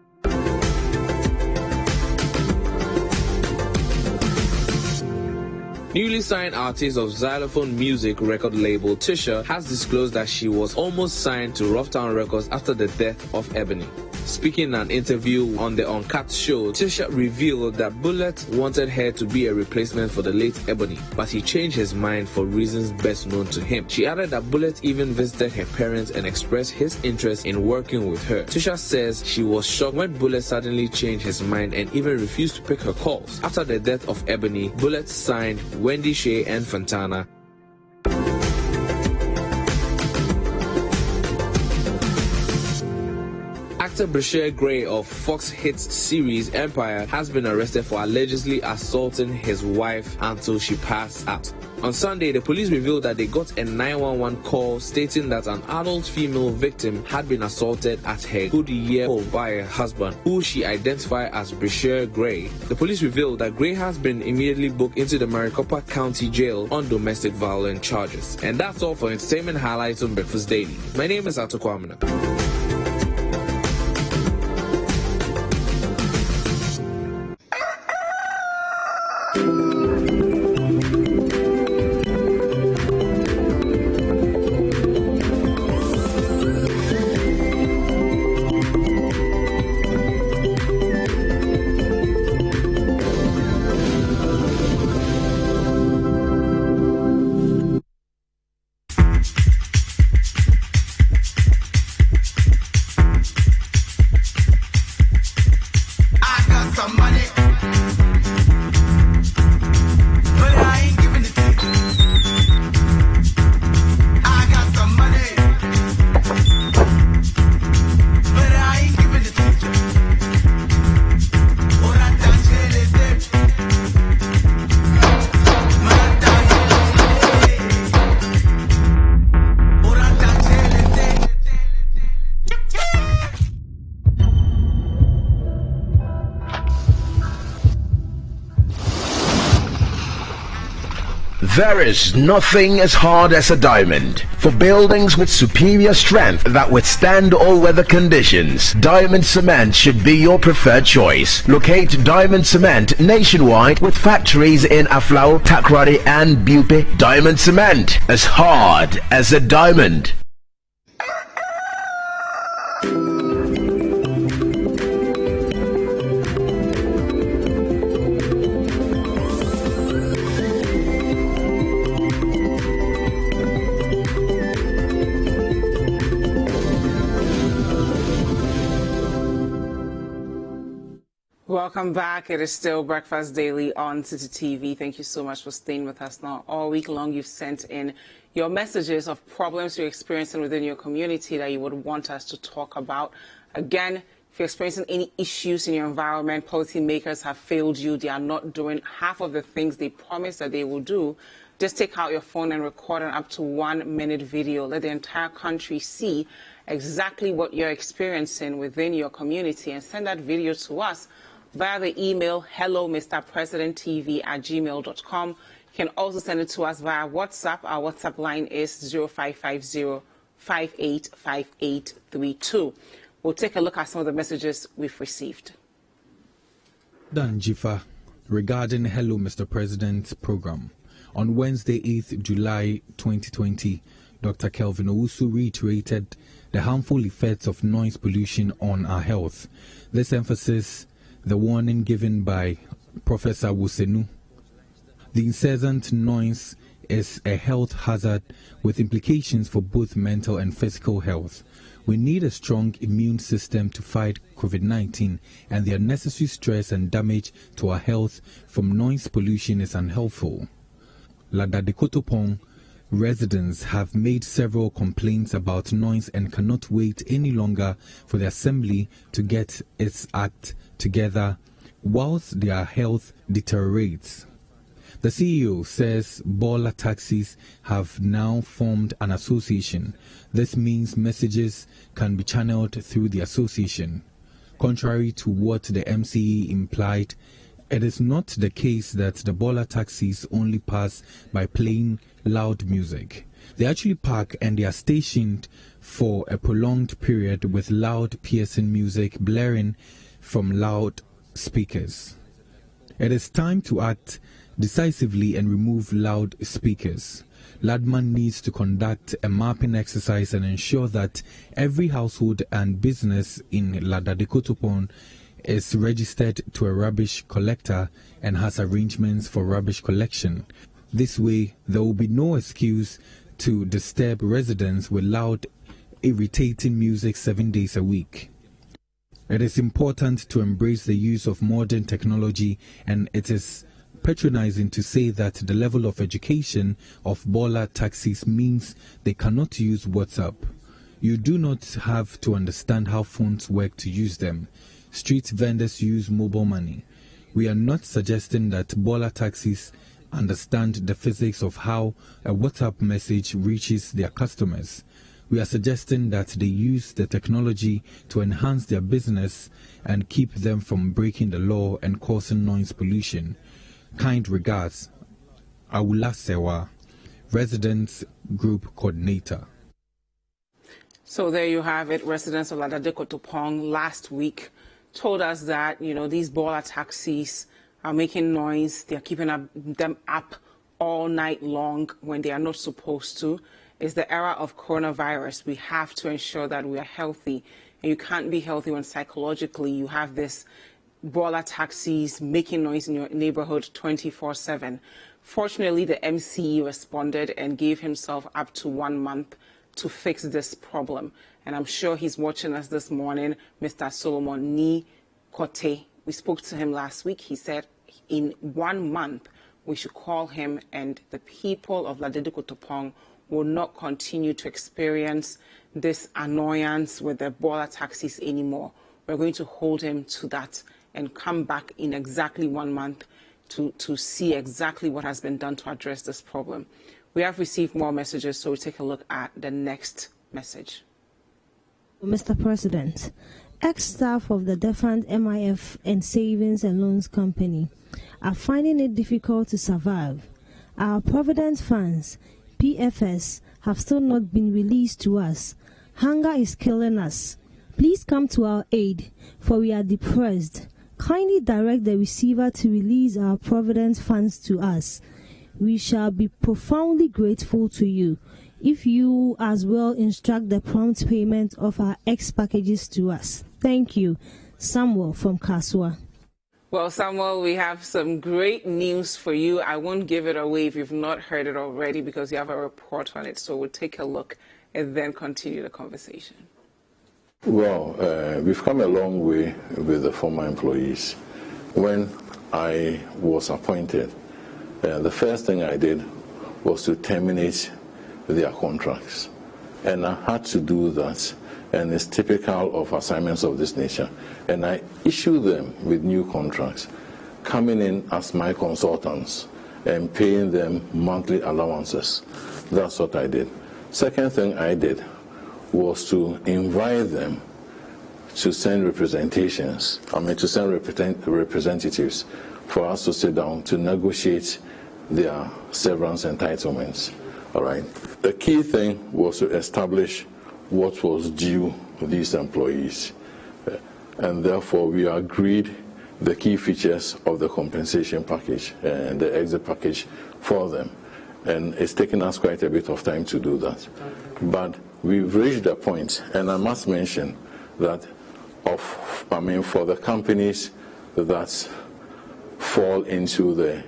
Newly signed artist of xylophone music record label Tisha has disclosed that she was almost signed to Rough Town Records after the death of Ebony. Speaking in an interview on the Uncut show, Tisha revealed that Bullet wanted her to be a replacement for the late Ebony, but he changed his mind for reasons best known to him. She added that Bullet even visited her parents and expressed his interest in working with her. Tisha says she was shocked when Bullet suddenly changed his mind and even refused to pick her calls. After the death of Ebony, Bullet signed Wendy Shea and Fontana. Actor Brashear Gray of Fox Hits series Empire has been arrested for allegedly assaulting his wife until she passed out. On Sunday, the police revealed that they got a 911 call stating that an adult female victim had been assaulted at her Goodyear home by her husband, who she identified as Brashear Gray. The police revealed that Gray has been immediately booked into the Maricopa County Jail on domestic violence charges. And that's all for entertainment highlights on Breakfast Daily. My name is Akua. There is nothing as hard as a diamond. For buildings with superior strength that withstand all weather conditions, Diamond Cement should be your preferred choice. Locate Diamond Cement nationwide with factories in Aflao, Takrady and Bupe. Diamond Cement, as hard as a diamond. Welcome back. It is still Breakfast Daily on City TV. Thank you so much for staying with us now. All week long, you've sent in your messages of problems you're experiencing within your community that you would want us to talk about. Again, if you're experiencing any issues in your environment, policymakers have failed you, they are not doing half of the things they promised that they will do, just take out your phone and record an up to 1 minute video. Let the entire country see exactly what you're experiencing within your community and send that video to us via the email hello@mrpresidenttv@gmail.com. You can also send it to us via WhatsApp. Our WhatsApp line is 0550-585832. We'll take a look at some of the messages we've received. Dan Dziffa, regarding Hello Mr. President program. On Wednesday, 8th July 2020, Dr. Kelvin Owusu reiterated the harmful effects of noise pollution on our health. This emphasis the warning given by Professor Wusenu. The incessant noise is a health hazard with implications for both mental and physical health. We need a strong immune system to fight COVID-19, and the unnecessary stress and damage to our health from noise pollution is unhelpful. Ladadekotopong residents have made several complaints about noise and cannot wait any longer for the assembly to get its act together whilst their health deteriorates. The CEO says Bola taxis have now formed an association. This means messages can be channeled through the association. Contrary to what the MCE implied, it is not the case that the Bola taxis only pass by playing loud music. They actually park and they are stationed for a prolonged period with loud piercing music blaring from loud speakers. It is time to act decisively and remove loud speakers. Ladman needs to conduct a mapping exercise and ensure that every household and business in Ladadekotopon is registered to a rubbish collector and has arrangements for rubbish collection. This way, there will be no excuse to disturb residents with loud, irritating music 7 days a week. It is important to embrace the use of modern technology, and it is patronizing to say that the level of education of Bola taxis means they cannot use WhatsApp. You do not have to understand how phones work to use them. Street vendors use mobile money. We are not suggesting that Bola taxis understand the physics of how a WhatsApp message reaches their customers. We are suggesting that they use the technology to enhance their business and keep them from breaking the law and causing noise pollution. Kind regards, Awula Sewa, Residents Group Coordinator. So there you have it. Residents of Ladadekotopong last week told us that, these Bola taxis are making noise. They're keeping them up all night long when they are not supposed to. It's the era of coronavirus. We have to ensure that we are healthy. And you can't be healthy when psychologically you have this Bola taxis making noise in your neighborhood 24/7. Fortunately, the MCE responded and gave himself up to 1 month to fix this problem. And I'm sure he's watching us this morning, Mr. Solomon Ni Kote. We spoke to him last week. He said in 1 month, we should call him, and the people of Ladadekotopong will not continue to experience this annoyance with the Bola taxis anymore. We're going to hold him to that and come back in exactly 1 month to see exactly what has been done to address this problem. We have received more messages, so we'll take a look at the next message. Mr. President, ex-staff of the defunct MIF and Savings and Loans Company are finding it difficult to survive Our Provident Funds, PFS, have still not been released to us. Hunger is killing us. Please come to our aid, for we are depressed. Kindly direct the receiver to release our Provident Funds to us. We shall be profoundly grateful to you if you as well instruct the prompt payment of our X packages to us. Thank you. Samuel from Kaswa. Well, Samuel, we have some great news for you. I won't give it away if you've not heard it already because you have a report on it. So we'll take a look and then continue the conversation. Well, we've come a long way with the former employees. When I was appointed, the first thing I did was to terminate their contracts. And I had to do that, and it's typical of assignments of this nature. And I issued them with new contracts, coming in as my consultants and paying them monthly allowances. That's what I did. Second thing I did was to invite them to send representations, to send representatives for us to sit down to negotiate their severance entitlements. All right. The key thing was to establish what was due these employees. And therefore, we agreed the key features of the compensation package and the exit package for them. And it's taken us quite a bit of time to do that. But we've reached a point, and I must mention that for the companies that fall into the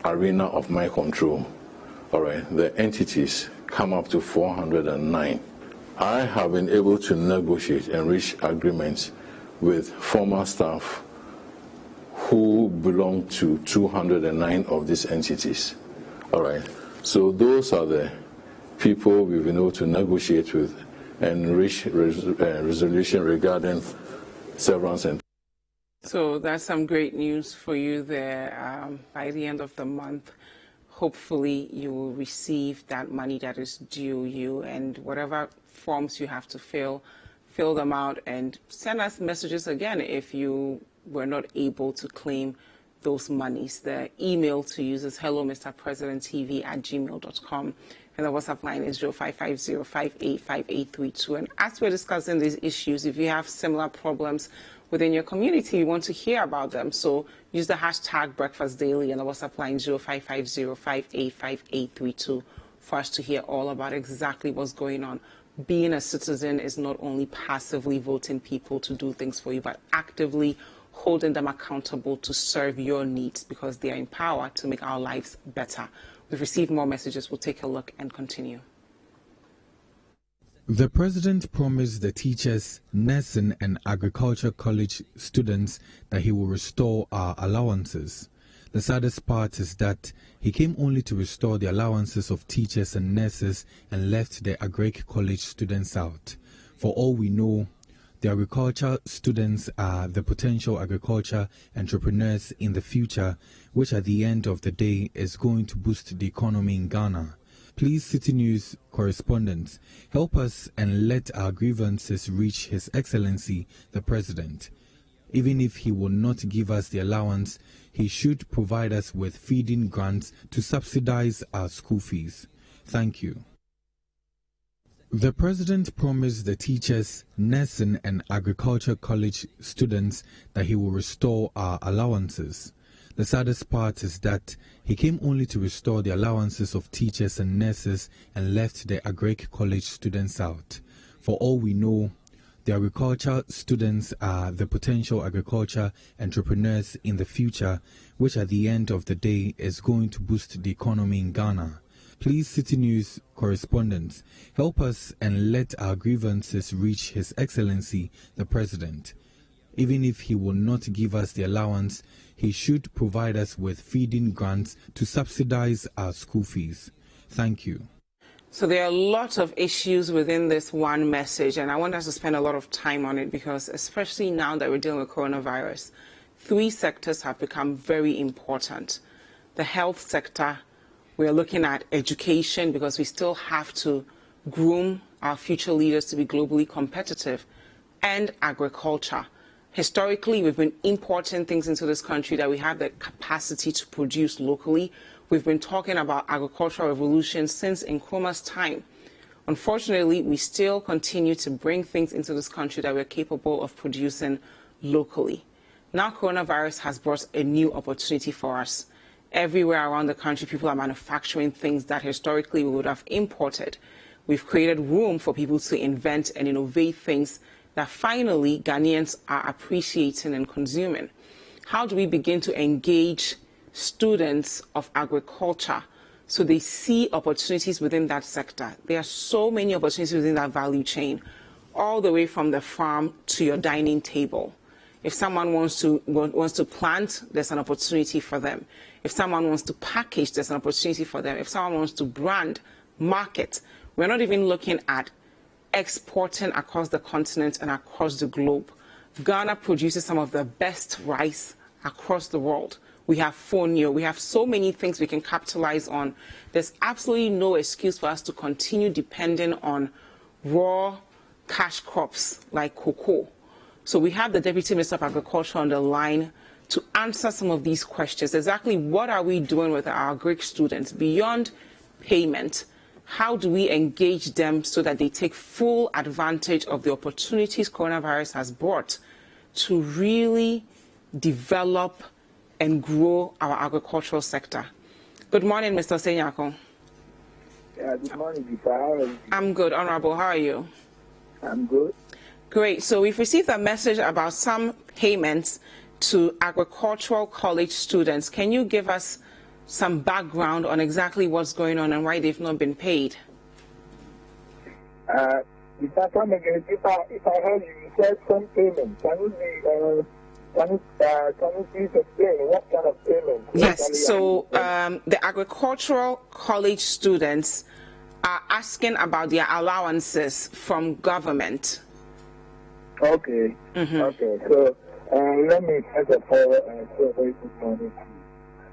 arena of my control, all right, the entities come up to 409. I have been able to negotiate and reach agreements with former staff who belong to 209 of these entities. All right. So those are the people we've been able to negotiate with and reach resolution regarding severance. And so that's some great news for you there. By the end of the month, hopefully you will receive that money that is due you, and whatever forms you have to fill them out and send us messages again if you were not able to claim those monies. The email to use is hello@mrpresidenttv@gmail.com, and the WhatsApp line is 0550585832. And as we're discussing these issues, if you have similar problems within your community, we want to hear about them. So use the hashtag Breakfast Daily and the WhatsApp line 0550585832 for us to hear all about exactly what's going on. Being a citizen is not only passively voting people to do things for you, but actively holding them accountable to serve your needs because they are in power to make our lives better. We've received more messages. We'll take a look and continue. The president promised the teachers, nursing and agriculture college students that he will restore our allowances. The saddest part is that he came only to restore the allowances of teachers and nurses and left the agric college students out. For all we know, the agriculture students are the potential agriculture entrepreneurs in the future, which at the end of the day is going to boost the economy in Ghana. Please, City News correspondents, help us and let our grievances reach His Excellency, the President. Even if he will not give us the allowance, he should provide us with feeding grants to subsidize our school fees. Thank you. The President promised the teachers, nursing and agriculture college students that he will restore our allowances. The saddest part is that he came only to restore the allowances of teachers and nurses and left the agric college students out. For all we know, the agriculture students are the potential agriculture entrepreneurs in the future, which at the end of the day is going to boost the economy in Ghana. Please, City News correspondents, help us and let our grievances reach His Excellency, the President. Even if he will not give us the allowance, he should provide us with feeding grants to subsidize our school fees. Thank you. So there are a lot of issues within this one message, and I want us to spend a lot of time on it because especially now that we're dealing with coronavirus, 3 sectors have become very important. The health sector, we're looking at education because we still have to groom our future leaders to be globally competitive, and agriculture. Historically, we've been importing things into this country that we have the capacity to produce locally. We've been talking about agricultural revolution since Nkrumah's time. Unfortunately, we still continue to bring things into this country that we're capable of producing locally. Now coronavirus has brought a new opportunity for us. Everywhere around the country, people are manufacturing things that historically we would have imported. We've created room for people to invent and innovate things that finally Ghanaians are appreciating and consuming. How do we begin to engage students of agriculture so they see opportunities within that sector? There are so many opportunities within that value chain, all the way from the farm to your dining table. If someone wants to plant, there's an opportunity for them. If someone wants to package, there's an opportunity for them. If someone wants to brand, market, we're not even looking at exporting across the continent and across the globe. Ghana produces some of the best rice across the world. We have fonio. We have so many things we can capitalize on. There's absolutely no excuse for us to continue depending on raw cash crops like cocoa. So we have the Deputy Minister of Agriculture on the line to answer some of these questions. Exactly what are we doing with our Greek students beyond payment? How do we engage them so that they take full advantage of the opportunities coronavirus has brought to really develop and grow our agricultural sector? Good morning, Mr. Senyako. Yeah, good morning, Dziffa. How are you? I'm good, Honorable. How are you? I'm good. Great. So we've received a message about some payments to agricultural college students. Can you give us some background on exactly what's going on and why they've not been paid? If I heard you said some payment, can you please explain what kind of payment? Yes, so the agricultural college students are asking about their allowances from government. Okay. Okay. So let me first of all say a very good morning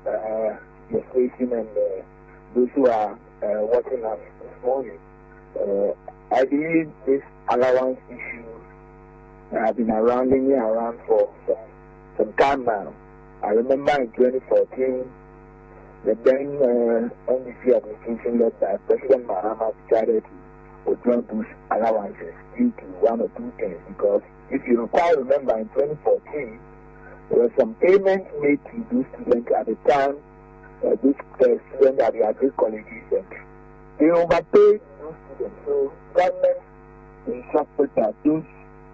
to your station and those who are watching us this morning. I believe this allowance issue has been around for some time now. I remember in 2014, the then NDC administration led by President Mahama decided to withdraw those allowances due to one or two things. Because if you remember in 2014, there were some payments made to those students at the time, these students at the agri colleges, and they overpaid those students. So government instructed that those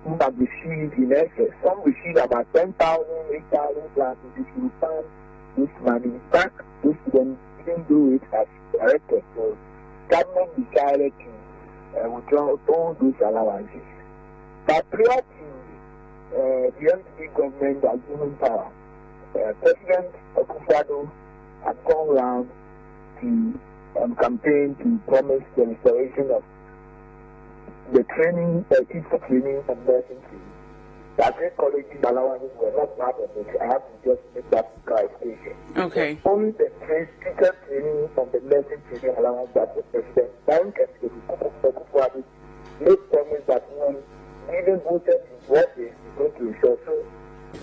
who have received in excess, some received about 10,000, 8,000 plus, if you find this money back, those students didn't do it as directed. So government decided to withdraw all those allowances. But prior to the NDP government assuming power, President Akua had gone around to campaign to promise the restoration of the training, teacher training and nursing training. The agri colleges allowances were not part of it. I have to just make that clarification. Okay. Only the teacher training and the nursing training allowance that the President Bank and the Akua made promise that when even voted in what is going to restore. So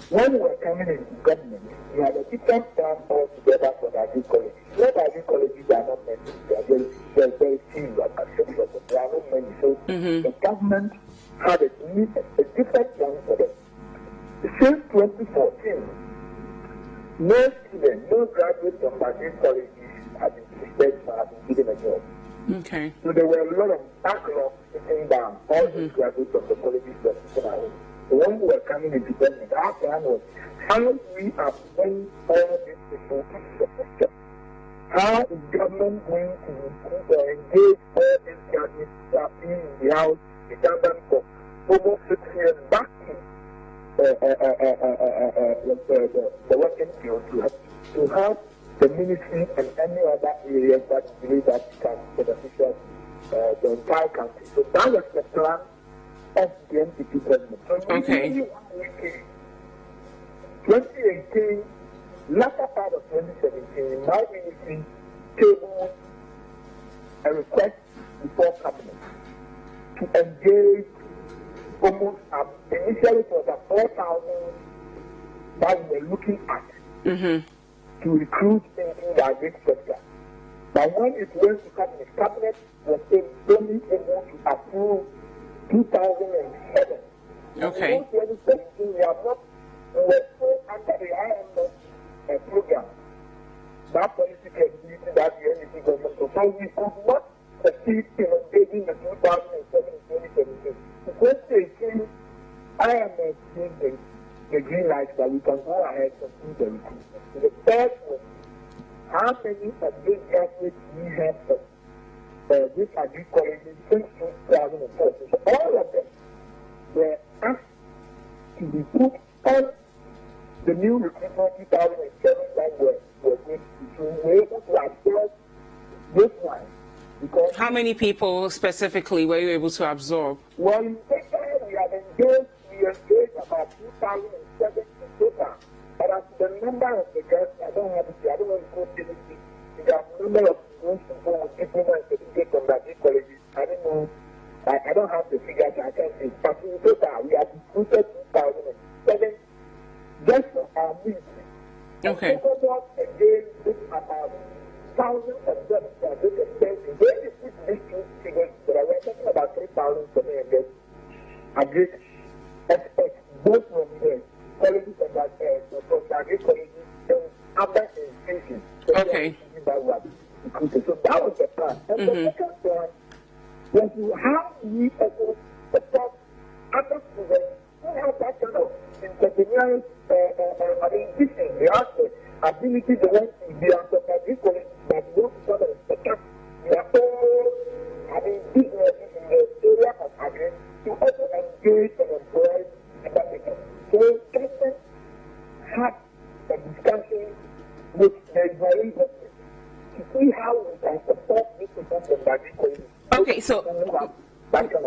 when we were coming into government, we had a different plan altogether for the agri colleges. Not agri colleges are not many. They are very few. I can say that there are not many. So the government had a different plan for them. Since 2014, no student, no graduate from agri colleges have been prepared or have been given a job. Okay. So there were a lot of backlogs sitting down. All the graduates of the colleges were sitting at home. The ones who were coming into government, our plan was how do we bring all these people into the system? How is government going to engage all these graduates that are in the house, the government for almost 6 years back in the working field to have the ministry and any other areas that really that can beneficial the entire country. So that was the plan of the NPP government. So okay. 2018, latter part of 2017, my ministry tabled a request before cabinet to engage almost initially it was 4,000 that we were looking at. to recruit into the agri sector. But when it went to cabinet was only able to approve 2007. Okay. In 2017, we were still under the IMF program. That policy credibility that the NDC government, so we could not succeed in engaging the 2007-2017. Because they see IMF gave the green light that we can go ahead and do the recruitment. So the third was, how many of these graduates we have of this agri colleges since 2014? So all of them were asked to be put on the new recruitment 2007 that were going to be able to absorb this one. Because how many people specifically were you able to absorb? Well, in total, we engaged about 2007 in total. But as the number of the girls, I don't want to quote anything. The number of those people with diploma and certificate from the colleges, I don't know. I don't have the figures, I can't say. But in total, we have recruited 2007 just for our needs. Okay. Again, this about thousands of them for this expensive. When you put these two figures together, we're talking about 3,000 for me and this. Agri experts, both from the colleges and from the agri colleges and other institutions. Okay. So that was the plan. And the second one was to how we support other students who have that kind of entrepreneurial vision. They have the ability to want to be entrepreneurial, but not sort of set up their own businesses in the area of agri to also engage and employ other people. So government had a discussion with the Israeli government to see how we can support this people from the agri. Okay, so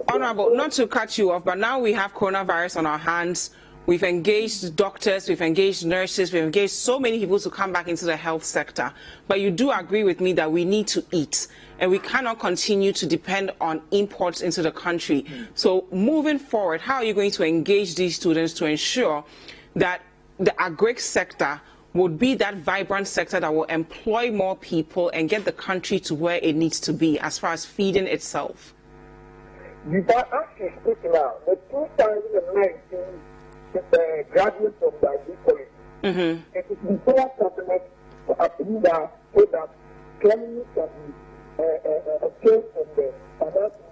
Honorable, not to cut you off, but now we have coronavirus on our hands. We've engaged doctors, we've engaged nurses, we've engaged so many people to come back into the health sector. But you do agree with me that we need to eat, and we cannot continue to depend on imports into the country. So moving forward, how are you going to engage these students to ensure that the agri sector would be that vibrant sector that will employ more people and get the country to where it needs to be as far as feeding itself? Before actually speaking now, the 2019 graduates from the agri college, it is before cabinet to approve that so that claims can be obtained from the financial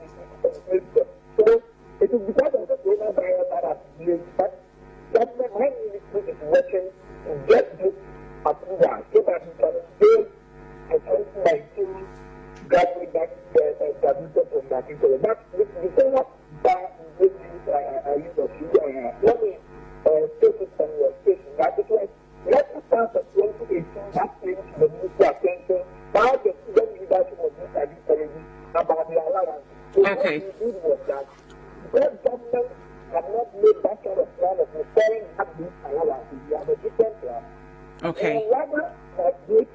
ministry. So it is because of the coronavirus that has delayed, but government when ministry is working to get this approval so that we can build a 2019 graduate that graduated from the agri college. That's the same what let me take it from your station. That is why let us start at 2018, that brings the ministry attention by the student leadership of this agri college about the allowance. So okay. What we did was that because government have not made that kind of plan of referring back these allowances, we have a different plan. Okay. Rather put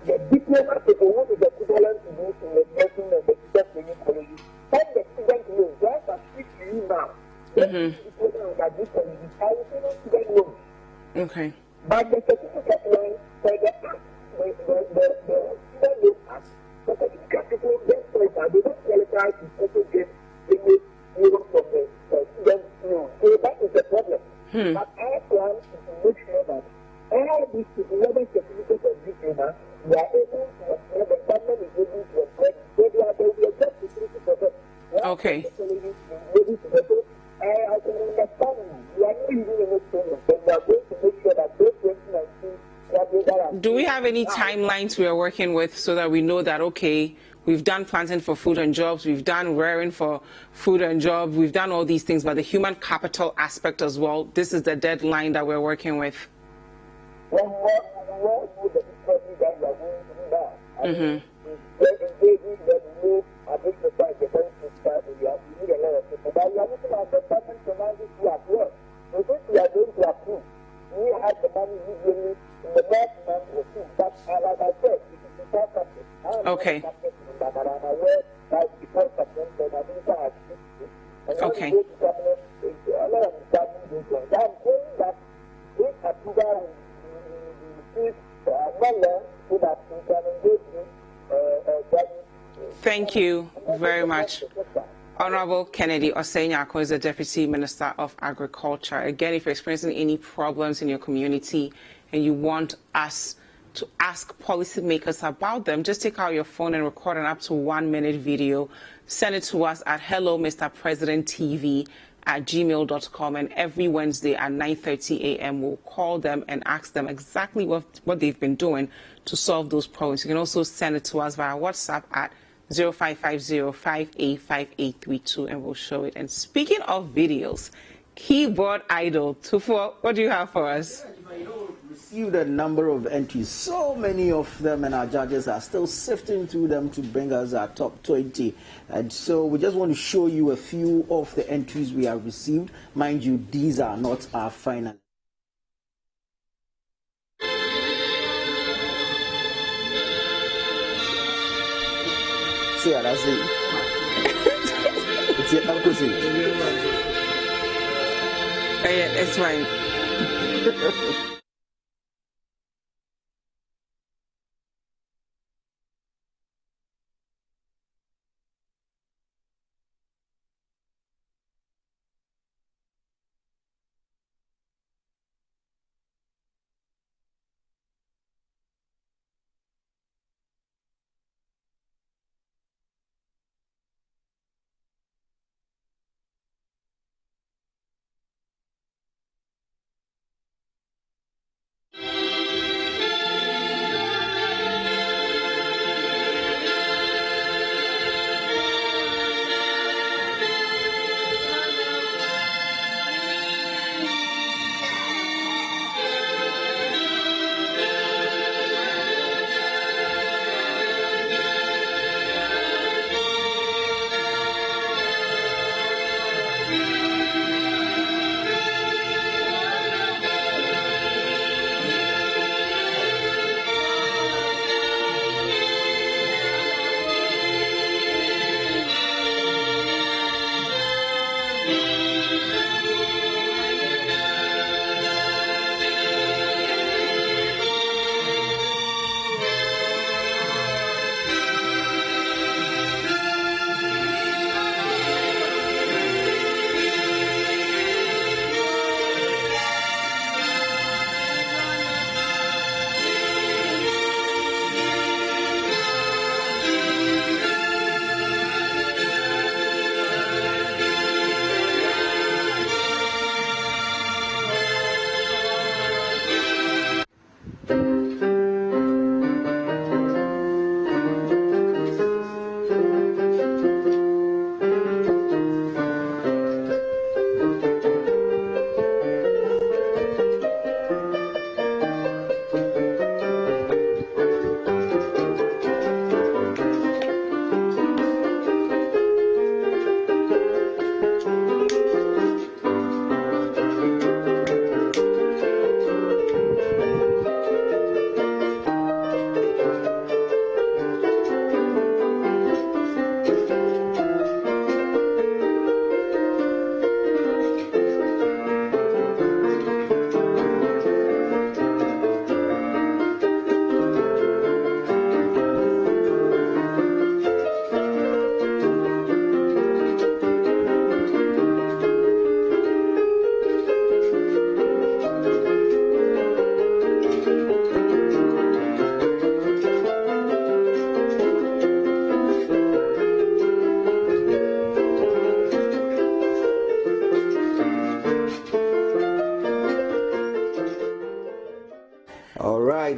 the diploma people who is equivalent to this in the nursing and the teacher training colleges. Send the student loans. Just as speak to you now. Okay. But the certificate loan for the student loan act, the certificate people they don't qualify to also get any loan from the student loan. So that is the problem. But our plan is to make sure that all these people, whether certificates of diploma, we are able to employ, the government is able to employ, so there will be a job security for them. Okay. I can understand we are not using any problem, but we are going to make sure that those 2019 do we have any timelines we are working with so that we know that, okay, we've done planting for food and jobs, we've done rearing for food and jobs, we've done all these things, but the human capital aspect as well, this is the deadline that we're working with? Okay. Okay. never learn so that we can engage in Thank you very much. Honorable Kennedy Osenyako is the Deputy Minister of Agriculture. Again, if you're experiencing any problems in your community and you want us to ask policymakers about them, just take out your phone and record an up to 1 minute video. Send it to us at hellomrpresidenttv@gmail.com, and every Wednesday at 9:30 a.m. we'll call them and ask them exactly what they've been doing to solve those problems. You can also send it to us via WhatsApp at 0550-585832 and we'll show it. And speaking of videos, keyboard idol Tuffour, what do you have for us? Received a number of entries, so many of them, and our judges are still sifting through them to bring us our top 20. And so we just want to show you a few of the entries we have received. Mind you, these are not our final. See, that's it. It's your uncle. Yeah, it's fine.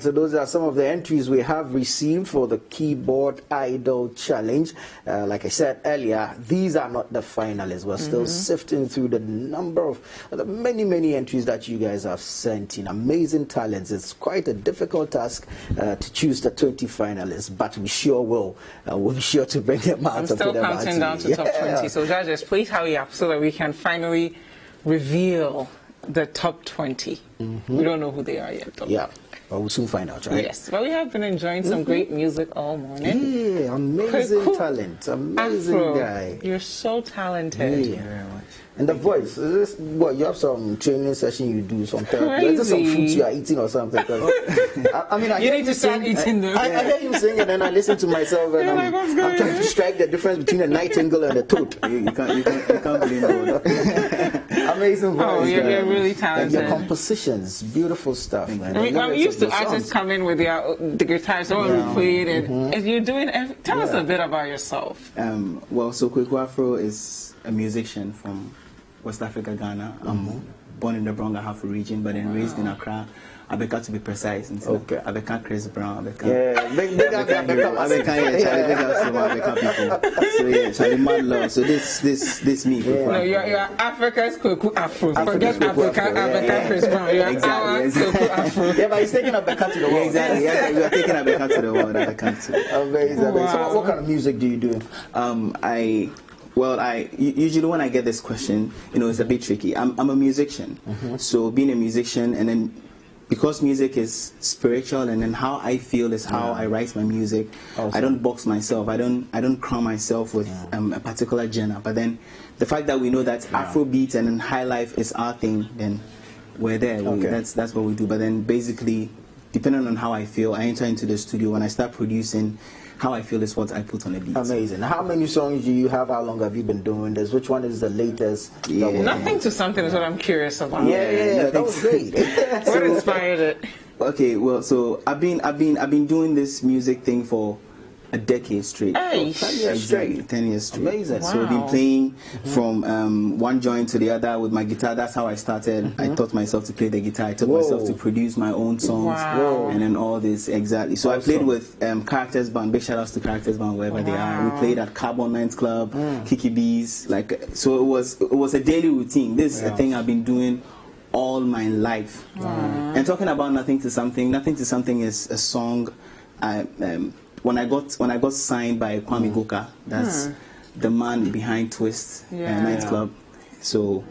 So those are some of the entries we have received for the Keyboard Idol Challenge. Like I said earlier, these are not the finalists. We're still sifting through the number of the many entries that you guys have sent in. Amazing talents. It's quite a difficult task to choose the 20 finalists, but we sure will. We'll be sure to bring them out. I'm still counting down to top 20. So judges, please hurry up so that we can finally reveal the top 20. We don't know who they are yet, though. Yeah. But we'll soon find out, right? Yes. Well, we have been enjoying some great music all morning. Yeah, amazing talent. Amazing Afro, guy. You're so talented. Yeah, very much. And the voice, is this what you have some training session you do, some therapy? Is this some food you are eating or something? I mean, I you need to start eating them. I hear him sing and then I listen to myself and I'm trying to strike the difference between a nightingale and a toad. You can't believe it. Amazing voice. Oh, you're really talented. And your compositions, beautiful stuff, man. I mean, I'm used to artists come in with the guitar, so we played it. And you're doing. Tell us a bit about yourself. Well, so Kweku Afro is a musician from West Africa, Ghana. I'm born in the Bronga Hafu region, but then raised in Accra. Abeka, to be precise, and so Abeka Chris Brown, Abeka. Yeah, big Abeka people. So yeah, Charlie mad love. So this me. No, you're Africa's Kweku Afro. Forget Abeka Chris Brown. You're Kweku Afro. Yeah, but he's taking Abeka to the world. Exactly. Yeah, you are taking Abeka to the world. Amazing. Wow. So what kind of music do you do? I usually when I get this question, it's a bit tricky. I'm a musician, so being a musician, and then because music is spiritual, and then how I feel is how I write my music. Awesome. I don't box myself. I don't crown myself with a particular genre. But then the fact that we know that Afrobeat and then high life is our thing, then we're there. That's what we do. But then basically, depending on how I feel, I enter into the studio. When I start producing, how I feel is what I put on the beat. Amazing. How many songs do you have? How long have you been doing this? Which one is the latest? Nothing to something is what I'm curious about. Yeah. That was great. What inspired it? Okay, well, so I've been doing this music thing for a decade straight. 10 years straight. 10 years straight. Amazing. So I've been playing from one joint to the other with my guitar. That's how I started. I taught myself to play the guitar. I taught myself to produce my own songs. And then all this, exactly. So I played with Characters Band. Big shout outs to Characters Band, wherever they are. We played at Carbon Men's Club, Kiki Bees. So it was a daily routine. This is a thing I've been doing all my life. And talking about Nothing to Something is a song when I got signed by Kwame Goka, that's the man behind Twist nightclub. So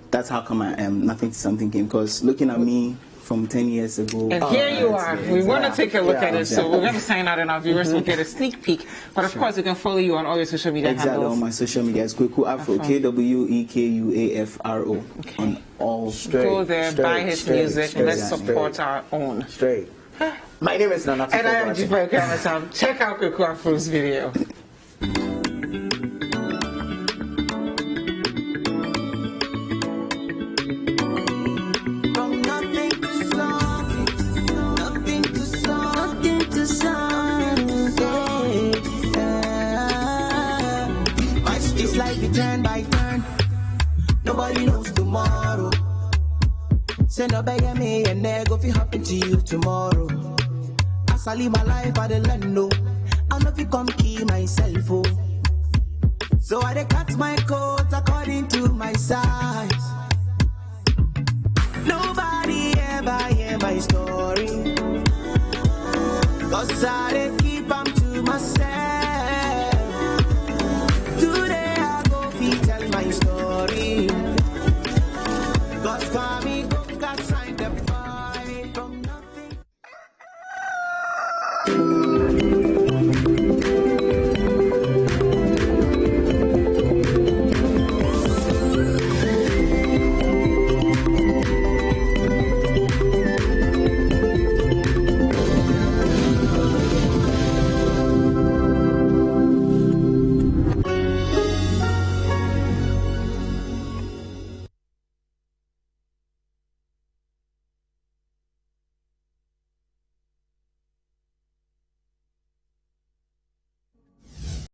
that's how come Nothing to Something came. Because looking at me from 10 years ago. And here you are. We want to take a look at it. So we're going to sign out and our viewers will get a sneak peek. But of course, we can follow you on all your social media handles. Exactly, on my social media. It's Kweku Afro, KWEKUAFRO. On all. Go there, buy his music, and let's support our own. Straight. My name is Nana. And I am Dziffa Ametam. Check out Kweku Afro's video. It's like the turn by turn. Nobody knows tomorrow. Send a bag me and there go fi happen to you tomorrow. As I live my life, I don't know. I know if you come key myself, oh. So I dey cut my coat according to my size. Nobody ever hear my story. 'Cause I dey keep 'em to myself.